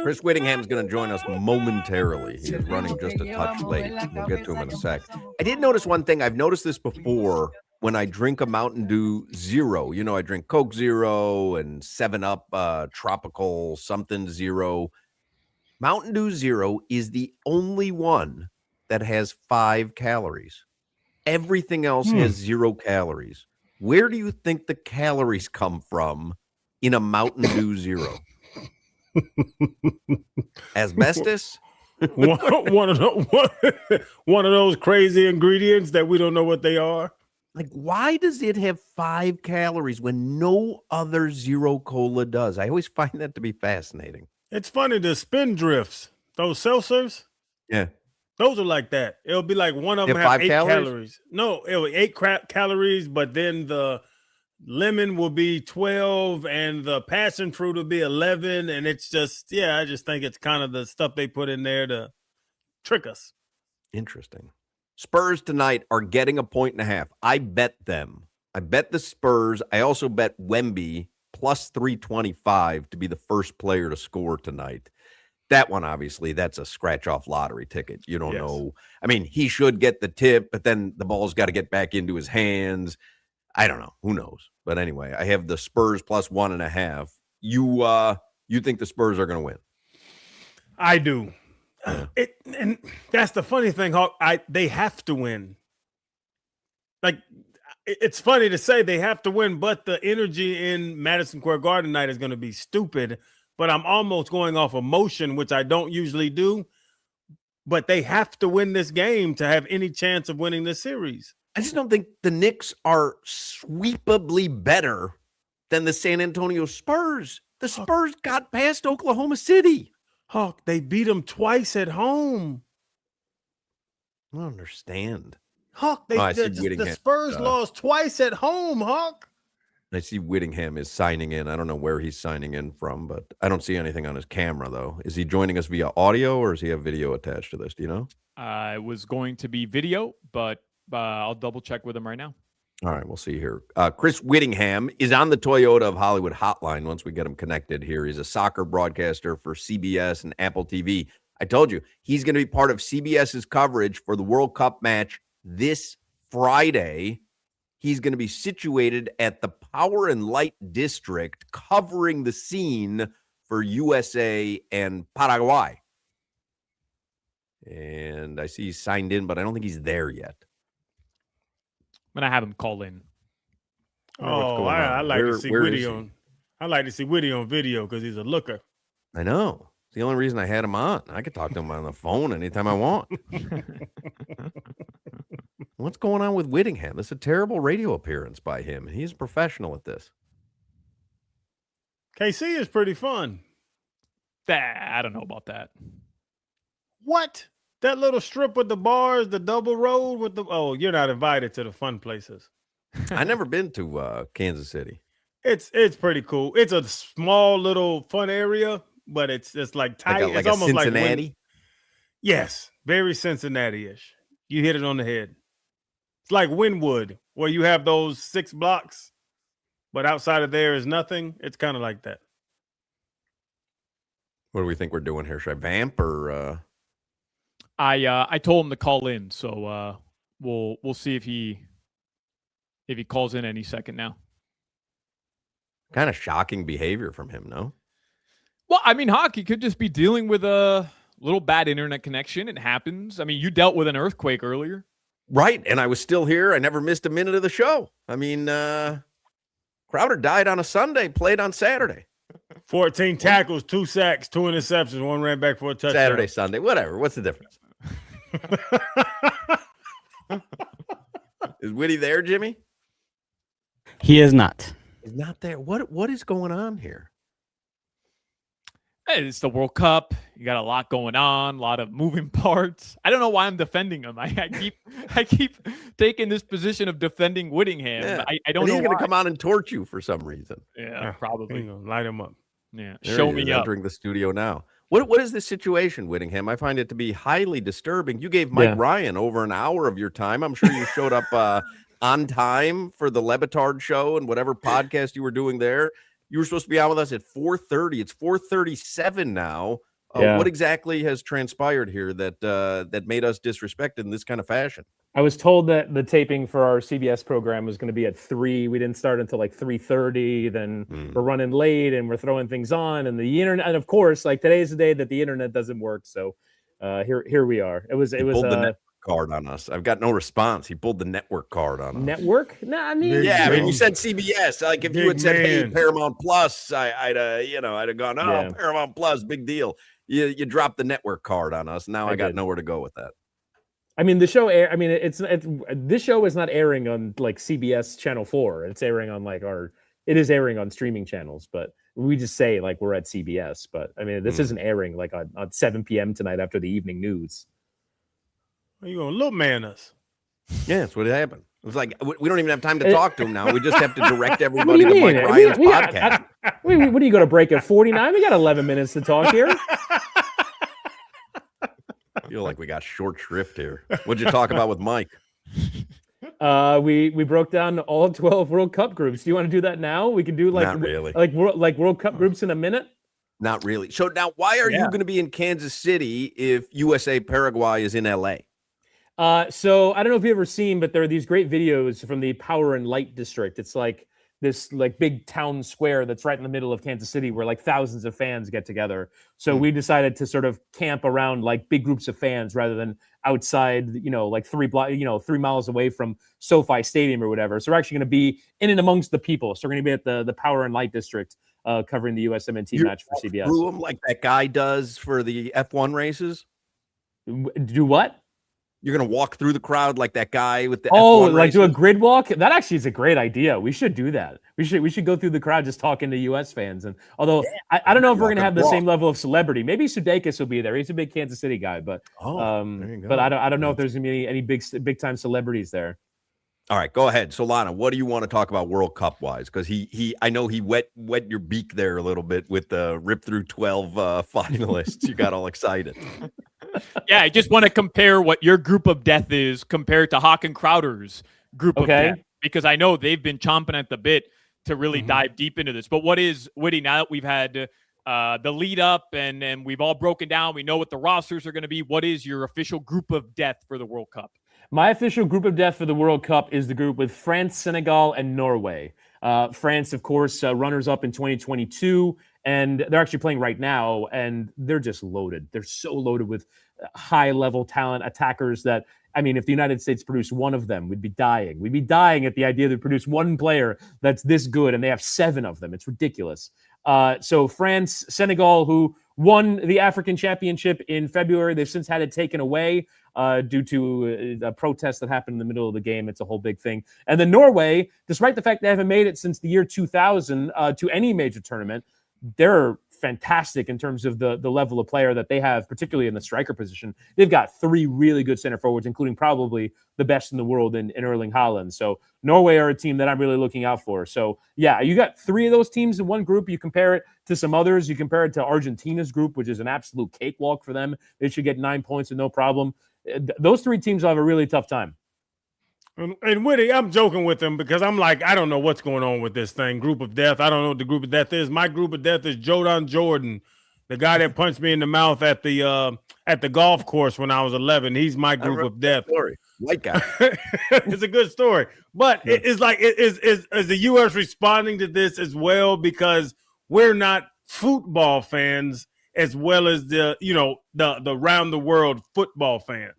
Chris Whittingham's going to join us momentarily. He is running just a touch late. We'll get to him in a sec. I did notice one thing. I've noticed this before when I drink a Mountain Dew Zero. You know, I drink Coke Zero and 7-Up Tropical something Zero. Mountain Dew Zero is the only one that has 5 calories. Everything else has 0 calories. Where do you think the calories come from in a Mountain Dew Zero? Asbestos? one of those crazy ingredients that we don't know what they are. Like, why does it have 5 calories when no other Zero Cola does? I always find that to be fascinating. It's funny, the spin drifts, those seltzers. Yeah. Those are like that. It'll be like one of them have 5 8 calories? calories. No, it'll be 8 calories, but then the lemon will be 12 and the passion fruit will be 11. And it's just, I just think it's kind of the stuff they put in there to trick us. Interesting. Spurs tonight are getting 1.5. I bet them. I bet the Spurs. I also bet Wemby plus 325 to be the first player to score tonight. That one, obviously, that's a scratch-off lottery ticket. You don't know. I mean, he should get the tip, but then the ball's got to get back into his hands. I don't know. Who knows? But anyway, I have the Spurs plus 1.5. You think the Spurs are going to win? I do. And that's the funny thing, Hawk. They have to win. Like, it's funny to say they have to win, but the energy in Madison Square Garden night is going to be stupid. But I'm almost going off emotion, which I don't usually do. But they have to win this game to have any chance of winning this series. I just don't think the Knicks are sweepably better than the San Antonio Spurs. The Spurs got past Oklahoma City. Hawk, they beat them twice at home. I don't understand. Hawk, the Spurs lost twice at home, Hawk. I see Whittingham is signing in. I don't know where he's signing in from, but I don't see anything on his camera, though. Is he joining us via audio or does he have video attached to this? Do you know? It was going to be video, but I'll double check with him right now. All right, we'll see here. Chris Whittingham is on the Toyota of Hollywood hotline once we get him connected here. He's a soccer broadcaster for CBS and Apple TV. I told you, he's going to be part of CBS's coverage for the World Cup match this Friday. He's going to be situated at the Power and Light District covering the scene for USA and Paraguay. And I see he's signed in, but I don't think he's there yet. I'm going to have him call in. I like to see Whitty on. I like to see Whitty on video because he's a looker. I know. It's the only reason I had him on. I could talk to him on the phone anytime I want. What's going on with Whittingham? This is a terrible radio appearance by him. He's a professional at this. KC is pretty fun. I don't know about that. What? That little strip with the bars, the double road with the... Oh, you're not invited to the fun places. I've never been to Kansas City. It's pretty cool. It's a small little fun area, but it's like tight. Like it's a almost Cincinnati? like yes, very Cincinnati-ish. You hit it on the head. It's like Wynwood, where you have those 6 blocks, but outside of there is nothing. It's kind of like that. What do we think we're doing here? Should I vamp or? I told him to call in, so we'll see if he calls in any second now. Kind of shocking behavior from him, no? Well, I mean, hockey could just be dealing with a little bad internet connection. It happens. I mean, you dealt with an earthquake earlier. Right, and I was still here. I never missed a minute of the show. I mean, Crowder died on a Sunday, played on Saturday. 14 tackles, 2 sacks, 2 interceptions, 1 ran back for a touchdown. Saturday, Sunday, whatever. What's the difference? Is Whitty there, Jimmy? He is not. He's not there. What is going on here? Hey, it's the World Cup. You got a lot going on, a lot of moving parts. I don't know why I'm defending him. I keep taking this position of defending Whittingham. Yeah. I don't know. He's going to come on and torch you for some reason. Yeah, probably. Light him up. Yeah, there show me up. Entering the studio now. What is this situation, Whittingham? I find it to be highly disturbing. You gave Mike Ryan over an hour of your time. I'm sure you showed up on time for the Le Batard show and whatever podcast you were doing there. You were supposed to be on with us at 4:30. It's 4:37 now. What exactly has transpired here that made us disrespected in this kind of fashion? I was told that the taping for our CBS program was going to be at 3. We didn't start until like 3:30. Then we're running late and we're throwing things on, and the internet. And of course, like today's the day that the internet doesn't work. So here we are. It was the network card on us. I've got no response. He pulled the network card on us. Network? No, I mean, I mean, you said CBS. Like if you had said, "Hey, Paramount Plus," I'd have gone, "Oh, Paramount Plus, big deal." You dropped the network card on us. Now I got nowhere to go with that. I mean, the show air. I mean, it's this show is not airing on like CBS Channel 4. It's airing on like it is airing on streaming channels, but we just say like we're at CBS. But I mean, this isn't airing like on 7 p.m. tonight after the evening news. Are you gonna look man us? Yeah, that's what happened. It was like we don't even have time to talk to him now. We just have to direct everybody to Mike Ryan's podcast. What are you going to break at 49? We got 11 minutes to talk here. I feel like we got short shrift here. What'd you talk about with Mike? We broke down all 12 World Cup groups. Do you want to do that now? We can do Not really. like World Cup groups in a minute. Not really. So now, why are you going to be in Kansas City if USA Paraguay is in LA? So I don't know if you've ever seen, but there are these great videos from the Power and Light District. It's like this like big town square that's right in the middle of Kansas City where like thousands of fans get together. So we decided to sort of camp around like big groups of fans rather than outside, like 3 miles away from SoFi Stadium or whatever. So we're actually going to be in and amongst the people. So we're going to be at the Power and Light District covering the USMNT match for CBS. Through them like that guy does for the F1 races? Do what? You're going to walk through the crowd like that guy with the F1 like races? Do a grid walk? That actually is a great idea. We should do that. We should go through the crowd just talking to US fans. And although I don't know if we're going to have the same level of celebrity. Maybe Sudeikis will be there. He's a big Kansas City guy, but but I don't know if there's going to be any big time celebrities there. All right, go ahead, Solana. What do you want to talk about World Cup wise? Because I know he wet your beak there a little bit with the rip through 12 finalists. You got all excited. Yeah, I just want to compare what your group of death is compared to Hawk and Crowder's group of death, because I know they've been chomping at the bit to really dive deep into this. But what is, Woody, now that we've had the lead up and we've all broken down, we know what the rosters are going to be, what is your official group of death for the World Cup? My official group of death for the World Cup is the group with France, Senegal, and Norway. France, of course, runners-up in 2022, and they're actually playing right now, and they're just loaded. They're so loaded with high-level talent attackers that, I mean, if the United States produced one of them, we'd be dying. We'd be dying at the idea that produce one player that's this good, and they have 7 of them. It's ridiculous. So France, Senegal, who won the African Championship in February, they've since had it taken away due to a protest that happened in the middle of the game. It's a whole big thing. And then Norway, despite the fact they haven't made it since the year 2000 to any major tournament, they're fantastic in terms of the level of player that they have, particularly in the striker position. They've got 3 really good center forwards, including probably the best in the world in Erling Haaland. So Norway are a team that I'm really looking out for. So yeah, you got 3 of those teams in one group. You compare it to some others. You compare it to Argentina's group, which is an absolute cakewalk for them. They should get 9 points with no problem. Those 3 teams will have a really tough time. And Woody, I'm joking with him because I'm like, I don't know what's going on with this thing. Group of death. I don't know what the group of death is. My group of death is Jordan Jordan, the guy that punched me in the mouth at the golf course when I was 11. He's my group of death. Story. White guy. It's a good story, but it's like is the U.S. responding to this as well, because we're not football fans as well as the round the world football fans.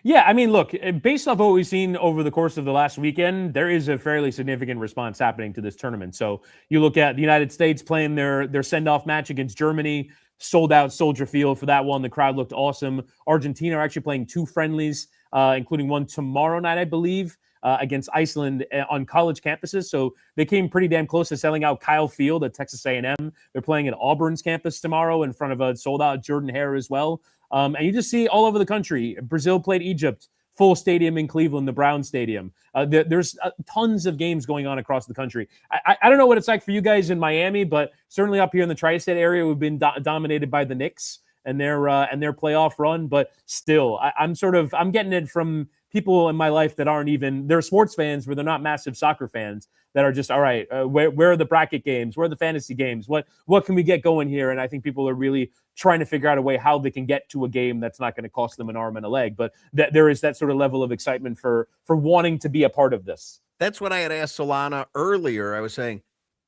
Yeah, I mean, look, based off what we've seen over the course of the last weekend, there is a fairly significant response happening to this tournament. So you look at the United States playing their send-off match against Germany, sold out Soldier Field for that one. The crowd looked awesome. Argentina are actually playing 2 friendlies, including one tomorrow night, I believe, against Iceland on college campuses. So they came pretty damn close to selling out Kyle Field at Texas A&M. They're playing at Auburn's campus tomorrow in front of a sold-out Jordan Hare as well. And you just see all over the country. Brazil played Egypt, full stadium in Cleveland, the Brown Stadium. There's tons of games going on across the country. I don't know what it's like for you guys in Miami, but certainly up here in the tri-state area, we've been dominated by the Knicks. and their playoff run. But still, I'm getting it from people in my life that aren't even, they're sports fans, but they're not massive soccer fans, that are just, all right, where are the bracket games? Where are the fantasy games? What can we get going here? And I think people are really trying to figure out a way how they can get to a game that's not going to cost them an arm and a leg. But that there is that sort of level of excitement for wanting to be a part of this. That's what I had asked Solana earlier. I was saying,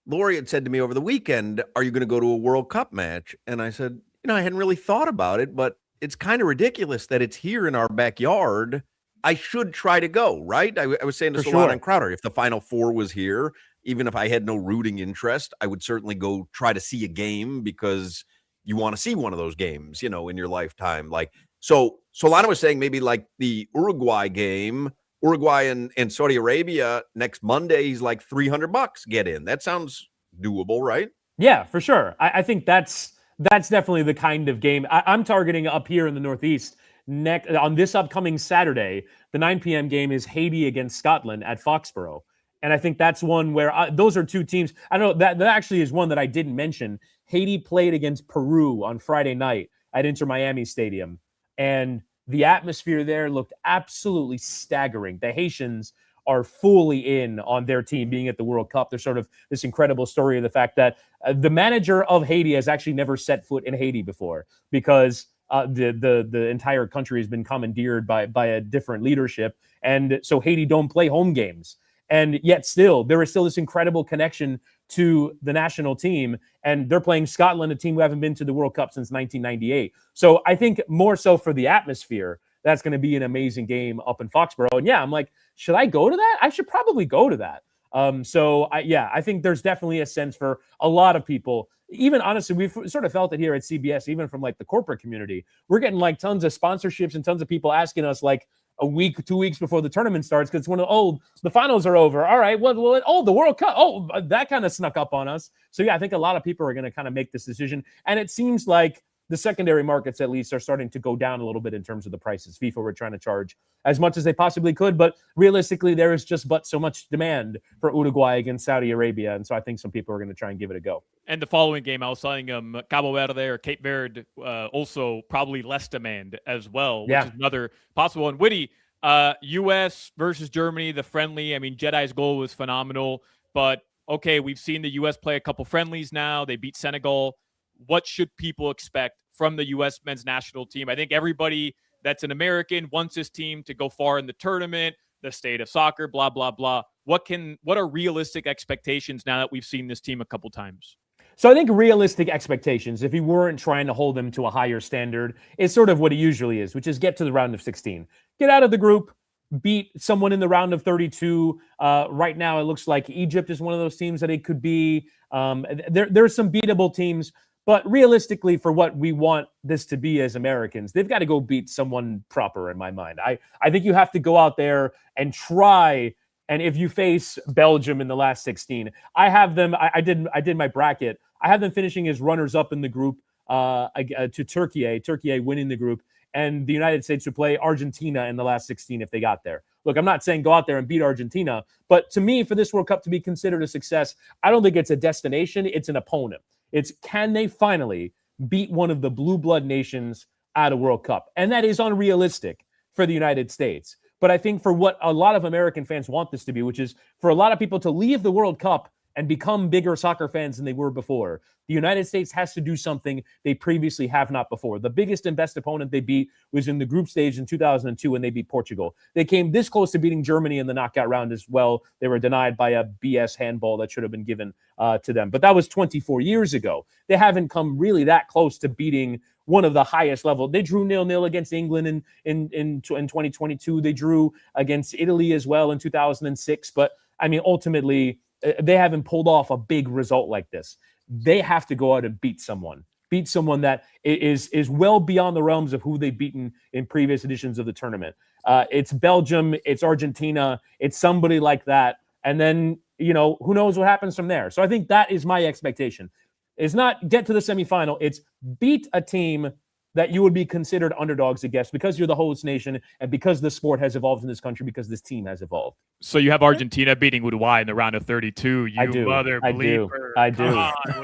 Lori had said to me over the weekend, are you going to go to a World Cup match? And I said, I hadn't really thought about it, but it's kind of ridiculous that it's here in our backyard. I should try to go, right? I was saying to Solana and Crowder, if the Final Four was here, even if I had no rooting interest, I would certainly go try to see a game, because you want to see one of those games, in your lifetime. Like, so Solana was saying maybe like the Uruguay game, Uruguay and Saudi Arabia next Monday, he's like $300 get in. That sounds doable, right? Yeah, for sure. I think that's definitely the kind of game I'm targeting up here in the Northeast. On this upcoming Saturday, the 9 p.m. game is Haiti against Scotland at Foxborough. And I think that's one where those are two teams. I don't know, that actually is one that I didn't mention. Haiti played against Peru on Friday night at Inter Miami Stadium. And the atmosphere there looked absolutely staggering. The Haitians are fully in on their team being at the World Cup. There's sort of this incredible story of the fact that the manager of Haiti has actually never set foot in Haiti before, because the entire country has been commandeered by a different leadership. And so Haiti don't play home games. And yet still, there is still this incredible connection to the national team. And they're playing Scotland, a team who haven't been to the World Cup since 1998. So I think more so for the atmosphere, that's going to be an amazing game up in Foxborough. And yeah, I'm like, should I go to that? I should probably go to that. I think there's definitely a sense for a lot of people. Even honestly, we've sort of felt it here at CBS, even from like the corporate community. We're getting like tons of sponsorships and tons of people asking us like a week, 2 weeks before the tournament starts, because the finals are over. All right, the World Cup. That kind of snuck up on us. So yeah, I think a lot of people are going to kind of make this decision. And it seems like the secondary markets, at least, are starting to go down a little bit in terms of the prices. FIFA were trying to charge as much as they possibly could, but realistically, there is just so much demand for Uruguay against Saudi Arabia. And so I think some people are going to try and give it a go. And the following game, I was telling Cabo Verde or Cape Verde, also probably less demand as well, which is another possible. And Whitty, U.S. versus Germany, the friendly. I mean, Jedi's goal was phenomenal, but okay, we've seen the U.S. play a couple friendlies now. They beat Senegal. What should people expect from the U.S. men's national team? I think everybody that's an American wants his team to go far in the tournament, the state of soccer, blah, blah, blah. What are realistic expectations now that we've seen this team a couple times? So I think realistic expectations, if he weren't trying to hold them to a higher standard, is sort of what he usually is, which is get to the round of 16. Get out of the group, beat someone in the round of 32. Right now, it looks like Egypt is one of those teams that it could be. There's some beatable teams. But realistically, for what we want this to be as Americans, they've got to go beat someone proper in my mind. I think you have to go out there and try. And if you face Belgium in the last 16, I have them. I did my bracket. I have them finishing as runners up in the group to Turkey. Turkey winning the group, and the United States would play Argentina in the last 16 if they got there. Look, I'm not saying go out there and beat Argentina, but to me, for this World Cup to be considered a success, I don't think it's a destination. It's an opponent. It's can they finally beat one of the blue blood nations at a World Cup? And that is unrealistic for the United States. But I think for what a lot of American fans want this to be, which is for a lot of people to leave the World Cup and become bigger soccer fans than they were before, the United States has to do something they previously have not before. The biggest and best opponent they beat was in the group stage in 2002 when they beat Portugal. They came this close to beating Germany in the knockout round as well. They were denied by a BS handball that should have been given to them. But that was 24 years ago. They haven't come really that close to beating one of the highest level. They drew 0-0 against England in 2022. They drew against Italy as well in 2006. But I mean, ultimately, they haven't pulled off a big result like this. They have to go out and beat someone that is well beyond the realms of who they've beaten in previous editions of the tournament. It's Belgium, it's Argentina, it's somebody like that. And then, who knows what happens from there. So I think that is my expectation. It's not get to the semifinal. It's beat a team that you would be considered underdogs against because you're the host nation and because the sport has evolved in this country, because this team has evolved. So you have Argentina beating Uruguay in the round of 32. I do. Mother believer. I do.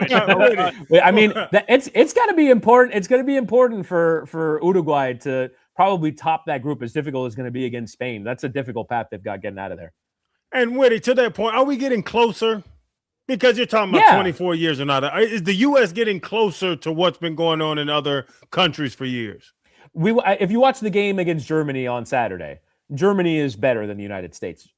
Come on, Wait, I mean, it's got to be important. It's going to be important for Uruguay to probably top that group, as difficult as it's going to be against Spain. That's a difficult path they've got getting out of there. And Whitty, to that point, are we getting closer? Because you're talking about 24 years or not. Is the U.S. getting closer to what's been going on in other countries for years? If you watch the game against Germany on Saturday, Germany is better than the United States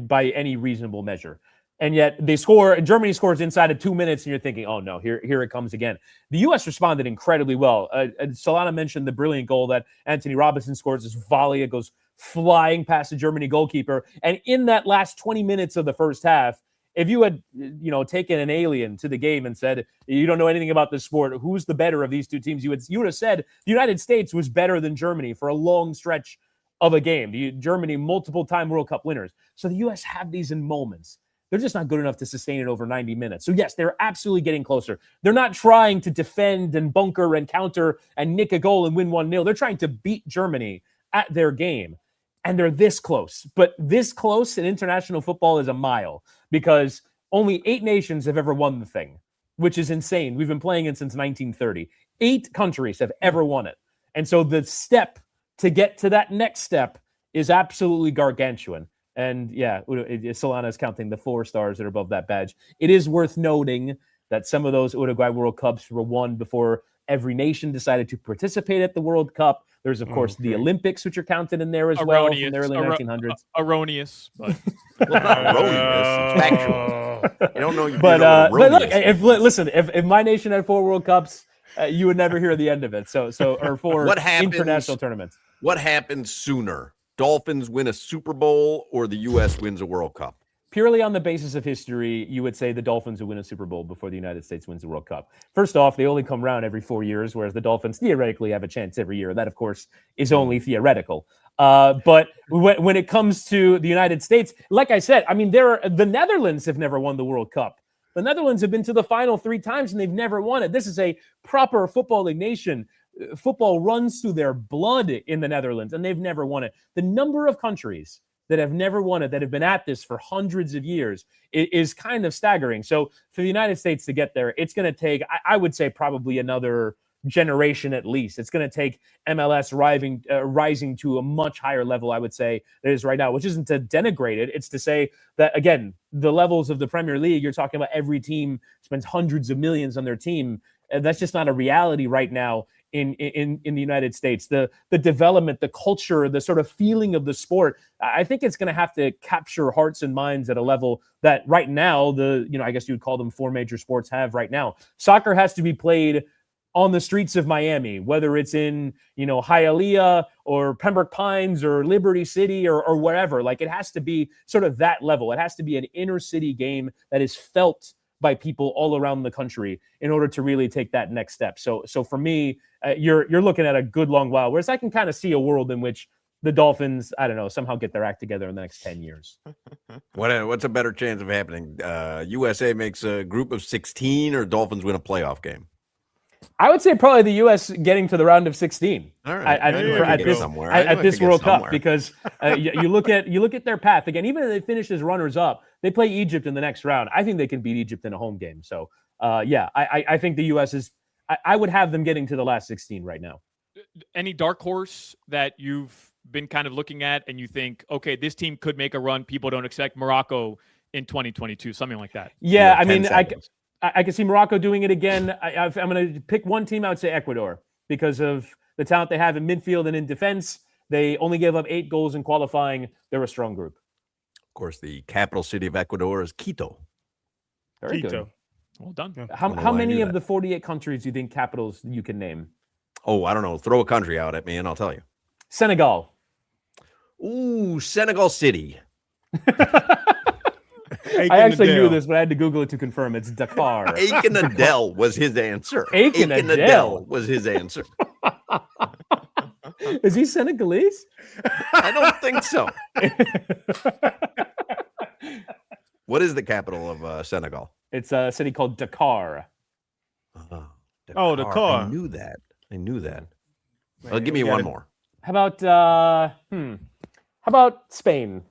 by any reasonable measure. And yet Germany scores inside of 2 minutes, and you're thinking, oh no, here it comes again. The U.S. responded incredibly well. Solana mentioned the brilliant goal that Anthony Robinson scores. This volley, it goes flying past the Germany goalkeeper. And in that last 20 minutes of the first half, if you had, taken an alien to the game and said, you don't know anything about this sport, who's the better of these two teams? You would have said the United States was better than Germany for a long stretch of a game. Germany, multiple-time World Cup winners. So the U.S. have these in moments. They're just not good enough to sustain it over 90 minutes. So yes, they're absolutely getting closer. They're not trying to defend and bunker and counter and nick a goal and win 1-0. They're trying to beat Germany at their game. And they're this close. But this close in international football is a mile, because only 8 nations have ever won the thing, which is insane. We've been playing it since 1930. 8 countries have ever won it. And so the step to get to that next step is absolutely gargantuan. And yeah, Solana is counting the 4 stars that are above that badge. It is worth noting that some of those Uruguay World Cups were won before every nation decided to participate at the World Cup. There's, of course, the Olympics, which are counted in there as well from the early 1900s. Erroneous, but erroneous. It's factual. You don't know. But look, if my nation had 4 World Cups, you would never hear the end of it. So or 4 international tournaments. What happens sooner? Dolphins win a Super Bowl or the U.S. wins a World Cup? Purely on the basis of history, you would say the Dolphins would win a Super Bowl before the United States wins the World Cup. First off, they only come around every 4 years, whereas the Dolphins theoretically have a chance every year. That, of course, is only theoretical. But when it comes to the United States, like I said, I mean, the Netherlands have never won the World Cup. The Netherlands have been to the final 3 times, and they've never won it. This is a proper footballing nation. Football runs through their blood in the Netherlands, and they've never won it. The number of countries that have never won it, that have been at this for hundreds of years, is kind of staggering. So for the United States to get there, it's going to take, I would say, probably another generation at least. It's going to take MLS rising to a much higher level, I would say, than it is right now, which isn't to denigrate it. It's to say that, again, the levels of the Premier League, you're talking about every team spends hundreds of millions on their team. And that's just not a reality right now in the United States. The development, the culture, the sort of feeling of the sport, I think it's going to have to capture hearts and minds at a level that right now, I guess you would call them 4 major sports have right now. Soccer has to be played on the streets of Miami, whether it's in, Hialeah or Pembroke Pines or Liberty City or wherever. Like, it has to be sort of that level. It has to be an inner city game that is felt by people all around the country in order to really take that next step. So for me, you're looking at a good long while, whereas I can kind of see a world in which the Dolphins, I don't know, somehow get their act together in the next 10 years. What's a better chance of happening? USA makes a group of 16 or Dolphins win a playoff game? I would say probably the U.S. getting to the round of 16. All right. At this World Cup, because you look at their path again. Even if they finish as runners up, they play Egypt in the next round. I think they can beat Egypt in a home game. So I think the U.S. is. I would have them getting to the last 16 right now. Any dark horse that you've been kind of looking at and you think, okay, this team could make a run? People don't expect Morocco in 2022, something like that. Yeah, I mean, I can see Morocco doing it again. I'm going to pick one team. I would say Ecuador, because of the talent they have in midfield and in defense. They only gave up 8 goals in qualifying. They're a strong group. Of course, the capital city of Ecuador is Quito. Very good. Well done. How many of the 48 countries do you think capitals you can name? Oh, I don't know. Throw a country out at me and I'll tell you. Senegal. Ooh, Senegal City. I actually knew this, but I had to Google it to confirm. It's Dakar. Aiken Adel was his answer. Aiken Adel was his answer. Is he Senegalese? I don't think so. What is the capital of Senegal? It's a city called Dakar. Dakar. Oh, Dakar. I knew that. Well, give me one more. How about Spain?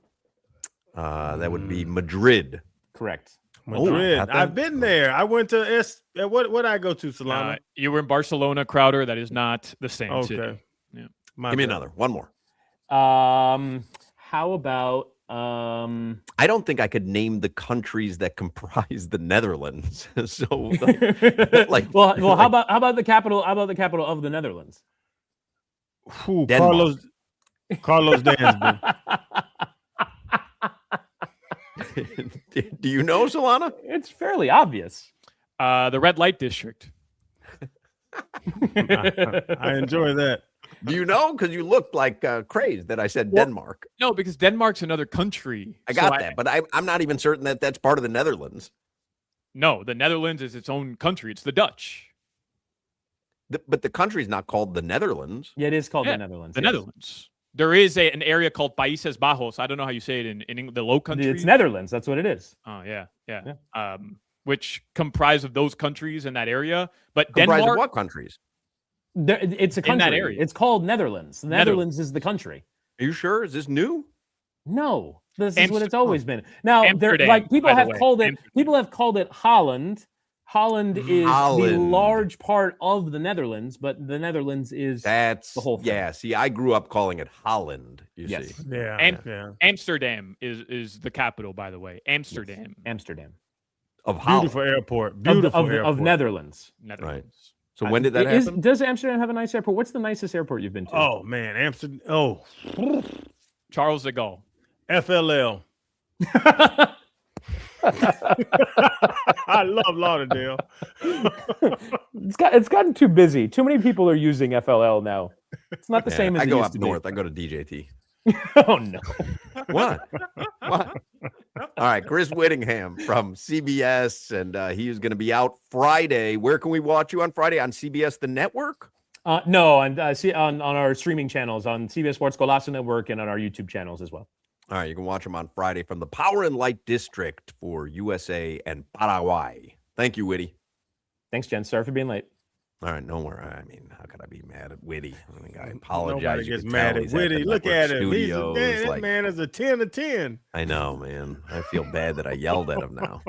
That would be Madrid. Correct. Madrid. got that? I've been there. I went to what I go to, Solana? You were in Barcelona, Crowder. That is not the same city. Okay. Yeah. Give me another. One more. How about I don't think I could name the countries that comprise the Netherlands. So, well, how about the capital? How about the capital of the Netherlands? Carlos Dansby. Do you know, Solana? It's fairly obvious. The red light district. I enjoy that. Do you know? Because you looked like crazed that I said Denmark. No, because Denmark's another country. I got that, but I'm not even certain that that's part of the Netherlands. No, the Netherlands is its own country. It's the Dutch. But the country's not called the Netherlands. Yeah, it is called the Netherlands. The Netherlands. There is an area called Países Bajos. I don't know how you say it in the Low Countries. It's Netherlands. That's what it is. Oh, yeah. Which comprise of those countries in that area. But Comprise Denmark. of what countries? It's a country. In that area. It's called Netherlands. The Netherlands is the country. Are you sure? Is this new? No, this is what it's always been. Now, people have called it Holland. Holland is the large part of the Netherlands, but the Netherlands is the whole thing. Yeah, see, I grew up calling it Holland, see. Yeah. Amsterdam is the capital, by the way. Amsterdam. Yes. Amsterdam. Of Holland. Beautiful airport. Beautiful airport. Of Netherlands. Right. So when did that happen? Does Amsterdam have a nice airport? What's the nicest airport you've been to? Oh, man. Amsterdam. Oh. Charles de Gaulle. FLL. I love Lauderdale. It's gotten too busy. Too many people are using FLL now. It's not the same as I it go used up to north. be. I go to DJT. Oh no. What? All right, Chris Whittingham from CBS, and he is going to be out Friday. Where can we watch you on Friday? On CBS, the network? No, and on our streaming channels, on CBS Sports Golazo Network, and on our YouTube channels as well. All right, you can watch him on Friday from the Power and Light District for USA and Paraguay. Thank you, Whitty. Thanks, Jen. Sorry for being late. All right, no worry. I mean, how could I be mad at Whitty? I think I apologize. Nobody gets mad at Whitty. Look at him. That man is a 10 of 10. I know, man. I feel bad that I yelled at him now.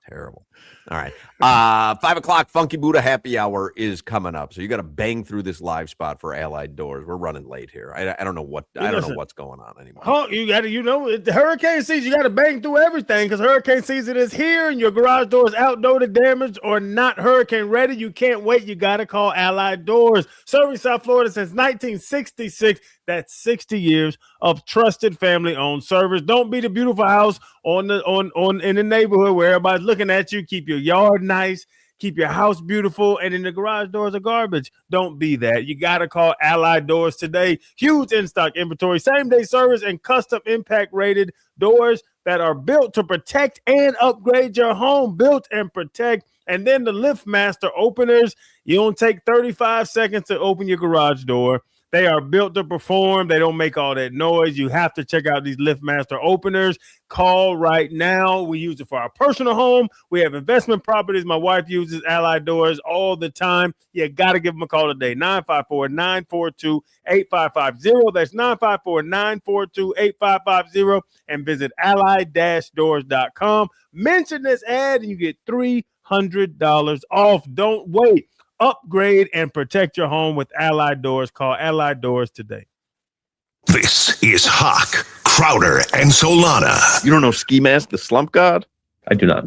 Terrible. All right. 5 o'clock Funky Buddha happy hour is coming up. So you got to bang through this live spot for Allied Doors. We're running late here. I don't know what's going on anymore. Oh, the hurricane season, you got to bang through everything because hurricane season is here and your garage door is outdated, damaged, or not hurricane ready. You can't wait. You got to call Allied Doors. Serving South Florida since 1966. That's 60 years of trusted family-owned service. Don't be the beautiful house in the neighborhood where everybody's looking at you. Keep your yard nice. Keep your house beautiful, and then the garage doors are garbage. Don't be that. You got to call Allied Doors today. Huge in-stock inventory, same-day service, and custom impact-rated doors that are built to protect and upgrade your home. Built and protect. And then the LiftMaster openers. You don't take 35 seconds to open your garage door. They are built to perform. They don't make all that noise. You have to check out these LiftMaster openers. Call right now. We use it for our personal home. We have investment properties. My wife uses Allied Doors all the time. You got to give them a call today. 954-942-8550. That's 954-942-8550. And visit allied-doors.com. Mention this ad and you get $300 off. Don't wait. Upgrade and protect your home with Allied Doors. Call Allied Doors today. This is Hawk, Crowder, and Solana. You don't know Ski Mask, the slump god? I do not.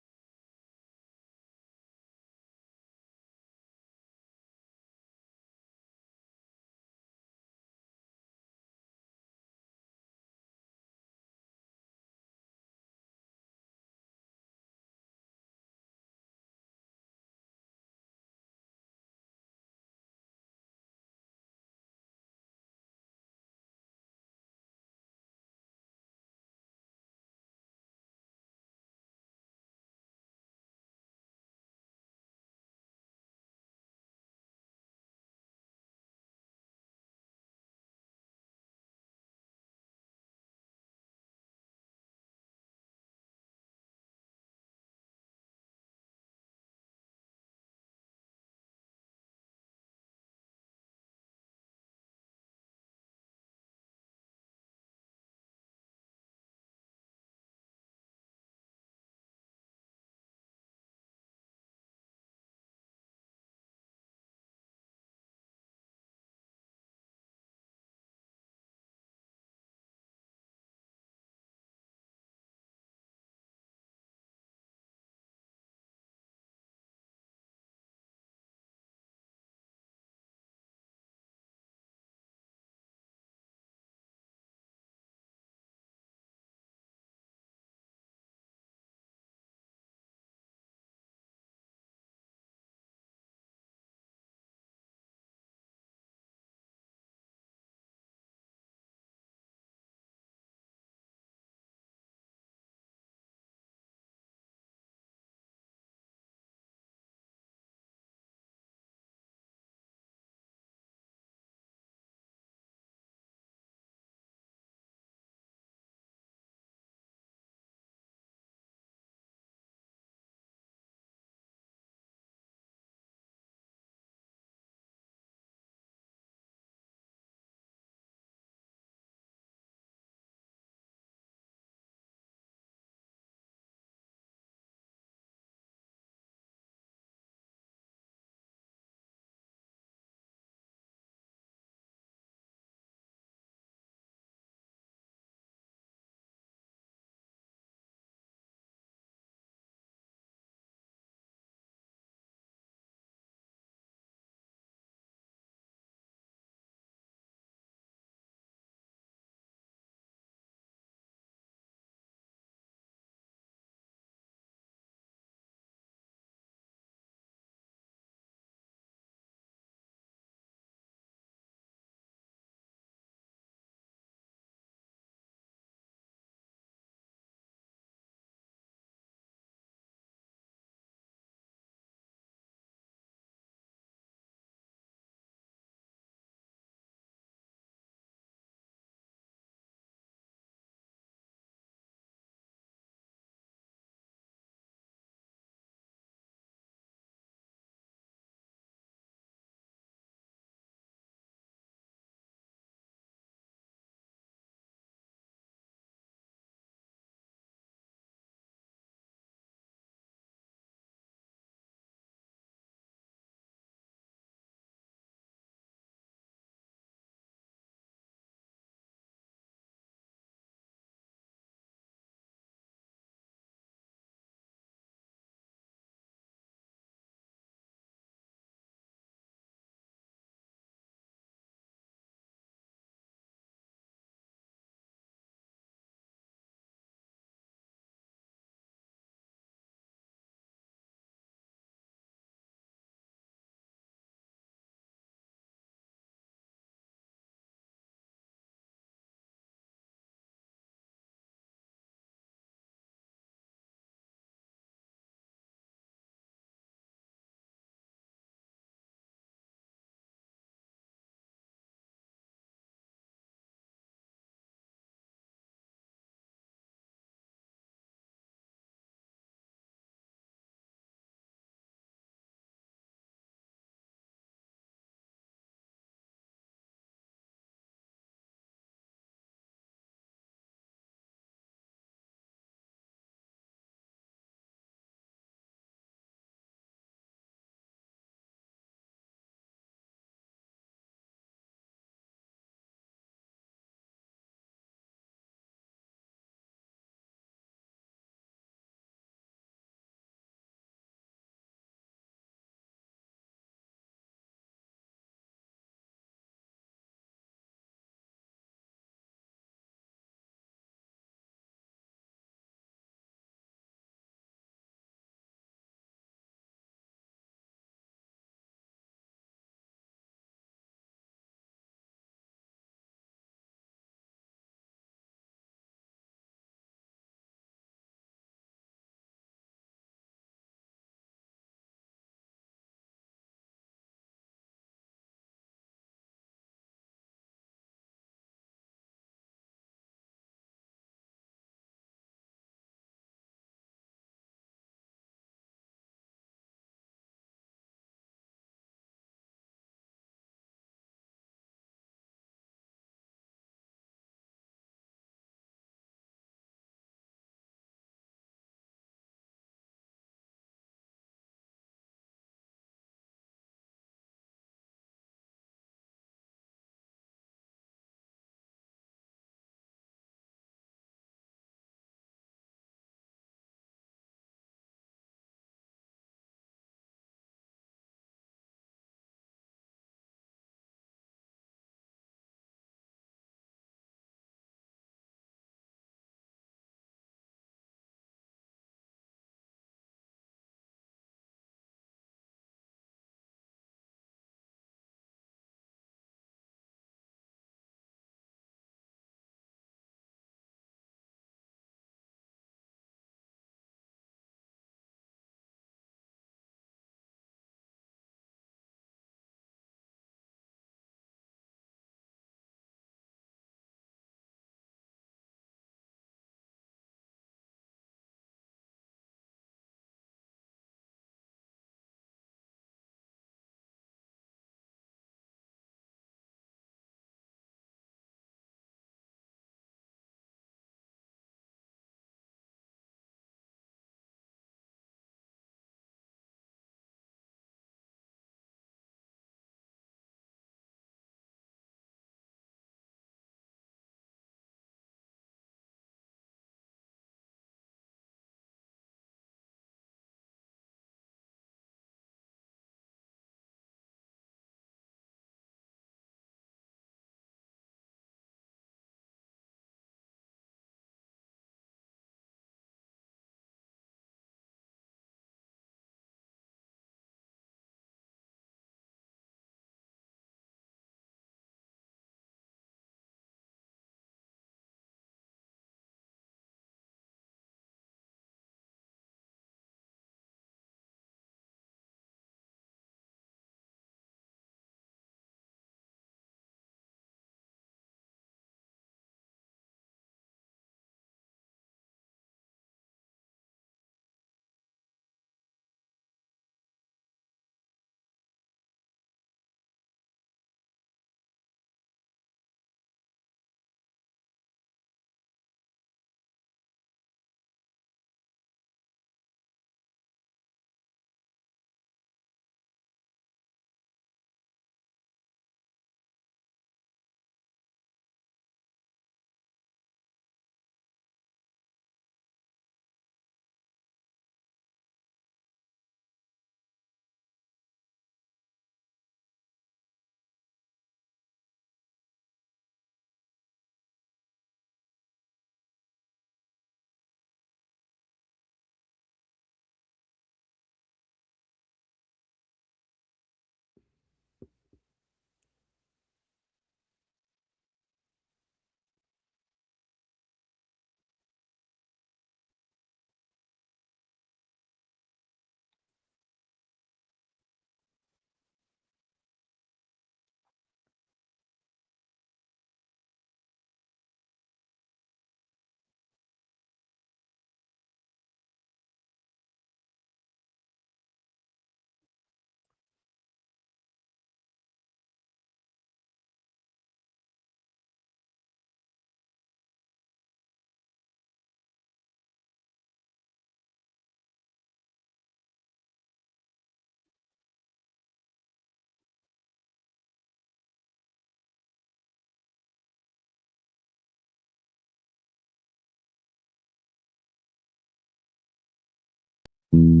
Ooh,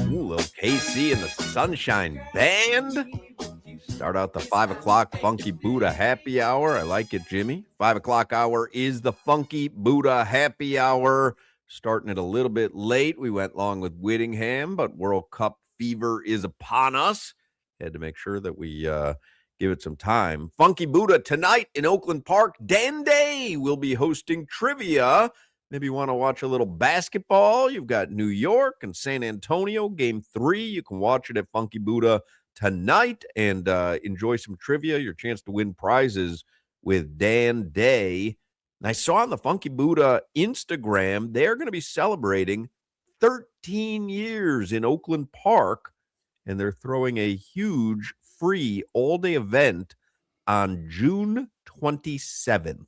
little KC and the Sunshine Band. Start out the 5 o'clock Funky Buddha Happy Hour. I like it, Jimmy. 5 o'clock hour is the Funky Buddha Happy Hour. Starting it a little bit late. We went long with Whittingham, but World Cup fever is upon us. Had to make sure that we give it some time. Funky Buddha tonight in Oakland Park. Dan Day will be hosting trivia. Maybe you want to watch a little basketball. You've got New York and San Antonio, game 3. You can watch it at Funky Buddha tonight and enjoy some trivia, your chance to win prizes with Dan Day. And I saw on the Funky Buddha Instagram, they're going to be celebrating 13 years in Oakland Park, and they're throwing a huge free all-day event on June 27th.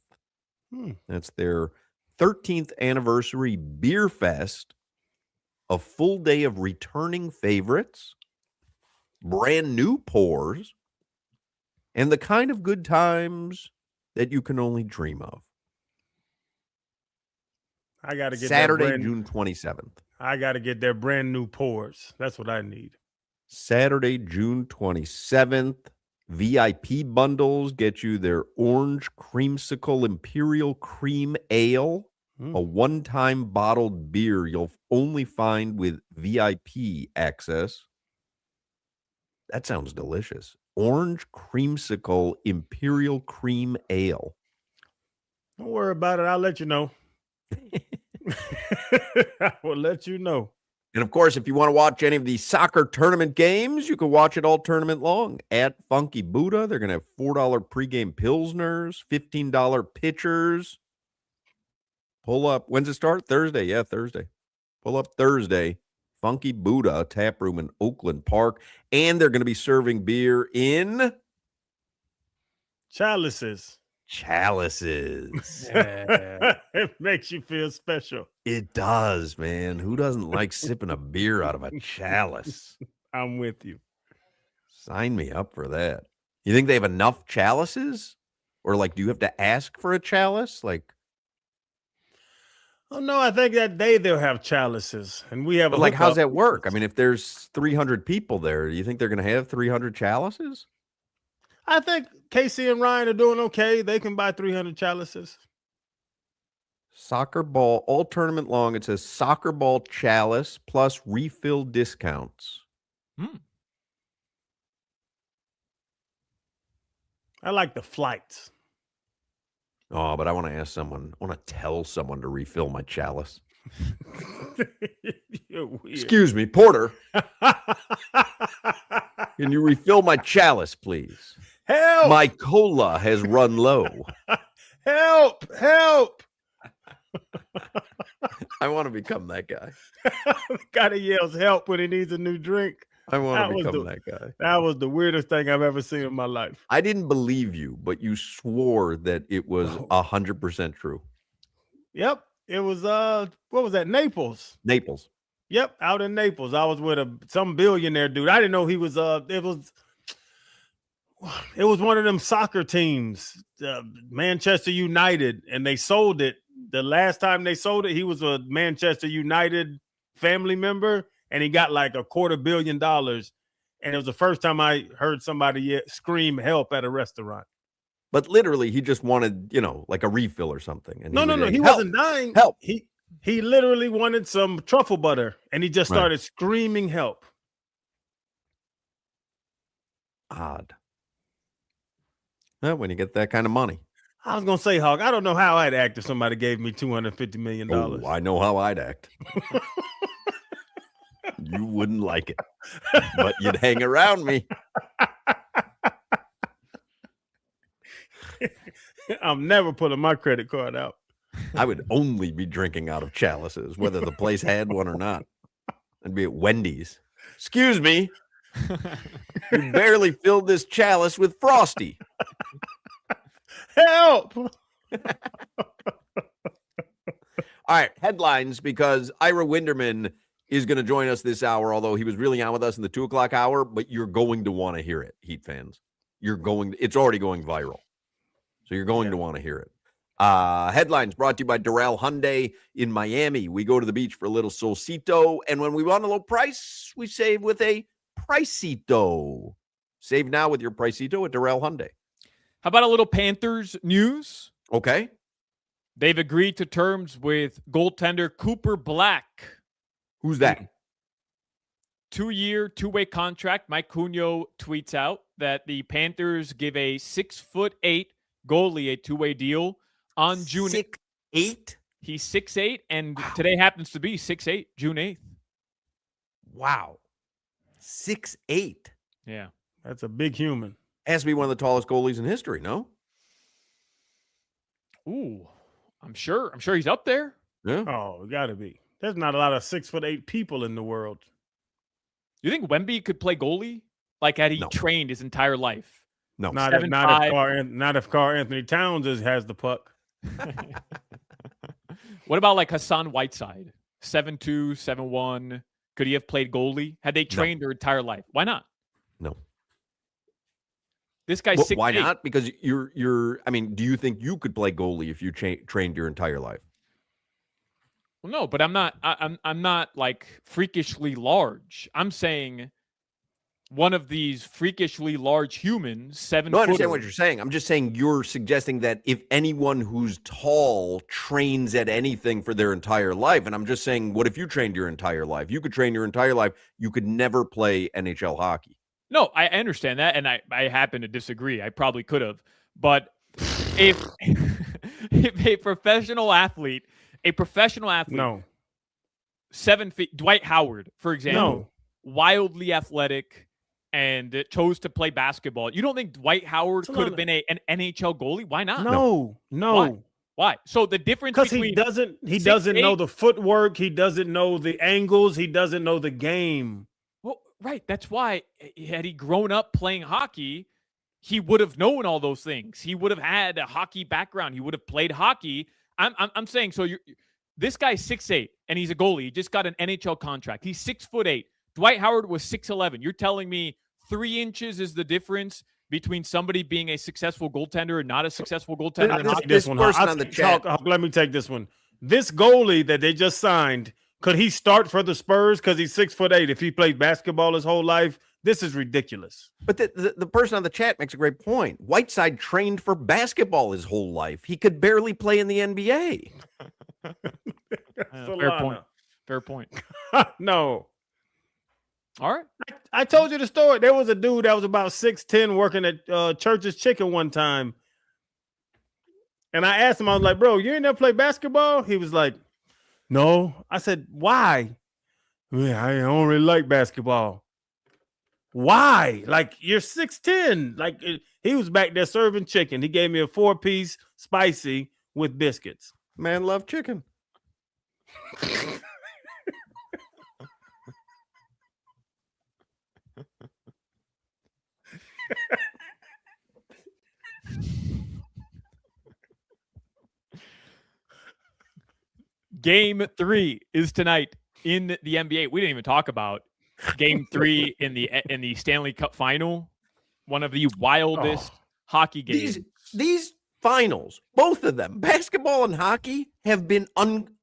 That's their 13th anniversary beer fest, a full day of returning favorites, brand new pours, and the kind of good times that you can only dream of. I got to get Saturday, June 27th. I got to get their brand new pours. That's what I need. Saturday, June 27th. VIP bundles get you their orange creamsicle imperial cream ale, a one-time bottled beer you'll only find with VIP access. That sounds delicious. Orange creamsicle imperial cream ale. Don't worry about it. I'll let you know. I will let you know. And of course, if you want to watch any of the soccer tournament games, you can watch it all tournament long at Funky Buddha. They're going to have $4 pregame Pilsners, $15 pitchers. Pull up. When's it start? Thursday. Yeah, Thursday. Pull up Thursday. Funky Buddha tap room in Oakland Park. And they're going to be serving beer in chalices. It makes you feel special. It does, man. Who doesn't like sipping a beer out of a chalice? I'm with you. Sign me up for that. You think they have enough chalices? Or like, do you have to ask for a chalice? Like, oh no, I think that they'll have chalices, and we have. But like, how's that work? I mean, if there's 300 people there, do you think they're going to have 300 chalices? I think Casey and Ryan are doing okay. They can buy 300 chalices. Soccer ball, all tournament long. It says soccer ball chalice plus refill discounts. I like the flights. Oh, but I want to ask someone. I want to tell someone to refill my chalice. You're weird. Excuse me, Porter. Can you refill my chalice, please? Help! My cola has run low. Help! Help! I want to become that guy. Guy that yells help when he needs a new drink. I want to become that guy. That was the weirdest thing I've ever seen in my life. I didn't believe you, but you swore that it was 100% true. Yep. It was what was that? Naples. Naples. Yep, out in Naples. I was with some billionaire dude. I didn't know he was it was one of them soccer teams, Manchester United, and they sold it. The last time they sold it, he was a Manchester United family member, and he got like $250 million. And it was the first time I heard somebody scream help at a restaurant. But literally, he just wanted, like a refill or something. And no, he wasn't dying. Help. He literally wanted some truffle butter, and he just started screaming help. Odd. Well, when you get that kind of money. I was going to say, Hawk, I don't know how I'd act if somebody gave me $250 million. Oh, I know how I'd act. You wouldn't like it, but you'd hang around me. I'm never pulling my credit card out. I would only be drinking out of chalices, whether the place had one or not. I'd be at Wendy's. Excuse me. You barely filled this chalice with Frosty. Help! All right, headlines, because Ira Winderman is going to join us this hour, although he was really on with us in the 2 o'clock hour, but you're going to want to hear it, Heat fans. It's already going viral. So you're going to want to hear it. Headlines brought to you by Doral Hyundai in Miami. We go to the beach for a little solcito, and when we want a low price, we save with a Pricito. Save now with your Pricito at Doral Hyundai. How about a little Panthers news? Okay. They've agreed to terms with goaltender Cooper Black. Who's that? 2-year, two-way contract. Mike Cunha tweets out that the Panthers give a 6'8" goalie a two-way deal on June 8th. He's 6'8", and today happens to be 6'8", June 8th. Wow. 6'8". Yeah. That's a big human. Has to be one of the tallest goalies in history, no? Ooh, I'm sure he's up there. Yeah. Oh, it got to be. There's not a lot of 6'8" people in the world. You think Wemby could play goalie? Like, had he trained his entire life? No. Not if Carl Anthony Towns has the puck. What about like Hassan Whiteside? 7'2", 7'1". Could he have played goalie? Had they trained their entire life? Why not? No. This guy's 6'8". Why not? Because you're. I mean, do you think you could play goalie if you trained your entire life? Well, no, but I'm not. I'm not like freakishly large. I'm saying one of these freakishly large humans, 7 No, I understand what you're saying. I'm just saying you're suggesting that if anyone who's tall trains at anything for their entire life, and I'm just saying, what if you trained your entire life? You could train your entire life. You could never play NHL hockey. No, I understand that, and I happen to disagree. I probably could have, but if a professional athlete, no, 7 feet, Dwight Howard, for example, wildly athletic, and chose to play basketball. You don't think Dwight Howard could have been an NHL goalie? Why not? No. Why? So the difference Because between he doesn't know the footwork, he doesn't know the angles, he doesn't know the game. Well, right. That's why had he grown up playing hockey, he would have known all those things. He would have had a hockey background. He would have played hockey. I'm saying so. This guy's 6'8", and he's a goalie. He just got an NHL contract. He's 6'8". Dwight Howard was 6'11". You're telling me 3 inches is the difference between somebody being a successful goaltender and not a successful goaltender? Let me take this one. This goalie that they just signed, could he start for the Spurs because he's 6'8"? If he played basketball his whole life, this is ridiculous. But the person on the chat makes a great point. Whiteside trained for basketball his whole life. He could barely play in the NBA. Fair point. No. All right. I told you the story. There was a dude that was about 6'10" working at Church's Chicken one time. And I asked him, I was like, bro, you ain't never play basketball? He was like, no. I said, why? I don't really like basketball. Why? Like, you're 6'10". Like, he was back there serving chicken. He gave me a 4-piece spicy with biscuits. Man, love chicken. Game 3 is tonight in the NBA. We didn't even talk about Game 3 in the Stanley Cup Final. One of the wildest hockey games. These finals, both of them, basketball and hockey, have been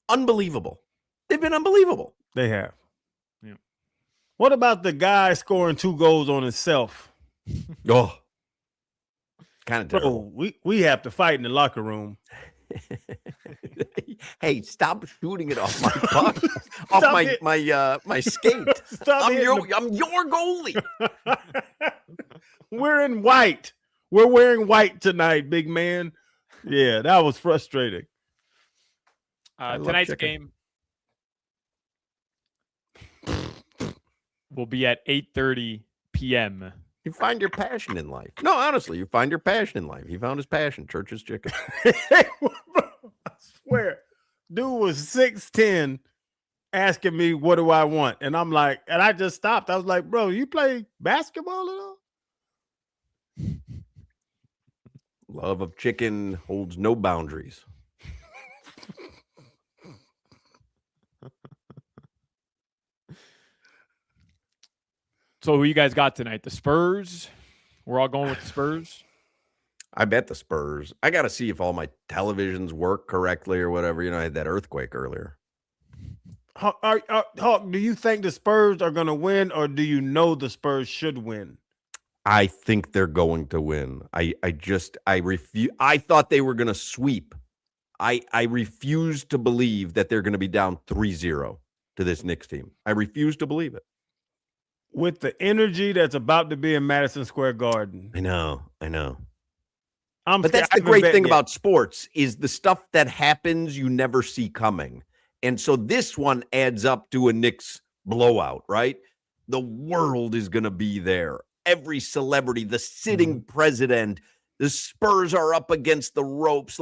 unbelievable. They've been unbelievable. They have. Yeah. What about the guy scoring 2 goals on himself? Oh, kind of terrible. We have to fight in the locker room. Hey, stop shooting it off my puck, off my skate. I'm your goalie. We're in white. We're wearing white tonight, big man. Yeah, that was frustrating. Tonight's game will be at 8:30 p.m. You find your passion in life. No, honestly, you find your passion in life. He found his passion, Church's Chicken. I swear, dude was 6'10", asking me, what do I want? And I'm like, and I just stopped. I was like, bro, you play basketball at all? Love of chicken holds no boundaries. So who you guys got tonight? The Spurs? We're all going with the Spurs? I bet the Spurs. I got to see if all my televisions work correctly or whatever. I had that earthquake earlier. Hawk, do you think the Spurs are going to win, or do you know the Spurs should win? I think they're going to win. I refuse. I thought they were going to sweep. I refuse to believe that they're going to be down 3-0 to this Knicks team. I refuse to believe it. With the energy that's about to be in Madison Square Garden. I know. But that's the great thing about sports is the stuff that happens you never see coming. And so this one adds up to a Knicks blowout, right? The world is going to be there. Every celebrity, the sitting president, the Spurs are up against the ropes.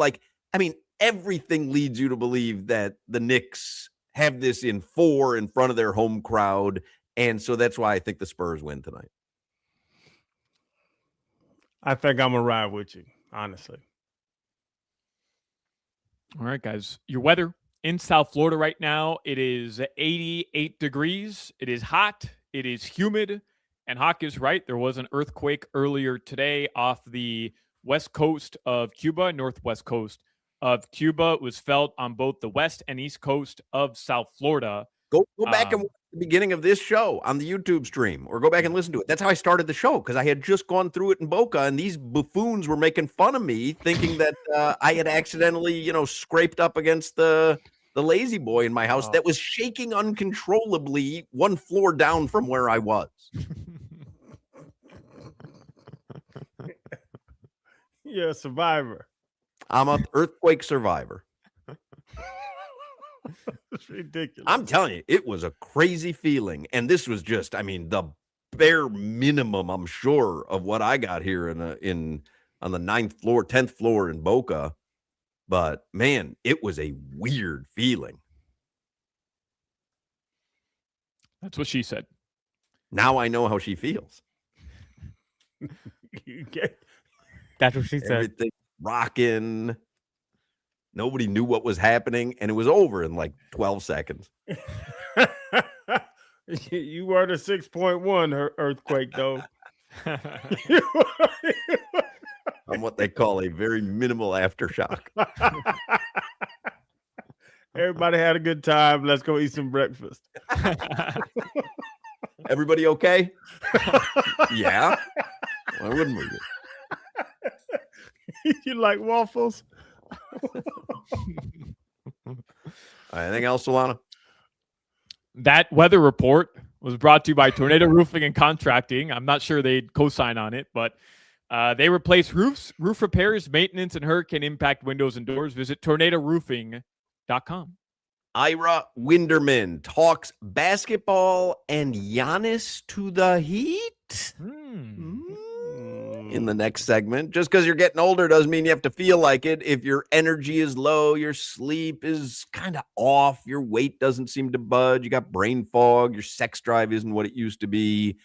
Everything leads you to believe that the Knicks have this in 4 in front of their home crowd. And so that's why I think the Spurs win tonight. I think I'm going to ride with you, honestly. All right, guys. Your weather in South Florida right now, it is 88 degrees. It is hot. It is humid. And Hawk is right. There was an earthquake earlier today off the west coast of Cuba, northwest coast of Cuba. It was felt on both the west and east coast of South Florida. Go back and watch the beginning of this show on the YouTube stream, or go back and listen to it. That's how I started the show, because I had just gone through it in Boca, and these buffoons were making fun of me, thinking that I had accidentally, scraped up against the lazy boy in my house that was shaking uncontrollably 1 floor down from where I was. You're a survivor. I'm an earthquake survivor. It's ridiculous. I'm telling you, it was a crazy feeling. And this was just, the bare minimum, I'm sure, of what I got here on the 9th floor, 10th floor in Boca. But man, it was a weird feeling. That's what she said. Now I know how she feels. That's what she said. Everything rocking. Nobody knew what was happening, and it was over in like 12 seconds. You were the 6.1 earthquake, though. I'm what they call a very minimal aftershock. Everybody had a good time. Let's go eat some breakfast. Everybody okay? Yeah. Why wouldn't we be? You like waffles? Anything else, Solana? That weather report was brought to you by Tornado Roofing and Contracting. I'm not sure they'd co-sign on it, but they replace roofs, roof repairs, maintenance, and hurricane impact windows and doors. Visit tornadoroofing.com. Ira Winderman talks basketball and Giannis to the Heat in the next segment. Just because you're getting older doesn't mean you have to feel like it. If your energy is low, your sleep is kind of off, your weight doesn't seem to budge, you got brain fog, your sex drive isn't what it used to be,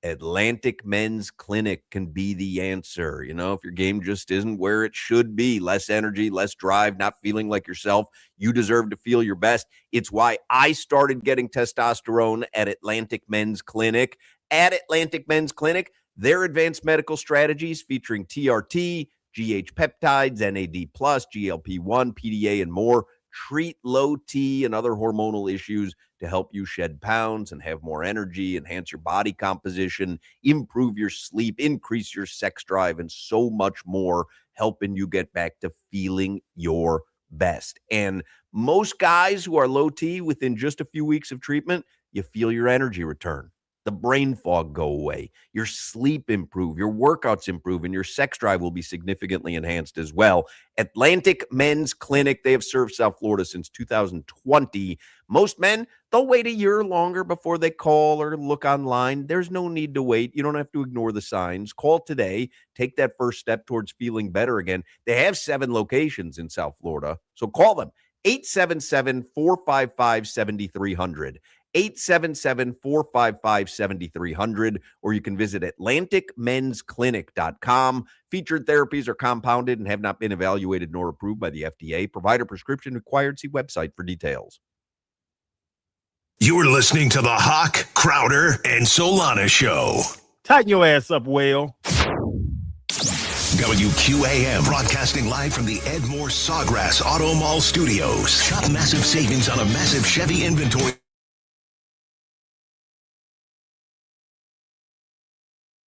Atlantic Men's Clinic can be the answer. If your game just isn't where it should be, less energy, less drive, not feeling like yourself, you deserve to feel your best. It's why I started getting testosterone at Atlantic Men's Clinic. At Atlantic Men's Clinic, their advanced medical strategies featuring TRT, GH peptides, NAD+, GLP-1, PDA, and more treat low T and other hormonal issues to help you shed pounds and have more energy, enhance your body composition, improve your sleep, increase your sex drive, and so much more, helping you get back to feeling your best. And most guys who are low T, within just a few weeks of treatment, you feel your energy return, the brain fog go away, your sleep improve, your workouts improve, and your sex drive will be significantly enhanced as well. Atlantic Men's Clinic, they have served South Florida since 2020. Most men, they'll wait a year longer before they call or look online. There's no need to wait. You don't have to ignore the signs. Call today. Take that first step towards feeling better again. They have 7 locations in South Florida, so call them. 877-455-7300. 877-455-7300, or you can visit AtlanticMen'sClinic.com. Featured therapies are compounded and have not been evaluated nor approved by the FDA. Provider prescription required. See website for details. You're listening to the Hawk, Crowder, and Solana Show. Tighten your ass up, whale. WQAM, broadcasting live from the Ed Moore Sawgrass Auto Mall Studios. Shop massive savings on a massive Chevy inventory.